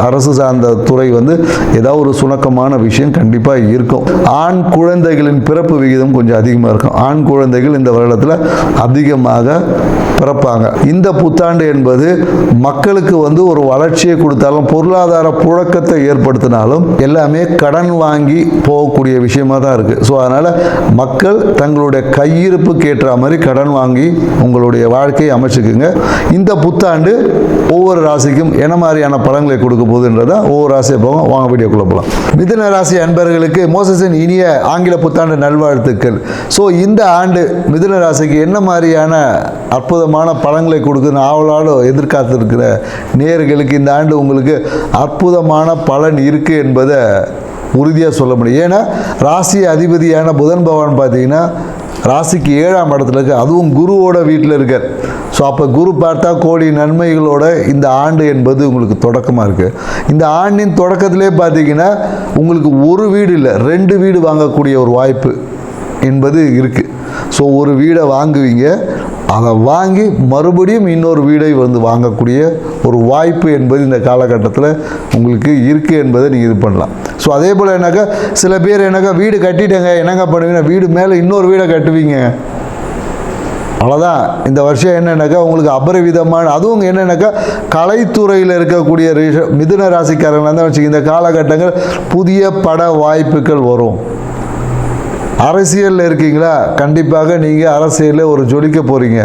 அரசு சார்ந்த துறை வந்து ஏதாவது ஒரு சுணக்கமான விஷயம் கண்டிப்பாக இருக்கும். ஆண் குழந்தைகளின் பிறப்பு விகிதம் கொஞ்சம் அதிகமாக இருக்கும். ஆண் குழந்தைகள் இந்த வருடத்தில் அதிகமாக பிறப்பாங்க. இந்த புத்தாண்டு என்பது மக்களுக்கு வந்து ஒரு வளர்ச்சியை கொடுத்தாலும் பொருளாதார புழக்கத்தை ஏற்படுத்தினாலும் எல்லாமே கடன் வாங்கி போகக்கூடிய விஷயமா தான் இருக்குது. ஸோ அதனால் மக்கள் தங்களுடைய கையிருப்புக்கு ஏற்ற மாதிரி கடன் வாங்கி உங்களுடைய வாழ்க்கையை அமைச்சுக்குங்க. இந்த புத்தாண்டு ஒவ்வொரு ராசிக்கும் என்ன மாதிரியான பலன்களை கொடுக்க போகுதுன்றதை ஒவ்வொரு ராசியை போவோம். வாங்க வீடியோக்குள்ள போகலாம். மிதுன ராசி அன்பர்களுக்கு மோசஸின் இனிய ஆங்கில புத்தாண்டு நல்வாழ்த்துக்கள். ஸோ இந்த ஆண்டு மிதுன ராசிக்கு என்ன மாதிரியான அற்புதமான பலன்களை கொடுக்குன்னு ஆவலோடு எதிர்காத்திருக்கிற நேயர்களுக்கு இந்த ஆண்டு உங்களுக்கு அற்புதமான பலன் இருக்குது என்பதை உறுதியாக சொல்ல முடியும். ஏன்னா ராசி அதிபதியான புதன் பகவான் பார்த்தீங்கன்னா ராசிக்கு 7ஆம் இடத்துல இருக்கு, அதுவும் குருவோட வீட்டில் இருக்கார். ஸோ அப்போ குரு பார்த்தா கோடி நன்மைகளோட இந்த ஆண்டு என்பது உங்களுக்கு தொடக்கமாக இருக்குது. இந்த ஆண்டின் தொடக்கத்திலே பார்த்தீங்கன்னா உங்களுக்கு ஒரு வீடு இல்லை 2 வீடு வாங்கக்கூடிய ஒரு வாய்ப்பு என்பது இருக்குது. ஸோ ஒரு வீடை வாங்குவீங்க, அதை வாங்கி மறுபடியும் இன்னொரு வீடை வந்து வாங்கக்கூடிய ஒரு வாய்ப்பு என்பது இந்த காலகட்டத்தில் உங்களுக்கு இருக்குது என்பதை நீங்கள் இது பண்ணலாம். ஸோ அதே போல் என்னக்கா சில பேர் என்னக்கா வீடு கட்டிட்டேங்க என்னங்க பண்ணுவீங்கன்னா வீடு மேலே இன்னொரு வீடை கட்டுவீங்க. அவ்வளோதான். இந்த வருஷம் என்னென்னாக்கா உங்களுக்கு அபரிவிதமான, அதுவும் என்னென்னாக்கா கலைத்துறையில் இருக்கக்கூடிய மிதுன ராசிக்காரங்களாக தான் வச்சுக்க இந்த காலகட்டங்கள் புதிய பட வாய்ப்புகள் வரும். அரசியலில் இருக்கீங்களா, கண்டிப்பாக நீங்கள் அரசியலில் ஒரு ஜொலிக்க போகிறீங்க.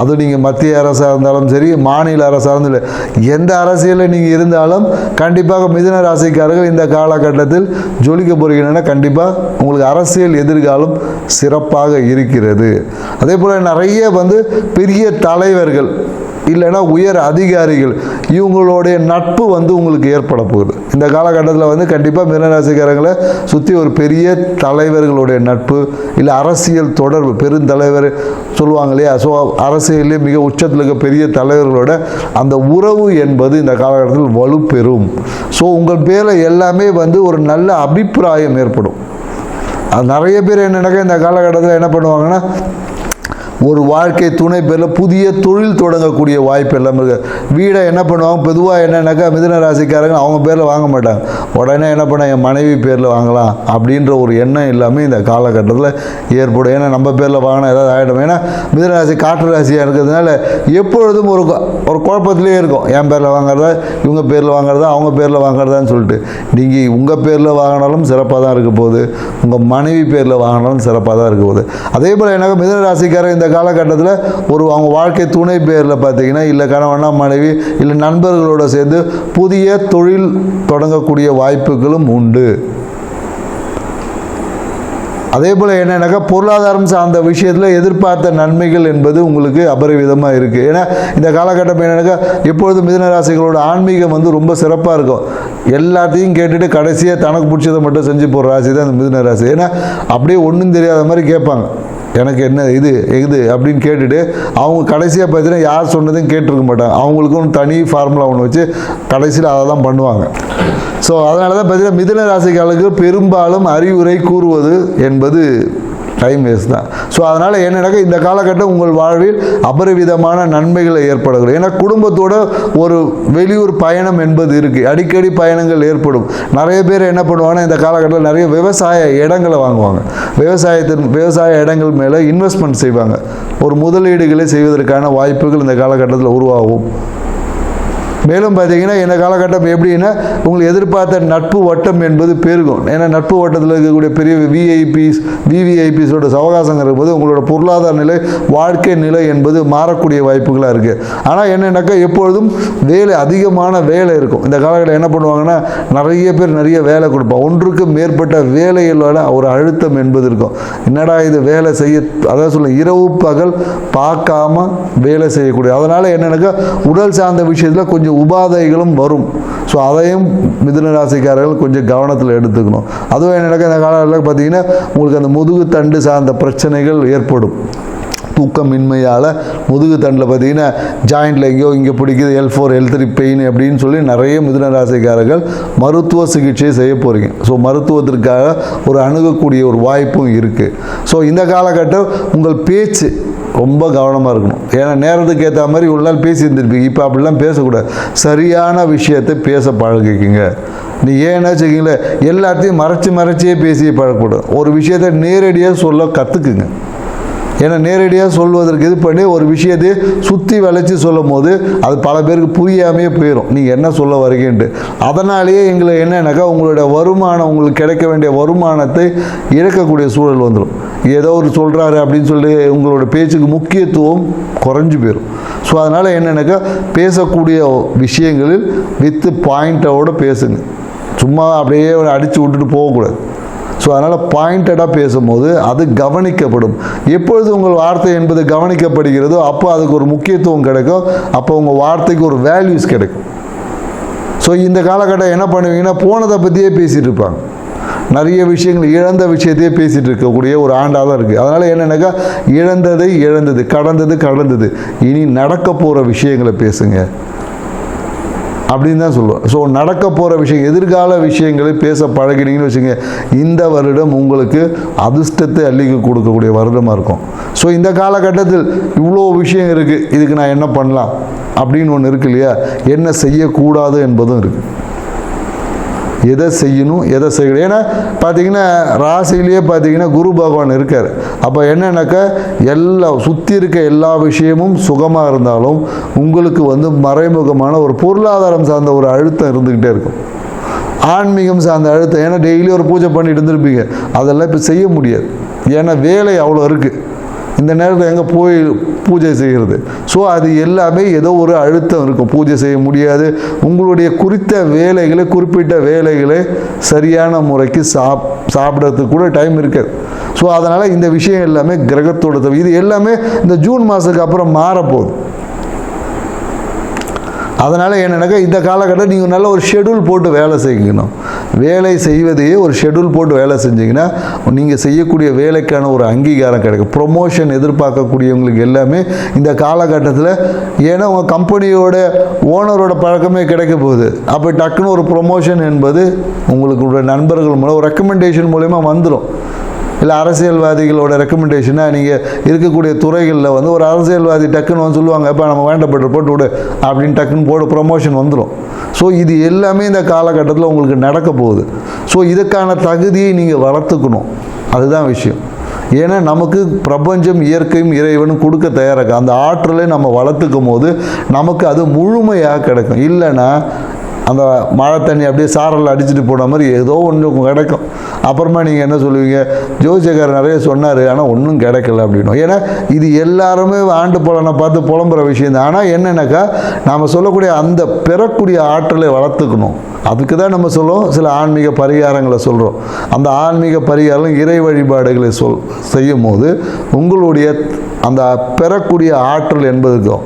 அது நீங்கள் மத்திய அரசாக இருந்தாலும் சரி, மாநில அரசாக இருந்தாலும், எந்த அரசியலில் நீங்கள் இருந்தாலும் கண்டிப்பாக மிதுன ராசிக்காரர்கள் இந்த காலகட்டத்தில் ஜொலிக்க போகிறீங்கன்னா கண்டிப்பாக உங்களுக்கு அரசியல் எதிர்காலம் சிறப்பாக இருக்கிறது. அதே போல் நிறைய வந்து பெரிய தலைவர்கள் இல்லைன்னா உயர் அதிகாரிகள் இவங்களுடைய நட்பு வந்து உங்களுக்கு ஏற்பட போகுது. இந்த காலகட்டத்தில் வந்து கண்டிப்பாக மிதுனராசிக்காரங்களை சுற்றி ஒரு பெரிய தலைவர்களுடைய நட்பு இல்லை அரசியல் தொடர்பு, பெருந்தலைவர் சொல்லுவாங்க இல்லையா, ஸோ அரசியலே மிக உச்சத்தில் இருக்க பெரிய தலைவர்களோட அந்த உறவு என்பது இந்த காலகட்டத்தில் வலுப்பெறும். ஸோ உங்கள் பேரில் எல்லாமே வந்து ஒரு நல்ல அபிப்பிராயம் ஏற்படும். அது நிறைய பேர் என்னென்னாக்கா இந்த காலகட்டத்தில் என்ன பண்ணுவாங்கன்னா ஒரு வாழ்க்கை துணை பேரில் புதிய தொழில் தொடங்கக்கூடிய வாய்ப்பு எல்லாம் இருக்குது. வீடை என்ன பண்ணுவாங்க பொதுவாக என்னென்னாக்கா மிதுன ராசிக்காரங்க அவங்க பேரில் வாங்க மாட்டாங்க, உடனே என்ன பண்ண என் மனைவி பேரில் வாங்கலாம் அப்படின்ற ஒரு எண்ணம் எல்லாமே இந்த காலகட்டத்தில் ஏற்படும். ஏன்னா நம்ம பேரில் வாங்கினா ஏதாவது ஆகிடும். ஏன்னா மிதுன ராசி காற்று ராசியாக இருக்கிறதுனால எப்பொழுதும் ஒரு குழப்பத்திலே இருக்கும், என் பேரில் வாங்குறதா இவங்க பேரில் வாங்குறதா அவங்க பேரில் வாங்குறதான்னு சொல்லிட்டு. நீங்கள் உங்கள் பேரில் வாங்கினாலும் சிறப்பாக தான் இருக்க போகுது, உங்கள் மனைவி பேரில் வாங்கினாலும் சிறப்பாக தான் இருக்க போகுது. அதே போல் எனக்கு மிதுன ராசிக்காரர் இந்த காலகட்டத்தில் ஒரு அவங்க வாழ்க்கை துணை பேரில் பார்த்தீங்கன்னா இல்லை கணவனா மனைவி இல்லை நண்பர்களோடு சேர்ந்து புதிய தொழில் தொடங்கக்கூடிய வாய்ப்புகளும் உண்டு. அதே போல் என்னென்னாக்கா பொருளாதாரம் சார்ந்த விஷயத்தில் எதிர்பார்த்த நன்மைகள் என்பது உங்களுக்கு அபரிவிதமாக இருக்குது. ஏன்னா இந்த காலகட்டம் என்னென்னாக்கா எப்பொழுதும் மிதுன ராசிகளோட ஆன்மீகம் வந்து ரொம்ப சிறப்பாக இருக்கும். எல்லாத்தையும் கேட்டுட்டு கடைசியாக தனக்கு பிடிச்சதை மட்டும் செஞ்சு போகிற ராசி தான் இந்த மிதுன ராசி. ஏன்னா அப்படியே ஒன்றும் தெரியாத மாதிரி கேட்பாங்க, எனக்கு என்ன இது அப்படின்னு கேட்டுட்டு அவங்க கடைசியாக பார்த்தீங்கன்னா யார் சொன்னதையும் கேட்டிருக்க மாட்டாங்க. அவங்களுக்கும் தனி ஃபார்முலா ஒன்று வச்சு கடைசியில் அதை தான் பண்ணுவாங்க. ஸோ அதனால தான் பார்த்தீங்கன்னா மிதுன ராசிக்காரர்களுக்கு பெரும்பாலும் அறிவுரை கூறுவது என்பது டைம் வேஸ்ட் தான். ஸோ அதனால் என்னன்னாக்கா இந்த காலகட்டம் உங்கள் வாழ்வில் அபரிவிதமான நன்மைகளை ஏற்படுகிறது. ஏன்னா குடும்பத்தோட ஒரு வெளியூர் பயணம் என்பது இருக்குது, அடிக்கடி பயணங்கள் ஏற்படும். நிறைய பேர் என்ன பண்ணுவாங்கன்னா இந்த காலகட்டத்தில் நிறைய விவசாய இடங்களை வாங்குவாங்க, விவசாய இடங்கள் மேலே இன்வெஸ்ட்மெண்ட் செய்வாங்க, ஒரு முதலீடுகளை செய்வதற்கான வாய்ப்புகள் இந்த காலகட்டத்தில் உருவாகும். மேலும் பார்த்தீங்கன்னா இந்த காலகட்டம் எப்படின்னா உங்களுக்கு எதிர்பார்த்த நட்பு வட்டம் என்பது பெருகும். ஏன்னா நட்பு வட்டத்தில் இருக்கக்கூடிய பெரிய விவிஐபிஸோட சவகாசங்கிற போது உங்களோட பொருளாதார நிலை வாழ்க்கை நிலை என்பது மாறக்கூடிய வாய்ப்புகளாக இருக்குது. ஆனால் என்னென்னாக்கா எப்பொழுதும் அதிகமான வேலை இருக்கும். இந்த காலகட்டம் என்ன பண்ணுவாங்கன்னா நிறைய பேர் நிறைய வேலை கொடுப்பாங்க, ஒன்றுக்கு மேற்பட்ட வேலைகளோட ஒரு அழுத்தம் என்பது இருக்கும். என்னடா இது வேலை செய்ய, அதாவது சொல்ல இரவு பகல் பார்க்காம வேலை செய்யக்கூடிய, அதனால் என்னென்னாக்கா உடல் சார்ந்த விஷயத்தில் கொஞ்சம் உபாதைகளும் வரும். ஸோ அதையும் மிதுன ராசிக்காரர்கள் கொஞ்சம் கவனத்தில் எடுத்துக்கணும். அதுவும் என்ன நடக்க இந்த காலத்தில் பார்த்தீங்கன்னா உங்களுக்கு அந்த முதுகு தண்டு சார்ந்த பிரச்சனைகள் ஏற்படும். தூக்கமின்மையால் முதுகு தண்டில் பார்த்தீங்கன்னா ஜாயிண்டில் எங்கேயோ இங்கே பிடிக்குது, L4 L3 பெயின் அப்படின்னு சொல்லி நிறைய மிதுன ராசிக்காரர்கள் மருத்துவ சிகிச்சை செய்ய போகிறீங்க. ஸோ மருத்துவத்திற்காக ஒரு அணுகக்கூடிய ஒரு வாய்ப்பும் இருக்குது. ஸோ இந்த காலகட்டம் உங்கள் பேச்சு ரொம்ப கவனமாக இருக்கணும். ஏன்னா நேரத்துக்கு ஏற்ற மாதிரி ஒரு நாள் பேசி இருந்திருப்பீங்க, இப்போ அப்படிலாம் பேசக்கூடாது. சரியான விஷயத்தை பேச பழகிக்குங்க. நீ ஏன்னா வச்சுக்கிங்களேன் எல்லாத்தையும் மறைச்சியே பேசி பழகக்கூடாது. ஒரு விஷயத்தை நேரடியாக சொல்ல கற்றுக்குங்க. ஏன்னா நேரடியாக சொல்வதற்கு இது பண்ணி ஒரு விஷயத்தை சுற்றி வளைச்சி சொல்லும் போது அது பல பேருக்கு புரியாமையே போயிடும் நீங்கள் என்ன சொல்ல வரீங்கன்ட்டு. அதனாலேயே எங்களை என்னன்னாக்கா உங்களுடைய வருமானம், உங்களுக்கு கிடைக்க வேண்டிய வருமானத்தை இழக்கக்கூடிய சூழல் வந்துடும். ஏதோ ஒரு சொல்கிறாரு அப்படின்னு சொல்லி உங்களோட பேச்சுக்கு முக்கியத்துவம் குறைஞ்சி போயிடும். ஸோ அதனால் என்னன்னாக்கா பேசக்கூடிய விஷயங்களில் வித்து பாயிண்டோடு பேசுங்க, சும்மா அப்படியே அடித்து விட்டுட்டு போகக்கூடாது. ஸோ அதனால் பாயிண்டடாக பேசும்போது அது கவனிக்கப்படும். எப்பொழுது உங்கள் வார்த்தை என்பது கவனிக்கப்படுகிறதோ அப்போ அதுக்கு ஒரு முக்கியத்துவம் கிடைக்கும், அப்போ உங்கள் வார்த்தைக்கு ஒரு வேல்யூஸ் கிடைக்கும். ஸோ இந்த காலகட்டம் என்ன பண்ணுவீங்கன்னா போனதை பற்றியே பேசிகிட்டு இருப்பாங்க, நிறைய விஷயங்கள் இழந்த விஷயத்தையே பேசிகிட்டு இருக்கக்கூடிய ஒரு ஆண்டாக தான் இருக்குது. அதனால் என்னென்னாக்கா இழந்ததை இழந்தது, கடந்தது கடந்தது, இனி நடக்க போகிற விஷயங்களை பேசுங்க அப்படின்னு தான் சொல்லுவோம். ஸோ நடக்க போகிற விஷயம், எதிர்கால விஷயங்களை பேச பழகினீங்கன்னு வச்சுங்க, இந்த வருடம் உங்களுக்கு அதிர்ஷ்டத்தை அள்ளி கொடுக்கக்கூடிய வருடமாக இருக்கும். ஸோ இந்த காலகட்டத்தில் இவ்வளோ விஷயம் இருக்குது, இதுக்கு நான் என்ன பண்ணலாம் அப்படின்னு ஒன்று இருக்கு இல்லையா, என்ன செய்யக்கூடாது என்பதும் இருக்குது. எதை செய்யணும் எதை செய்யணும். ஏன்னா பார்த்தீங்கன்னா ராசியிலேயே பார்த்தீங்கன்னா குரு பகவான் இருக்கார். அப்போ என்னன்னாக்கா சுற்றி இருக்க எல்லா விஷயமும் சுகமாக இருந்தாலும் உங்களுக்கு மறைமுகமான ஒரு பொருளாதாரம் சார்ந்த ஒரு அழுத்தம் இருந்துக்கிட்டே இருக்கும், ஆன்மீகம் சார்ந்த அழுத்தம். ஏன்னா டெய்லி ஒரு பூஜை பண்ணிட்டு இருந்திருப்பீங்க, அதெல்லாம் இப்போ செய்ய முடியாது. ஏன்னா வேலை அவ்வளோ இருக்குது, இந்த நேரத்தில் எங்கே போய் பூஜை செய்கிறது. ஸோ அது எல்லாமே ஏதோ ஒரு அழுத்தம் இருக்கும், பூஜை செய்ய முடியாது. உங்களுடைய குறிப்பிட்ட வேலைகளை சரியான முறைக்கு சாப்பிட்றதுக்கு கூட டைம் இருக்காது. ஸோ அதனால் இந்த விஷயம் எல்லாமே கிரகத்தோட இது எல்லாமே இந்த ஜூன் மாதத்துக்கு அப்புறம் மாறப்போகுது. அதனால் என்னென்னாக்கா இந்த காலகட்டம் நீங்கள் நல்ல ஒரு ஷெடியூல் போட்டு வேலை செய்யணும். வேலை செய்வதையே ஒரு ஷெடியூல் போட்டு வேலை செஞ்சிங்கன்னா நீங்கள் செய்யக்கூடிய வேலைக்கான ஒரு அங்கீகாரம் கிடைக்கும். ப்ரொமோஷன் எதிர்பார்க்கக்கூடியவங்களுக்கு எல்லாமே இந்த காலகட்டத்தில், ஏன்னா உங்கள் கம்பெனியோட ஓனரோட பழக்கமே கிடைக்க போகுது. அப்போ டக்குன்னு ஒரு ப்ரொமோஷன் என்பது உங்களுக்கு நண்பர்கள் மூலம் ஒரு ரெக்கமெண்டேஷன் மூலமா வந்துடும். இல்லை அரசியல்வாதிகளோட ரெக்கமெண்டேஷனாக நீங்கள் இருக்கக்கூடிய துறைகளில் ஒரு அரசியல்வாதி டக்குன்னு சொல்லுவாங்க, இப்போ நம்ம வேண்டப்பட்டு போட்டு விடு அப்படின்னு டக்குன்னு போட்டு ப்ரொமோஷன் வந்துடும். ஸோ இது எல்லாமே இந்த காலகட்டத்தில் உங்களுக்கு நடக்க போகுது. ஸோ இதுக்கான தகுதியை நீங்கள் வளர்த்துக்கணும், அதுதான் விஷயம். ஏன்னா நமக்கு பிரபஞ்சம் இயற்கையும் இறைவனும் கொடுக்க தயாராக அந்த ஆற்றலை நம்ம வளர்த்துக்கும் போது நமக்கு அது முழுமையாக கிடைக்கும். இல்லைன்னா அந்த மழை தண்ணி அப்படியே சாரல் அடிச்சுட்டு போன மாதிரி ஏதோ ஒன்று கிடைக்கும். அப்புறமா நீங்கள் என்ன சொல்லுவீங்க, ஜோசியக்காரர் நிறைய சொன்னார் ஆனால் ஒன்றும் கிடைக்கல அப்படின்னும். ஏன்னா இது எல்லாருமே ஆண்டு பலனை பார்த்து புலம்புற விஷயம் தான். ஆனால் என்னென்னாக்கா நாம் சொல்லக்கூடிய அந்த பெறக்கூடிய ஆற்றலை வளர்த்துக்கணும். அதுக்கு தான் நம்ம சொல்லுவோம், சில ஆன்மீக பரிகாரங்களை சொல்கிறோம். அந்த ஆன்மீக பரிகாரம் இறை வழிபாடுகளை செய்யும் போது உங்களுடைய அந்த பெறக்கூடிய ஆற்றல் என்பதுக்கும்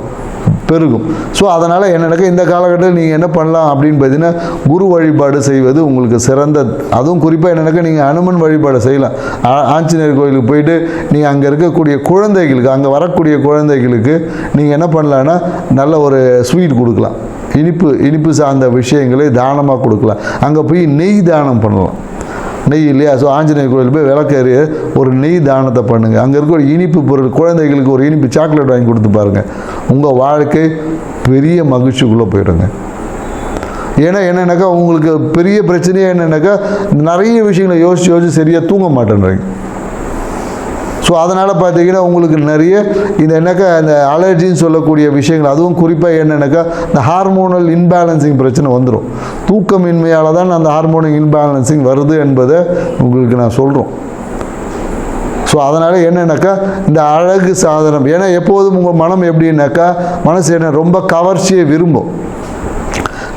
பெருகும். ஸோ அதனால் என்னென்னாக்கா இந்த காலகட்டத்தில் நீங்கள் என்ன பண்ணலாம் அப்படின்னு பார்த்தீங்கன்னா குரு வழிபாடு செய்வது உங்களுக்கு சிறந்த. அதுவும் குறிப்பாக என்னென்னாக்கா நீங்கள் அனுமன் வழிபாடு செய்யலாம். ஆஞ்சநேயர் கோயிலுக்கு போயிட்டு நீங்கள் அங்கே இருக்கக்கூடிய குழந்தைகளுக்கு, அங்கே குழந்தைகளுக்கு நீங்கள் என்ன பண்ணலான்னா நல்ல ஒரு ஸ்வீட் கொடுக்கலாம், இனிப்பு சார்ந்த விஷயங்களை தானமாக கொடுக்கலாம். அங்கே போய் நெய் தானம் பண்ணலாம், நெய் இல்லையா. ஸோ ஆஞ்சநேயர் கோயில் போய் விளக்கேறி ஒரு நெய் தானத்தை பண்ணுங்கள். அங்கே இருக்க ஒரு இனிப்பு பொருள், குழந்தைகளுக்கு ஒரு இனிப்பு சாக்லேட் வாங்கி கொடுத்து பாருங்கள், உங்கள் வாழ்க்கை பெரிய மகிழ்ச்சிக்குள்ளே போயிடுங்க. ஏன்னா என்னென்னாக்கா உங்களுக்கு பெரிய பிரச்சனையே என்னென்னாக்கா நிறைய விஷயங்களை யோசித்து சரியாக தூங்க மாட்டேன்றீங்க. ஸோ அதனால் பார்த்தீங்கன்னா உங்களுக்கு நிறைய இந்த என்னக்கா இந்த அலர்ஜின்னு சொல்லக்கூடிய விஷயங்கள், அதுவும் குறிப்பாக என்னென்னாக்கா இந்த ஹார்மோனல் இன்பேலன்சிங் பிரச்சனை வந்துடும். தூக்கமின்மையால் தான் அந்த ஹார்மோனல் இன்பேலன்சிங் வருது என்பதை உங்களுக்கு நான் சொல்கிறோம். ஸோ அதனால் என்னென்னாக்கா இந்த அழகு சாதனம், ஏன்னா எப்போதும் உங்கள் மனம் எப்படின்னாக்கா மனசு என்ன ரொம்ப கவர்ச்சியை விரும்பும்.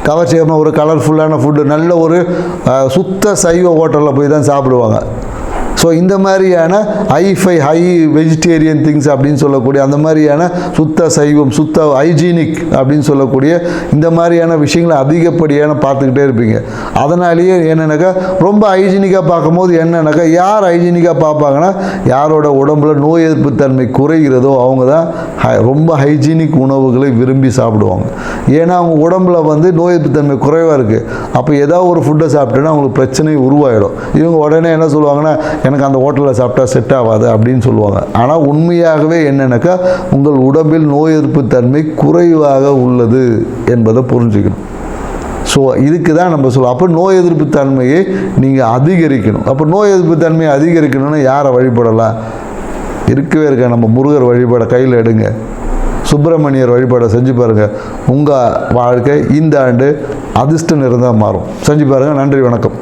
கவர்ச்சியாக ஒரு கலர்ஃபுல்லான ஃபுட்டு, நல்ல ஒரு சுத்த சைவ ஹோட்டலில் போய் தான் சாப்பிடுவாங்க. ஸோ இந்த மாதிரியான ஹை வெஜிடேரியன் திங்ஸ் அப்படின்னு சொல்லக்கூடிய அந்த மாதிரியான சுத்த சைவம், சுத்த ஹைஜீனிக் அப்படின்னு சொல்லக்கூடிய இந்த மாதிரியான விஷயங்களை அதிகப்படியான பார்த்துக்கிட்டே இருப்பீங்க. அதனாலேயே என்னென்னாக்கா ரொம்ப ஹைஜீனிக்காக பார்க்கும்போது என்னென்னாக்கா யார் ஹைஜீனிக்காக பார்ப்பாங்கன்னா யாரோட உடம்புல நோய் எதிர்ப்பு தன்மை குறைகிறதோ அவங்க தான் ரொம்ப ஹைஜீனிக் உணவுகளை விரும்பி சாப்பிடுவாங்க. ஏன்னா அவங்க உடம்புல நோய் எதிர்ப்பு தன்மை குறைவாக இருக்குது. அப்போ ஏதாவது ஒரு ஃபுட்டை சாப்பிட்டோன்னா அவங்களுக்கு பிரச்சனை உருவாயிடும். இவங்க உடனே என்ன சொல்லுவாங்கன்னா எனக்கு அந்த ஹோட்டலில் சாப்பிட்டா செட் ஆகாது அப்படின்னு சொல்லுவாங்க. ஆனால் உண்மையாகவே என்னென்னாக்கா உங்கள் உடம்பில் நோய் எதிர்ப்பு தன்மை குறைவாக உள்ளது என்பதை புரிஞ்சுக்கணும். ஸோ இதுக்கு தான் நம்ம சொல்லுவோம். அப்போ நோய் எதிர்ப்பு தன்மையை நீங்கள் அதிகரிக்கணும். அப்போ நோய் எதிர்ப்பு தன்மையை அதிகரிக்கணும்னா யாரை வழிபடலாம்? இருக்கவே இருக்க நம்ம முருகர் வழிபாடை கையில் எடுங்க, சுப்பிரமணியர் வழிபாடை செஞ்சு பாருங்கள். உங்கள் வாழ்க்கை இந்த ஆண்டு அதிர்ஷ்டம் இருந்தால் மாறும். செஞ்சு பாருங்கள். நன்றி, வணக்கம்.